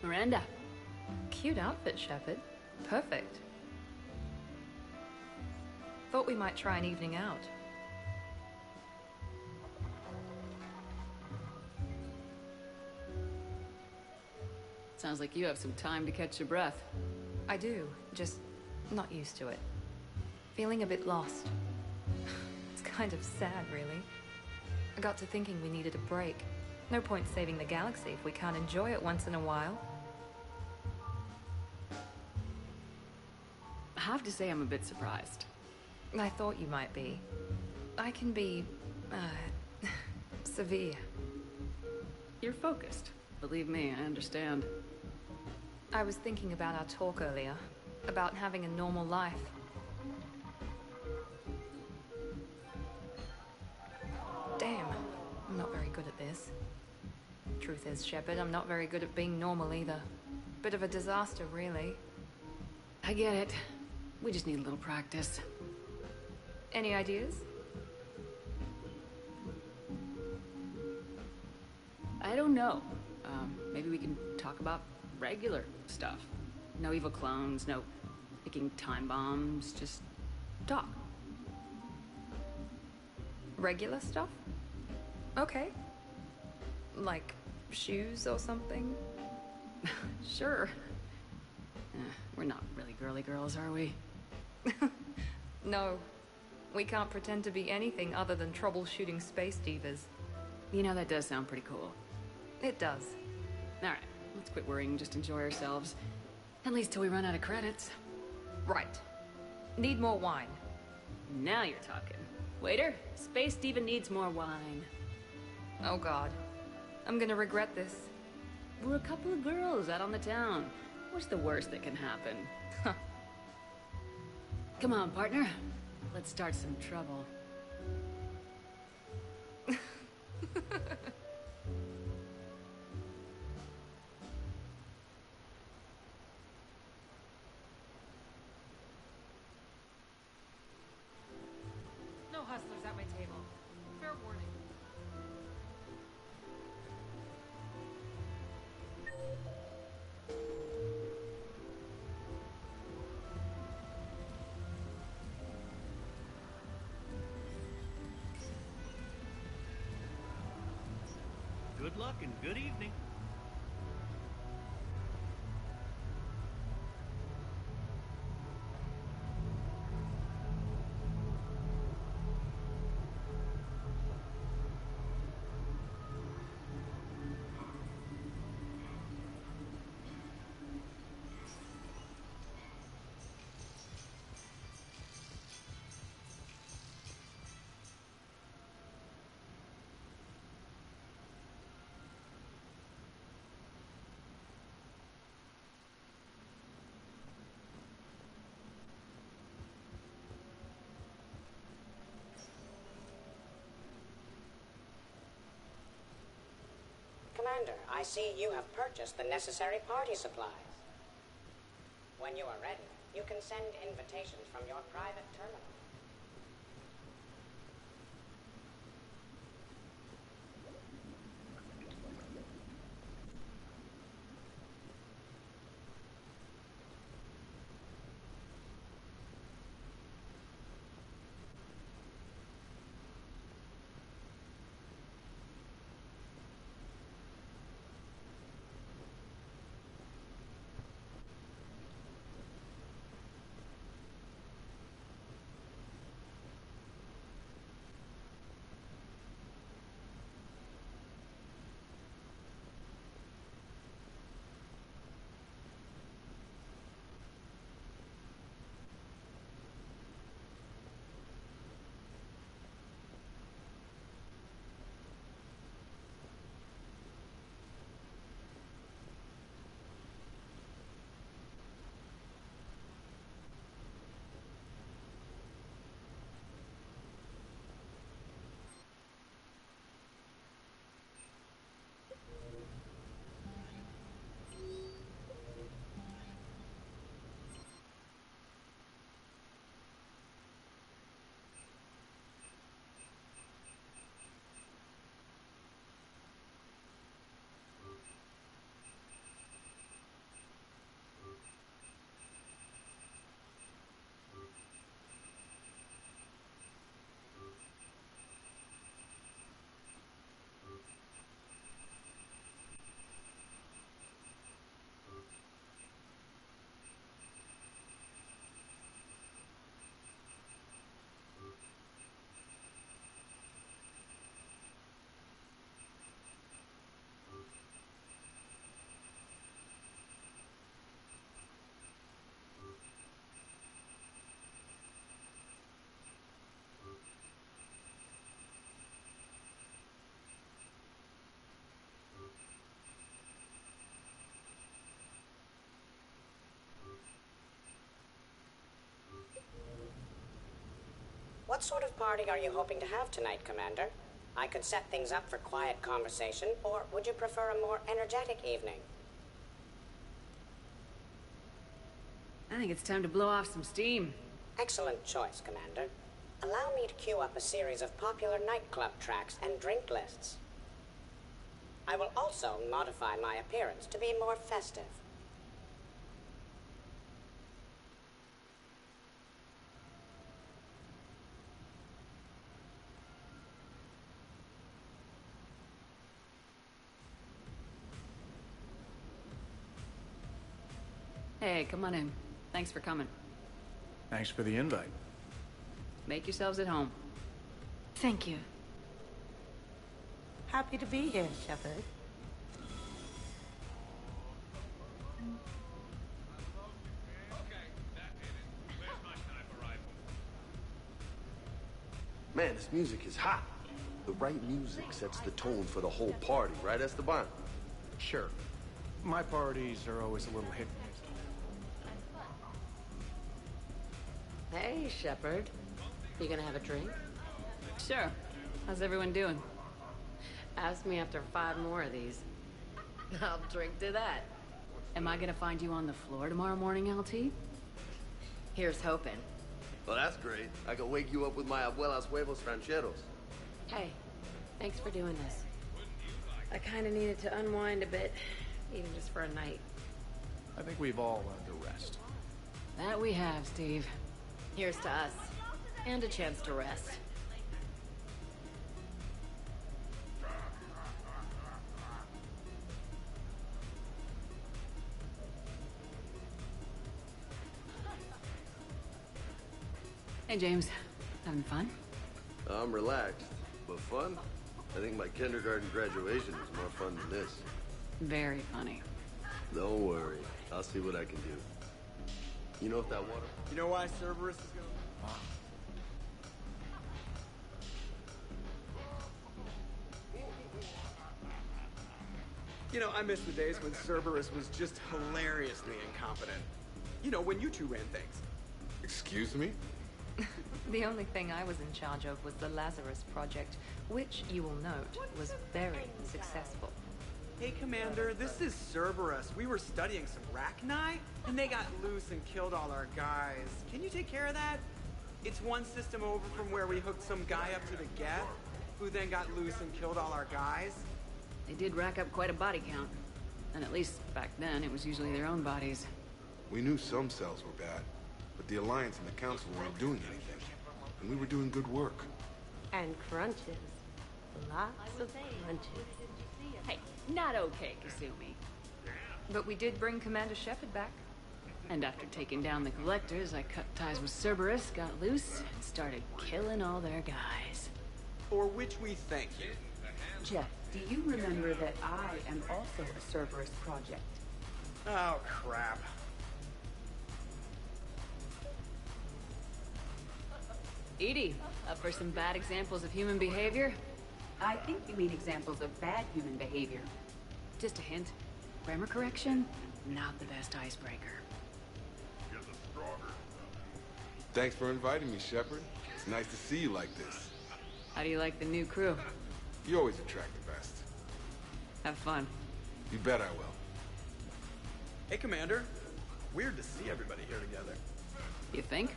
Miranda. Cute outfit, Shepard. Perfect. Thought we might try an evening out. Sounds like you have some time to catch your breath. I do, just not used to it. Feeling a bit lost. It's kind of sad, really. I got to thinking we needed a break. No point saving the galaxy if we can't enjoy it once in a while. I have to say I'm a bit surprised. I thought you might be. I can be, severe. You're focused. Believe me, I understand. I was thinking about our talk earlier. About having a normal life. Damn. I'm not very good at this. Truth is, Shepard, I'm not very good at being normal either. Bit of a disaster, really. I get it. We just need a little practice. Any ideas? I don't know. Maybe we can talk about regular stuff. No evil clones, no making time bombs, just talk. Regular stuff? Okay. Like shoes or something? Sure. We're not really girly girls, are we? No. We can't pretend to be anything other than troubleshooting space divas. You know, that does sound pretty cool. It does. Alright, let's quit worrying and just enjoy ourselves. At least till we run out of credits. Right. Need more wine. Now you're talking. Waiter, Space Diva needs more wine. Oh god. I'm gonna regret this. We're a couple of girls out on the town. What's the worst that can happen? Come on, partner. Let's start some trouble. No hustlers at my table. Fair warning. Good luck and good evening. Commander, I see you have purchased the necessary party supplies. When you are ready, you can send invitations from your private terminal. What sort of party are you hoping to have tonight, Commander? I could set things up for quiet conversation, or would you prefer a more energetic evening? I think it's time to blow off some steam. Excellent choice, Commander. Allow me to queue up a series of popular nightclub tracks and drink lists. I will also modify my appearance to be more festive. Hey, come on in. Thanks for coming. Thanks for the invite. Make yourselves at home. Thank you. Happy to be here, Shepard. Man, this music is hot. The right music sets the tone for the whole party, right, Esteban? Sure. My parties are always a little hit. Hey, Shepard. You gonna have a drink? Sure. How's everyone doing? Ask me after 5 more of these. I'll drink to that. Am I gonna find you on the floor tomorrow morning, LT? Here's hoping. Well, that's great. I can wake you up with my abuela's huevos rancheros. Hey, thanks for doing this. I kinda needed to unwind a bit, even just for a night. I think we've all learned to rest. That we have, Steve. Here's to us. And a chance to rest. Hey, James. Having fun? I'm relaxed, but fun? I think my kindergarten graduation was more fun than this. Very funny. Don't worry. I'll see what I can do. You know if that water... You know why Cerberus is gonna... You know, I miss the days when Cerberus was just hilariously incompetent. You know, when you two ran things. Excuse me? The only thing I was in charge of was the Lazarus Project, which, you will note, was very successful. Hey, Commander, this is Cerberus. We were studying some Rachni, and they got loose and killed all our guys. Can you take care of that? It's one system over from where we hooked some guy up to the Geth, who then got loose and killed all our guys. They did rack up quite a body count. And at least back then, it was usually their own bodies. We knew some cells were bad, but the Alliance and the Council weren't doing anything. And we were doing good work. And crunches. Lots of crunches. Hey, not okay, Kasumi. But we did bring Commander Shepard back. And after taking down the Collectors, I cut ties with Cerberus, got loose, and started killing all their guys. For which we thank you. Jeff, do you remember that I am also a Cerberus project? Oh, crap. Edie, up for some bad examples of human behavior? I think you mean examples of bad human behavior. Just a hint. Grammar correction? Not the best icebreaker. Thanks for inviting me, Shepard. It's nice to see you like this. How do you like the new crew? You always attract the best. Have fun. You bet I will. Hey, Commander. Weird to see everybody here together. You think?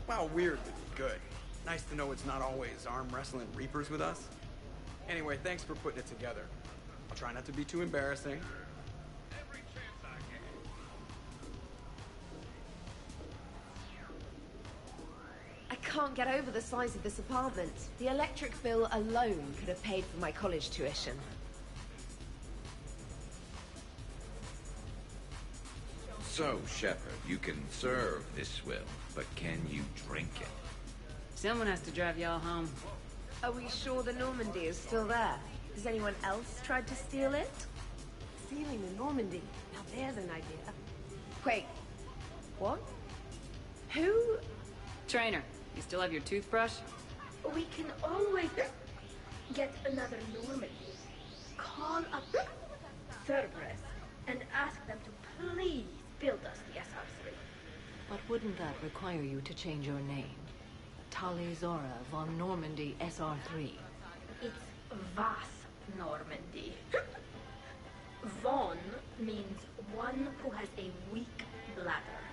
Well, weird, but good. Nice to know it's not always arm wrestling Reapers with us. Anyway, thanks for putting it together. I'll try not to be too embarrassing. I can't get over the size of this apartment. The electric bill alone could have paid for my college tuition. So, Shepard, you can serve this swill, but can you drink it? Someone has to drive y'all home. Are we sure the Normandy is still there? Has anyone else tried to steal it? Stealing the Normandy. Now there's an idea. Wait. What? Who? Trainer, you still have your toothbrush? We can always get another Normandy. Call up Cerberus and ask them to please build us the SR3. But wouldn't that require you to change your name? Tali Zora von Normandy SR3. It's Vas Normandy. Von means one who has a weak bladder,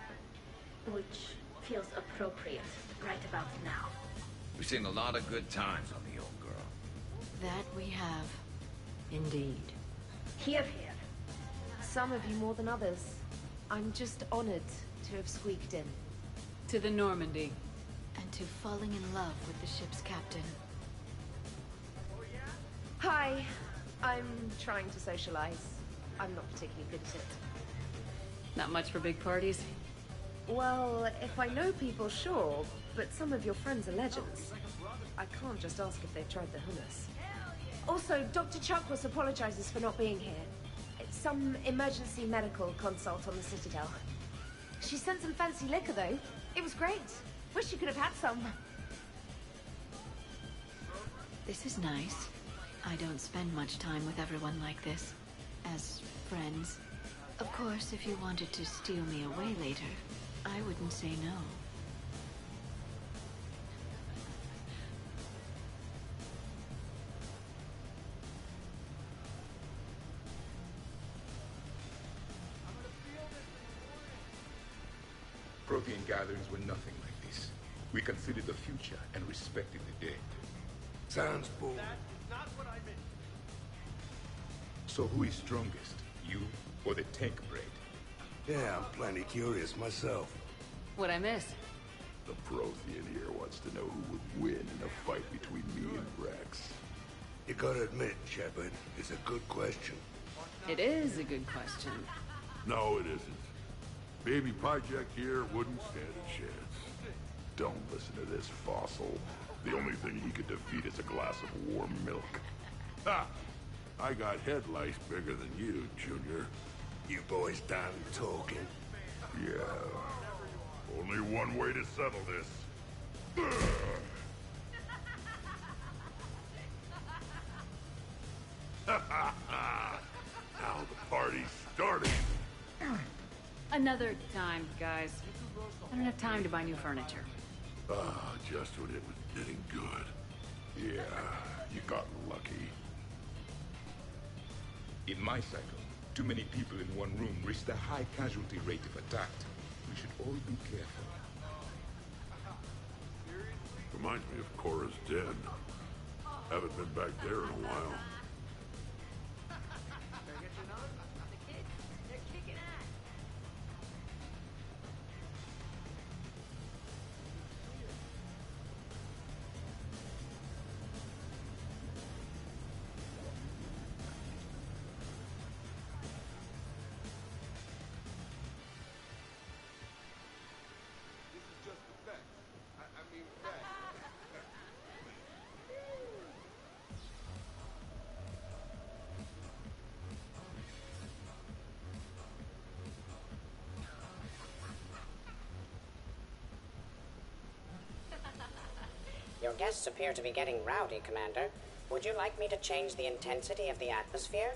which feels appropriate right about now. We've seen a lot of good times on the old girl. That we have. Indeed. Here, here. Some of you more than others. I'm just honored to have squeaked in. To the Normandy. And to falling in love with the ship's captain. Hi. I'm trying to socialize. I'm not particularly good at it. Not much for big parties? Well, if I know people, sure. But some of your friends are legends. I can't just ask if they've tried the hummus. Also, Dr. Chuckworth apologizes for not being here. It's some emergency medical consult on the Citadel. She sent some fancy liquor, though. It was great. Wish you could have had some. This is nice. I don't spend much time with everyone like this. As friends. Of course, if you wanted to steal me away later, I wouldn't say no. Prothean gatherings were nothing like this. We considered the future and respected the dead. Sounds boring. That's not what I meant. So who is strongest, you or the tank braid? Yeah, I'm plenty curious myself. What'd I miss? The Prothean here wants to know who would win in a fight between me and Rex. You gotta admit, Shepard, it's a good question. It is a good question. No, it isn't. Baby Project here wouldn't stand a chance. Don't listen to this fossil. The only thing he could defeat is a glass of warm milk. Ha! I got head lice bigger than you, Junior. You boys done talking? Yeah. Only one way to settle this. Now the party's starting. Another time, guys. I don't have time to buy new furniture. Ah, just when it was getting good. Yeah, you got lucky. In my cycle, too many people in one room risk a high casualty rate if attacked. We should all be careful. Reminds me of Cora's den. Haven't been back there in a while. Your guests appear to be getting rowdy, Commander. Would you like me to change the intensity of the atmosphere?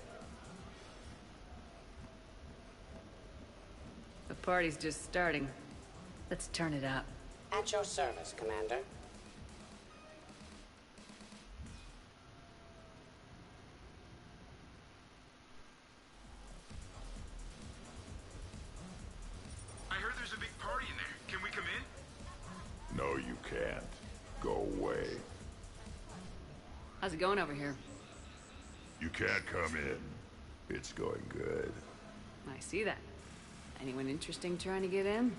The party's just starting. Let's turn it up. At your service, Commander. I heard there's a big party in there. Can we come in? No, you can't. Go away. How's it going over here? You can't come in. It's going good. I see that. Anyone interesting trying to get in?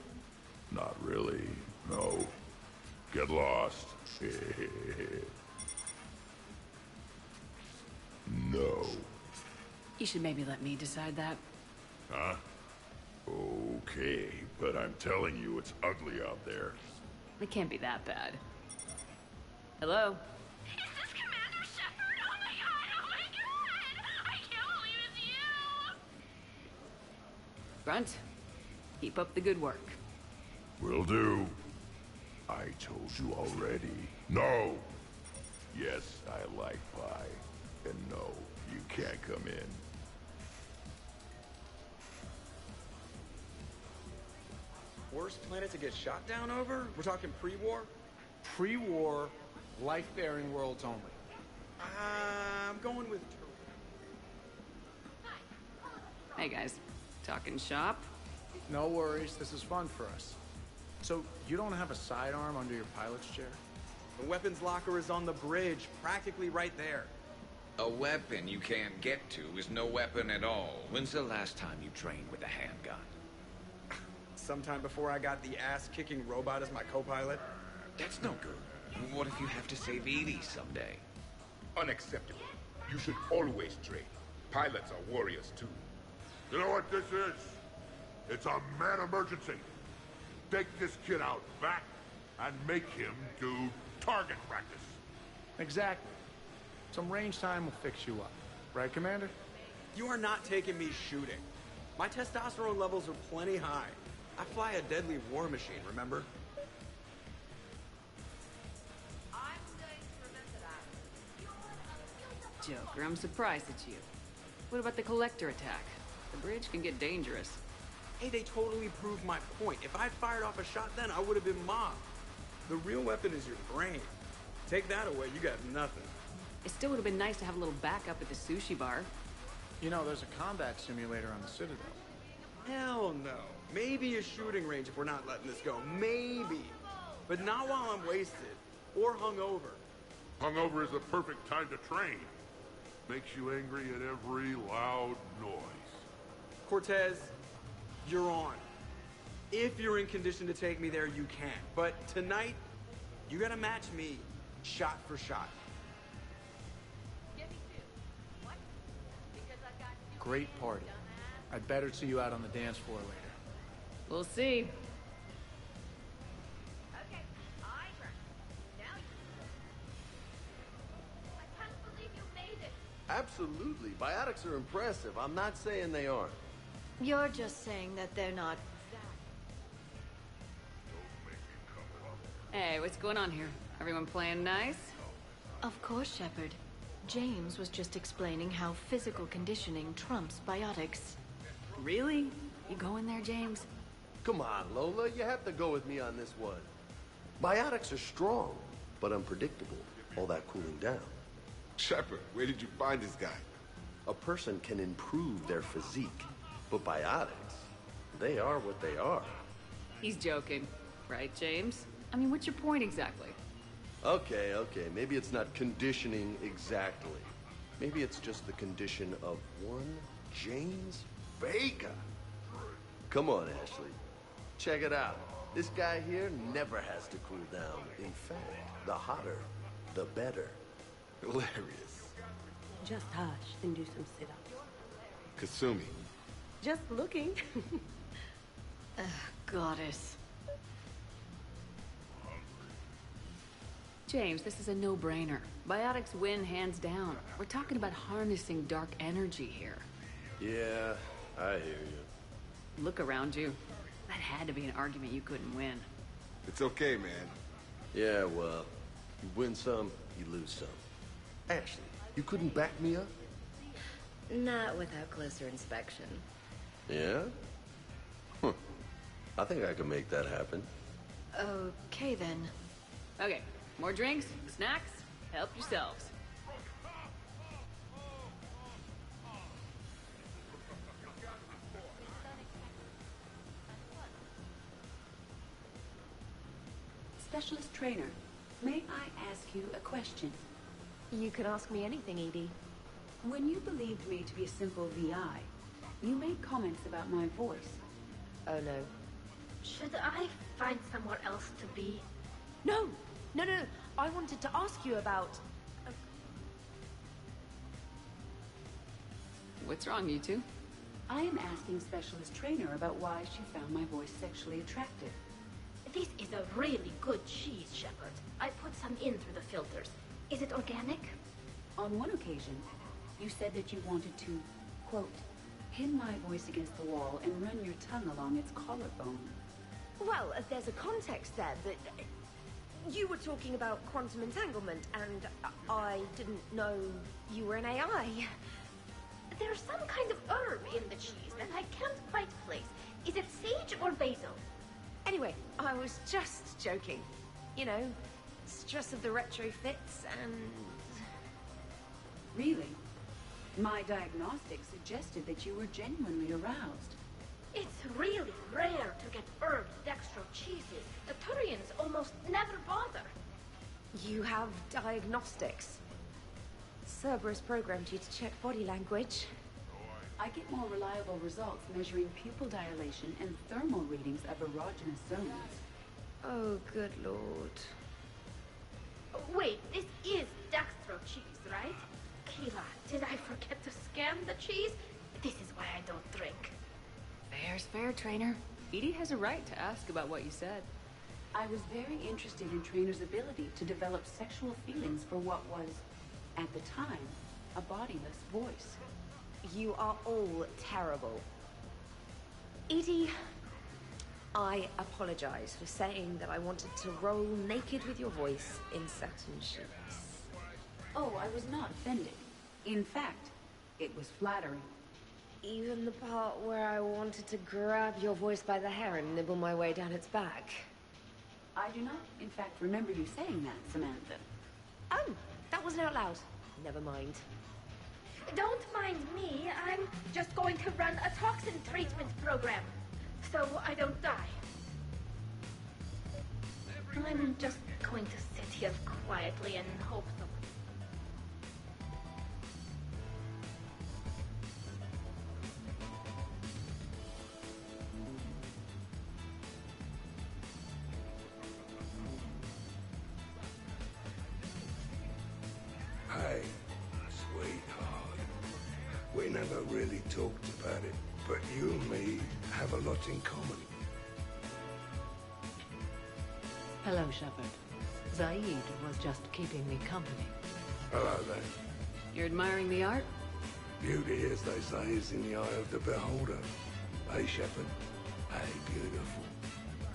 Not really. No. Get lost. No. You should maybe let me decide that. Huh? Okay, but I'm telling you, it's ugly out there. It can't be that bad. Hello? Is this Commander Shepard? Oh my god! I can't believe it's you! Grunt, keep up the good work. Will do. I told you already. No! Yes, I like pie. And no, you can't come in. Worst planet to get shot down over? We're talking pre-war? Pre-war, life-bearing worlds only. I'm going with... Hey guys, talking shop? No worries, this is fun for us. So, you don't have a sidearm under your pilot's chair? The weapons locker is on the bridge, practically right there. A weapon you can't get to is no weapon at all. When's the last time you trained with a handgun? Sometime before I got the ass-kicking robot as my co-pilot. That's no good. What if you have to save Edie someday? Unacceptable. You should always train. Pilots are warriors too. You know what this is? It's a mad emergency. Take this kid out back and make him do target practice. Exactly. Some range time will fix you up. Right, Commander? You are not taking me shooting. My testosterone levels are plenty high. I fly a deadly war machine, remember? Joker, I'm surprised at you. What about the Collector attack? The bridge can get dangerous. Hey, they totally proved my point. If I'd fired off a shot then, I would have been mobbed. The real weapon is your brain. Take that away, you got nothing. It still would have been nice to have a little backup at the sushi bar. You know, there's a combat simulator on the Citadel. Hell no. Maybe a shooting range if we're not letting this go. Maybe. But not while I'm wasted. Or hungover. Hungover is the perfect time to train. Makes you angry at every loud noise. Cortez, you're on. If you're in condition to take me there, you can. But tonight, you gotta match me shot for shot. Great party. I'd better see you out on the dance floor later. We'll see. Absolutely. Biotics are impressive. I'm not saying they aren't. You're just saying that they're not... Hey, what's going on here? Everyone playing nice? Of course, Shepard. James was just explaining how physical conditioning trumps biotics. Really? You going there, James? Come on, Lola. You have to go with me on this one. Biotics are strong, but unpredictable. All that cooling down. Shepard, where did you find this guy? A person can improve their physique, but biotics, they are what they are. He's joking. Right, James? I mean, what's your point exactly? Okay, maybe it's not conditioning exactly. Maybe it's just the condition of one James Vega. Come on, Ashley. Check it out. This guy here never has to cool down. In fact, the hotter, the better. Hilarious. Just hush and do some sit-ups. Kasumi. Just looking. Goddess. James, this is a no-brainer. Biotics win hands down. We're talking about harnessing dark energy here. Yeah, I hear you. Look around you. That had to be an argument you couldn't win. It's okay, man. Yeah, well, you win some, you lose some. Ashley, you couldn't back me up? Not without closer inspection. Yeah? Huh. I think I can make that happen. Okay, then. Okay, more drinks, snacks, help yourselves. Specialist trainer, may I ask you a question? You can ask me anything, Edie. When you believed me to be a simple VI, you made comments about my voice. Oh no. Should I find somewhere else to be? No! No. I wanted to ask you about... What's wrong, you two? I am asking Specialist Trainer about why she found my voice sexually attractive. This is a really good cheese, Shepard. I put some in through the filters. Is it organic? On one occasion, you said that you wanted to, quote, pin my voice against the wall and run your tongue along its collarbone. Well, there's a context there that... You were talking about quantum entanglement, and I didn't know you were an AI. There's some kind of herb in the cheese that I can't quite place. Is it sage or basil? Anyway, I was just joking. You know, mistress of the retrofits and... Really? My diagnostics suggested that you were genuinely aroused. It's really rare to get herb dextro cheeses. The Turians almost never bother. You have diagnostics. Cerberus programmed you to check body language. I get more reliable results measuring pupil dilation and thermal readings of erogenous zones. Oh, good lord. Wait, this is dextro cheese, right? Keela, did I forget to scan the cheese? This is why I don't drink. Fair's fair, Trainer. Edie has a right to ask about what you said. I was very interested in Trainer's ability to develop sexual feelings for what was, at the time, a bodiless voice. You are all terrible. Edie, I apologize for saying that I wanted to roll naked with your voice in satin sheets. Oh, I was not offended. In fact, it was flattering. Even the part where I wanted to grab your voice by the hair and nibble my way down its back. I do not, in fact, remember you saying that, Samantha. Oh, that wasn't out loud. Never mind. Don't mind me. I'm just going to run a toxin treatment program, so I don't die. I'm just going to sit here quietly and hope so. Hey, sweetheart. We never really talked about it, but you and me have a lot in common. Hello, Shepard. Zaid was just keeping me company. Hello there. You're admiring the art? Beauty, as they say, is in the eye of the beholder. Hey, Shepard. Hey, beautiful.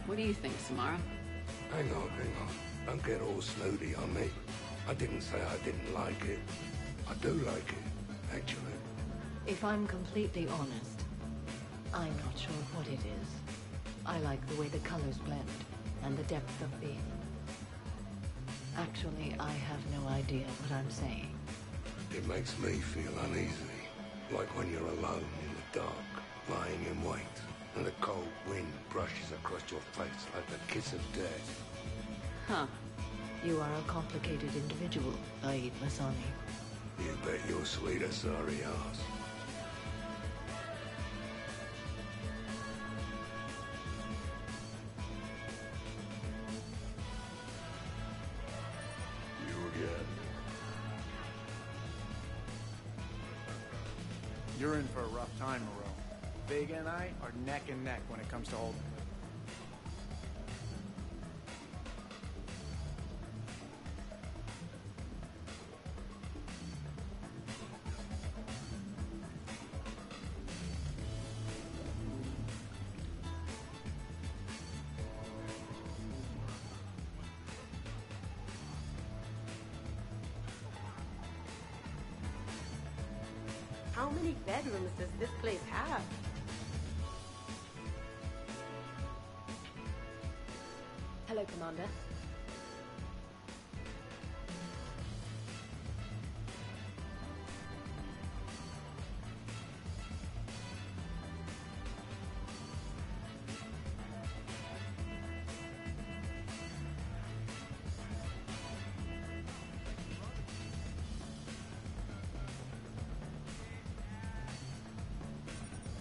What do you think, Samara? Hang on. Don't get all snooty on me. I didn't say I didn't like it. I do like it, actually. If I'm completely honest, I'm not sure what it is. I like the way the colors blend, and the depth of the... Actually, I have no idea what I'm saying. It makes me feel uneasy. Like when you're alone in the dark, lying in wait, and a cold wind brushes across your face like the kiss of death. Huh. You are a complicated individual, Zaid Masani. You bet your sweet sorry ass. You again. You're in for a rough time, Moreau. Vega and I are neck and neck when it comes to holding. How many bedrooms does this place have? Hello, Commander.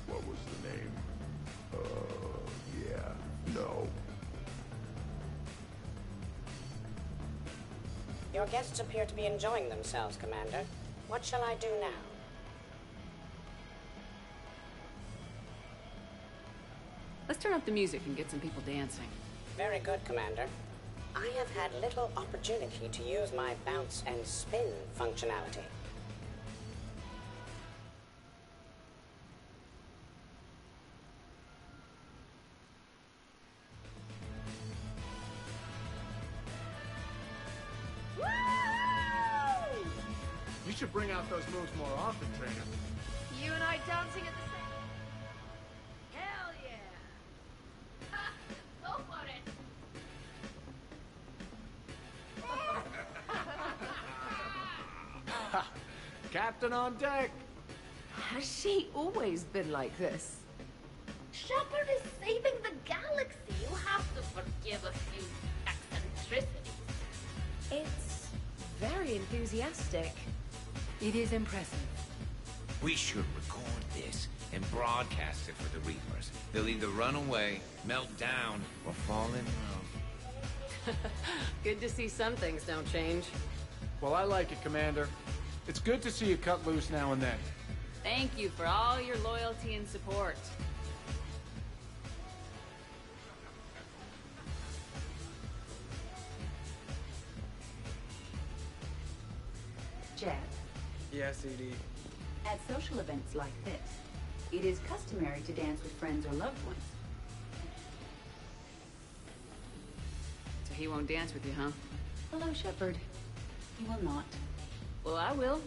What was the name? Yeah. No. Your guests appear to be enjoying themselves, Commander. What shall I do now? Let's turn up the music and get some people dancing. Very good, Commander. I have had little opportunity to use my bounce and spin functionality. You should bring out those moves more often, Trainer. You and I dancing at the same... Hell yeah! Go for it! captain on deck. Has she always been like this? Shepard is saving the galaxy. You have to forgive a few eccentricities. It's very enthusiastic. It is impressive. We should record this and broadcast it for the Reapers. They'll either run away, melt down, or fall in love. Good to see some things don't change. Well, I like it, Commander. It's good to see you cut loose now and then. Thank you for all your loyalty and support. Jet, Yes, Edie. at social events like this, it is customary to dance with friends or loved ones. So he won't dance with you, huh? Hello, Shepard. He will not. Well, I will.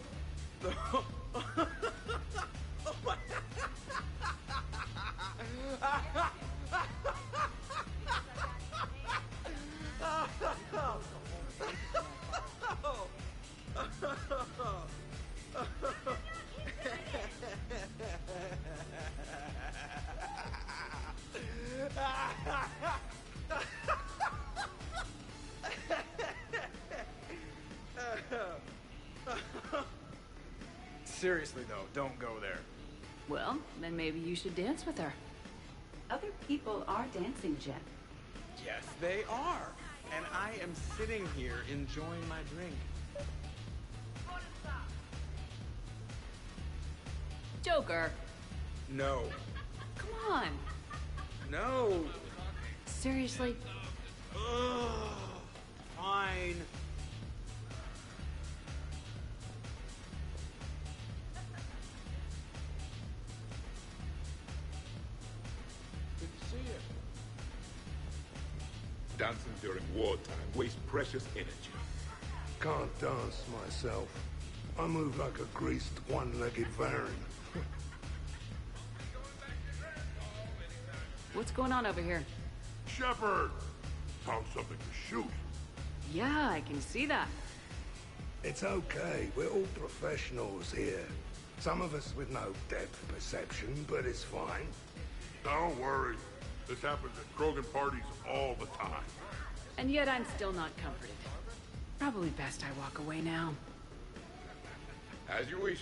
Seriously, though, don't go there. Well, then maybe you should dance with her. Other people are dancing, Jet. Yes, they are. And I am sitting here enjoying my drink. Joker, No. come on. No. Seriously? Ugh. Fine. Good to see you. Dancing during wartime wastes precious energy. Can't dance myself. I move like a greased, one-legged Varan. What's going on over here? Shepard! Found something to shoot. Yeah, I can see that. It's okay. We're all professionals here. Some of us with no depth perception, but it's fine. Don't worry. This happens at Krogan parties all the time. And yet I'm still not comforted. Probably best I walk away now. As you wish.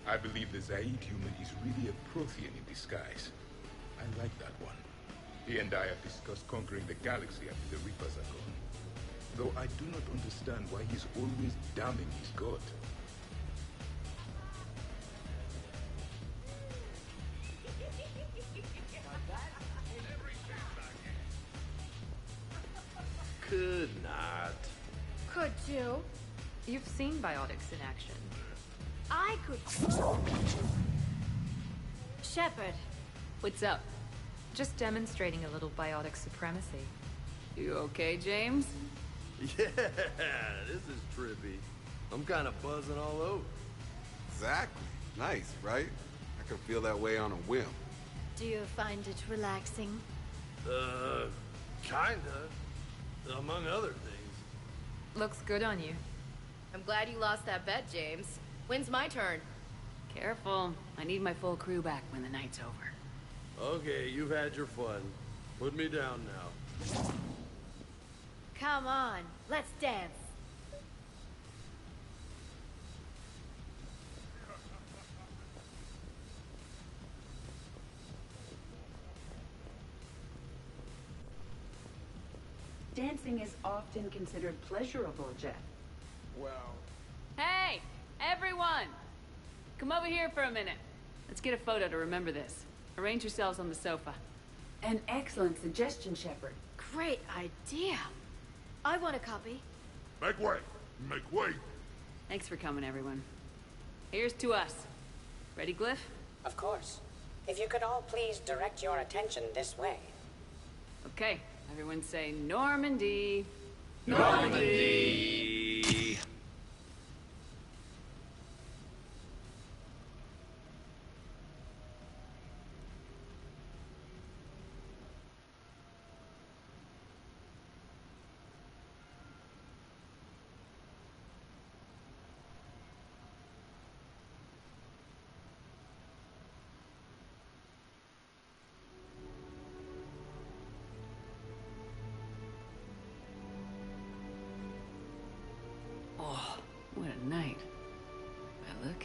I believe the Zaid human is really a Prothean in disguise. I like that one. He and I have discussed conquering the galaxy after the Reapers are gone. Though I do not understand why he's always damning his god. Could not. Could you? You've seen biotics in action. I could. Shepard. What's up? Just demonstrating a little biotic supremacy. You okay, James? Yeah, this is trippy. I'm kind of buzzing all over. Exactly. Nice, right? I can feel that way on a whim. Do you find it relaxing? Kinda. Among other things. Looks good on you. I'm glad you lost that bet, James. When's my turn? Careful. I need my full crew back when the night's over. Okay, you've had your fun. Put me down now. Come on, let's dance. Dancing is often considered pleasurable, Jet. Well... Hey, everyone! Come over here for a minute. Let's get a photo to remember this. Arrange yourselves on the sofa. An excellent suggestion, Shepard. Great idea. I want a copy. Make way! Make way! Thanks for coming, everyone. Here's to us. Ready, Glyph? Of course. If you could all please direct your attention this way. Okay, everyone say Normandy. Normandy!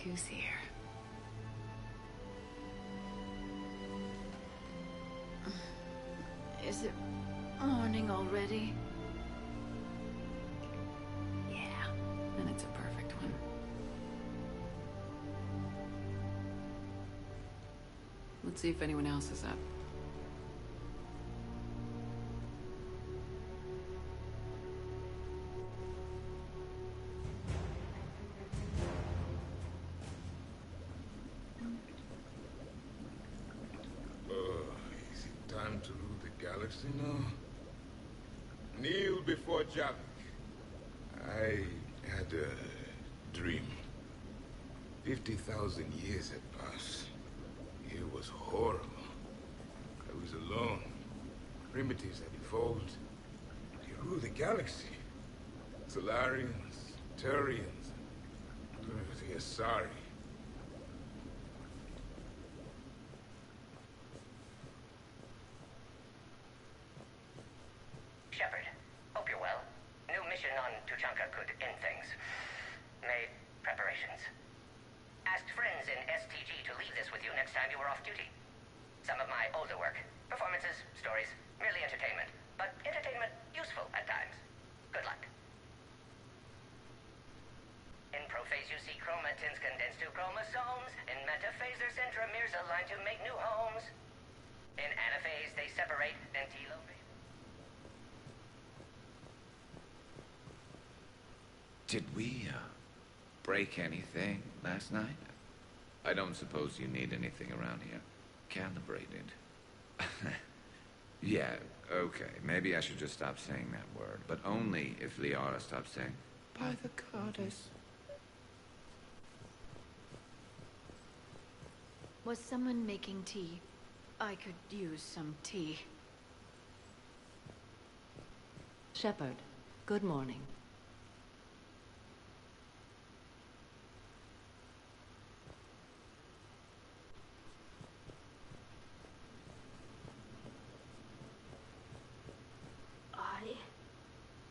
who's here. Is it morning already? Yeah, and it's a perfect one. Let's see if anyone else is up. Is it time to rule the galaxy now? Kneel before Javik. I had a dream. 50,000 years had passed. It was horrible. I was alone. Primitives had evolved. They ruled the galaxy. Solarians, Turians, the Asari. Shepard, hope you're well. New mission on Tuchanka could end things. Made preparations. Asked friends in STG to leave this with you next time you were off duty. Some of my older work. Performances, stories, merely entertainment. But entertainment useful at times. Good luck. In prophase you see chromatins condensed to chromosomes. In metaphase their centromeres align to make new homes. In anaphase they separate, then telophase. Did we, break anything last night? I don't suppose you need anything around here. Calibrated. Yeah, okay. Maybe I should just stop saying that word. But only if Liara stops saying, by the goddess. Was someone making tea? I could use some tea. Shepard, good morning. I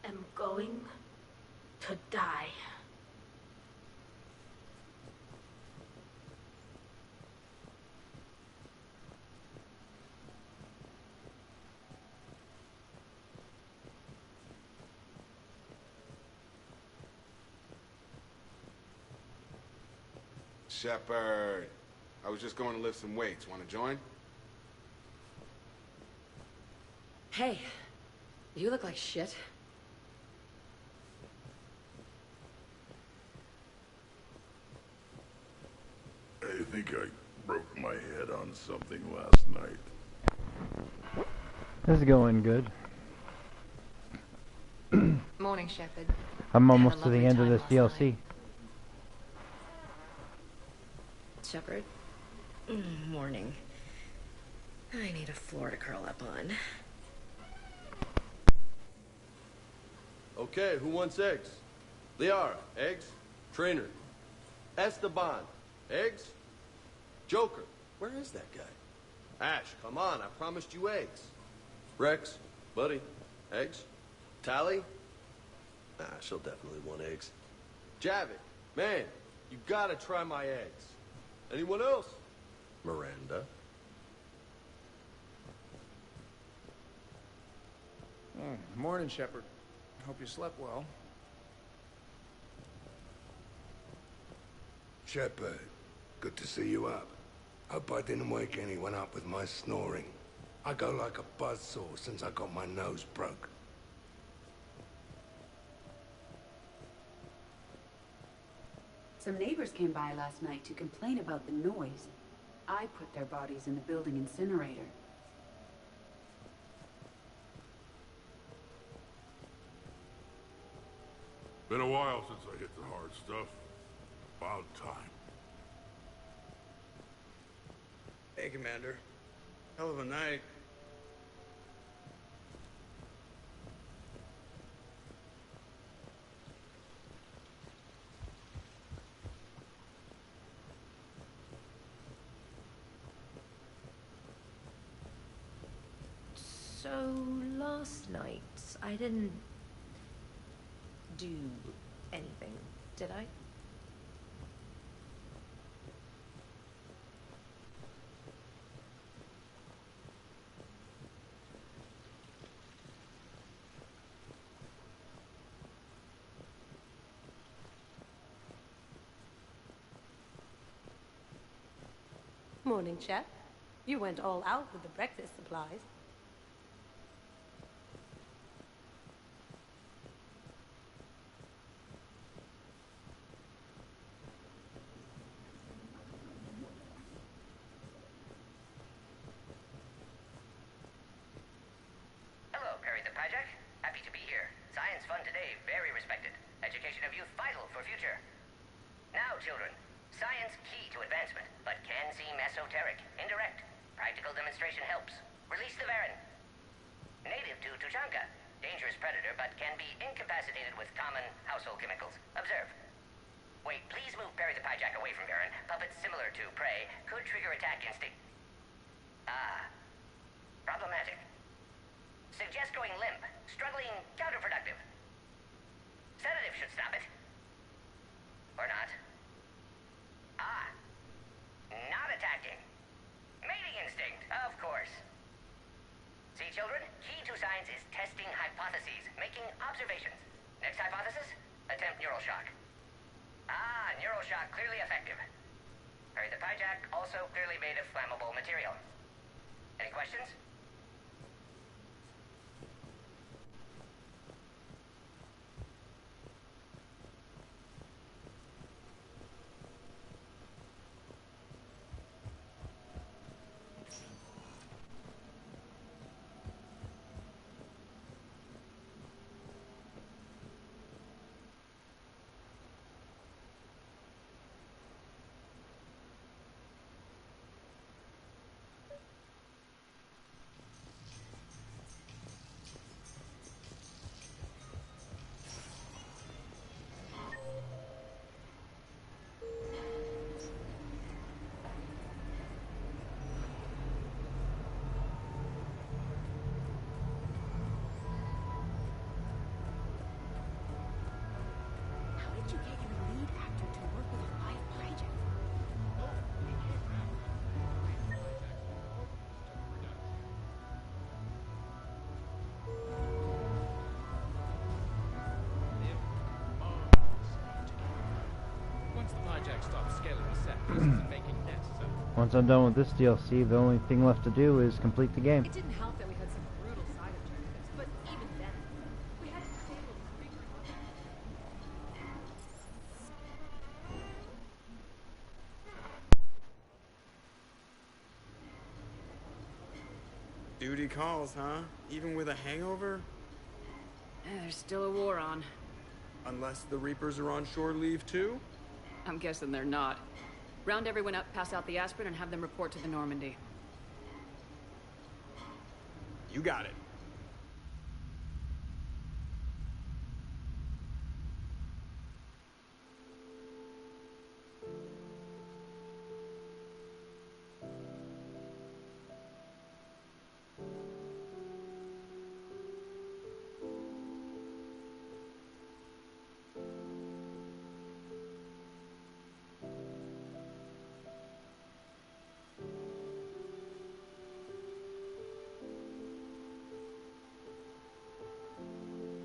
am going to die. Shepard, I was just going to lift some weights. Want to join? Hey, you look like shit. I think I broke my head on something last night. This is going good. Morning, Shepard. I'm almost to the end of this DLC. Shepard. Morning. I need a floor to curl up on. Okay, who wants eggs? Liara, eggs? Trainer. Esteban, eggs? Joker, where is that guy? Ash, come on, I promised you eggs. Rex, buddy, eggs? Tally? Nah, she'll definitely want eggs. Javik, man, you gotta try my eggs. Anyone else? Miranda. Morning, Shepard. Hope you slept well. Shepard, good to see you up. Hope I didn't wake anyone up with my snoring. I go like a buzzsaw since I got my nose broke. Some neighbors came by last night to complain about the noise. I put their bodies in the building incinerator. Been a while since I hit the hard stuff. About time. Hey, Commander. Hell of a night. So, last night, I didn't do anything, did I? Morning, chef. You went all out with the breakfast supplies. Hello, Perry the Pajak. Happy to be here. Science fun today, very respected. Education of youth vital for future. Now, children, science key to advancement, but can seem esoteric, indirect. Practical demonstration helps. Release the Varan. Native to Tuchanka. Dangerous predator, but can be incapacitated with common household chemicals. Observe. Wait, please move Perry the Pajak away from Varan. Puppets similar to prey could trigger attack instinct. Ah. Problematic. Suggest going limp. Struggling counterproductive. Sedative should stop it. Or not. Ah. Not attacking. Mating instinct, of course. See, children? Key to science is testing hypotheses, making observations. Next hypothesis? Attempt neural shock. Ah, neural shock clearly effective. Perry the Pajak also clearly made of flammable material. Any questions? How did you get your lead actor to work with a live project? Once the Pajak stops scaling the set pieces and making nets, so Once I'm done with this DLC, the only thing left to do is complete the game. It didn't help that we had some brutal side objectives, but even then, we had to disable the creature. Duty calls, huh? Even with a hangover? There's still a war on. Unless the Reapers are on shore leave too? I'm guessing they're not. Round everyone up, pass out the aspirin, and have them report to the Normandy. You got it.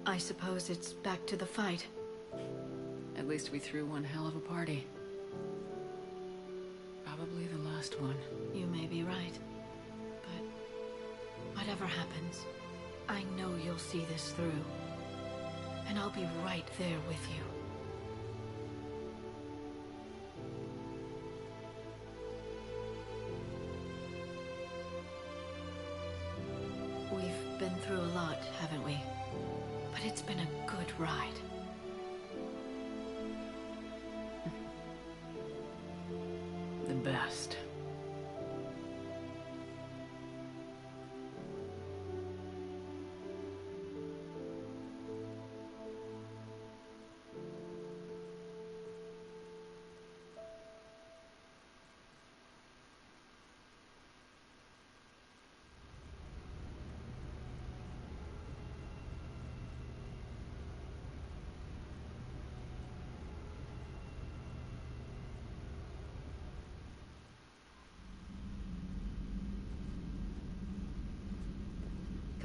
I suppose it's back to the fight. At least we threw one hell of a party. Probably the last one. You may be right. But whatever happens, I know you'll see this through. And I'll be right there with you. We've been through a lot, haven't we? But it's been a good ride. The best.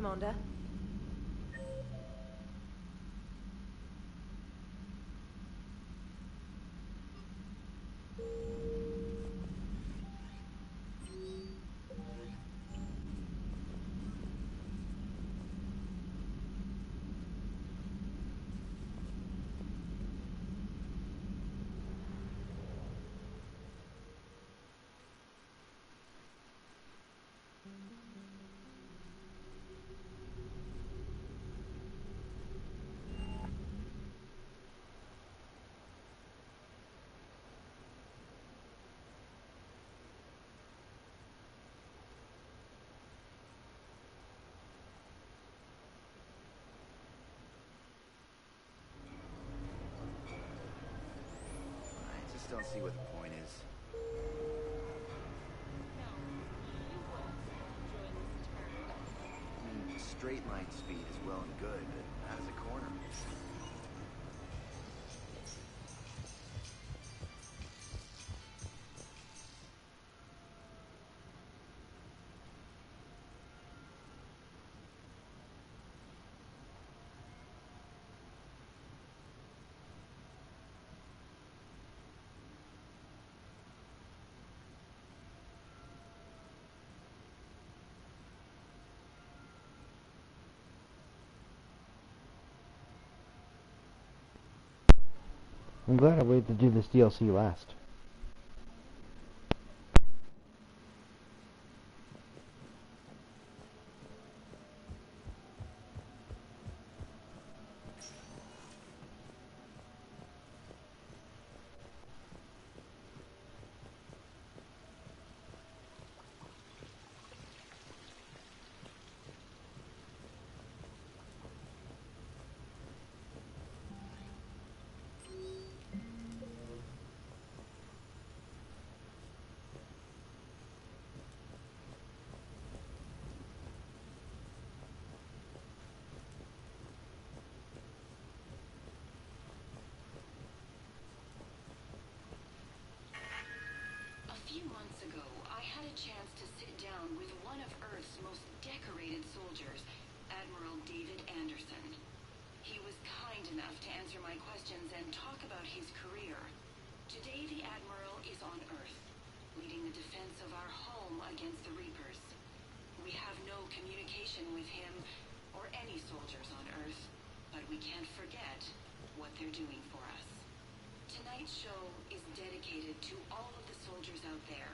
Commander? see what the point is. I mean, straight line speed is well and good, but how does a corner? I'm glad I waited to do this DLC last. A few months ago, I had a chance to sit down with one of Earth's most decorated soldiers, Admiral David Anderson. He was kind enough to answer my questions and talk about his career. Today, the Admiral is on Earth, leading the defense of our home against the Reapers. We have no communication with him or any soldiers on Earth, but we can't forget what they're doing for us. Tonight's show is dedicated to all of the soldiers out there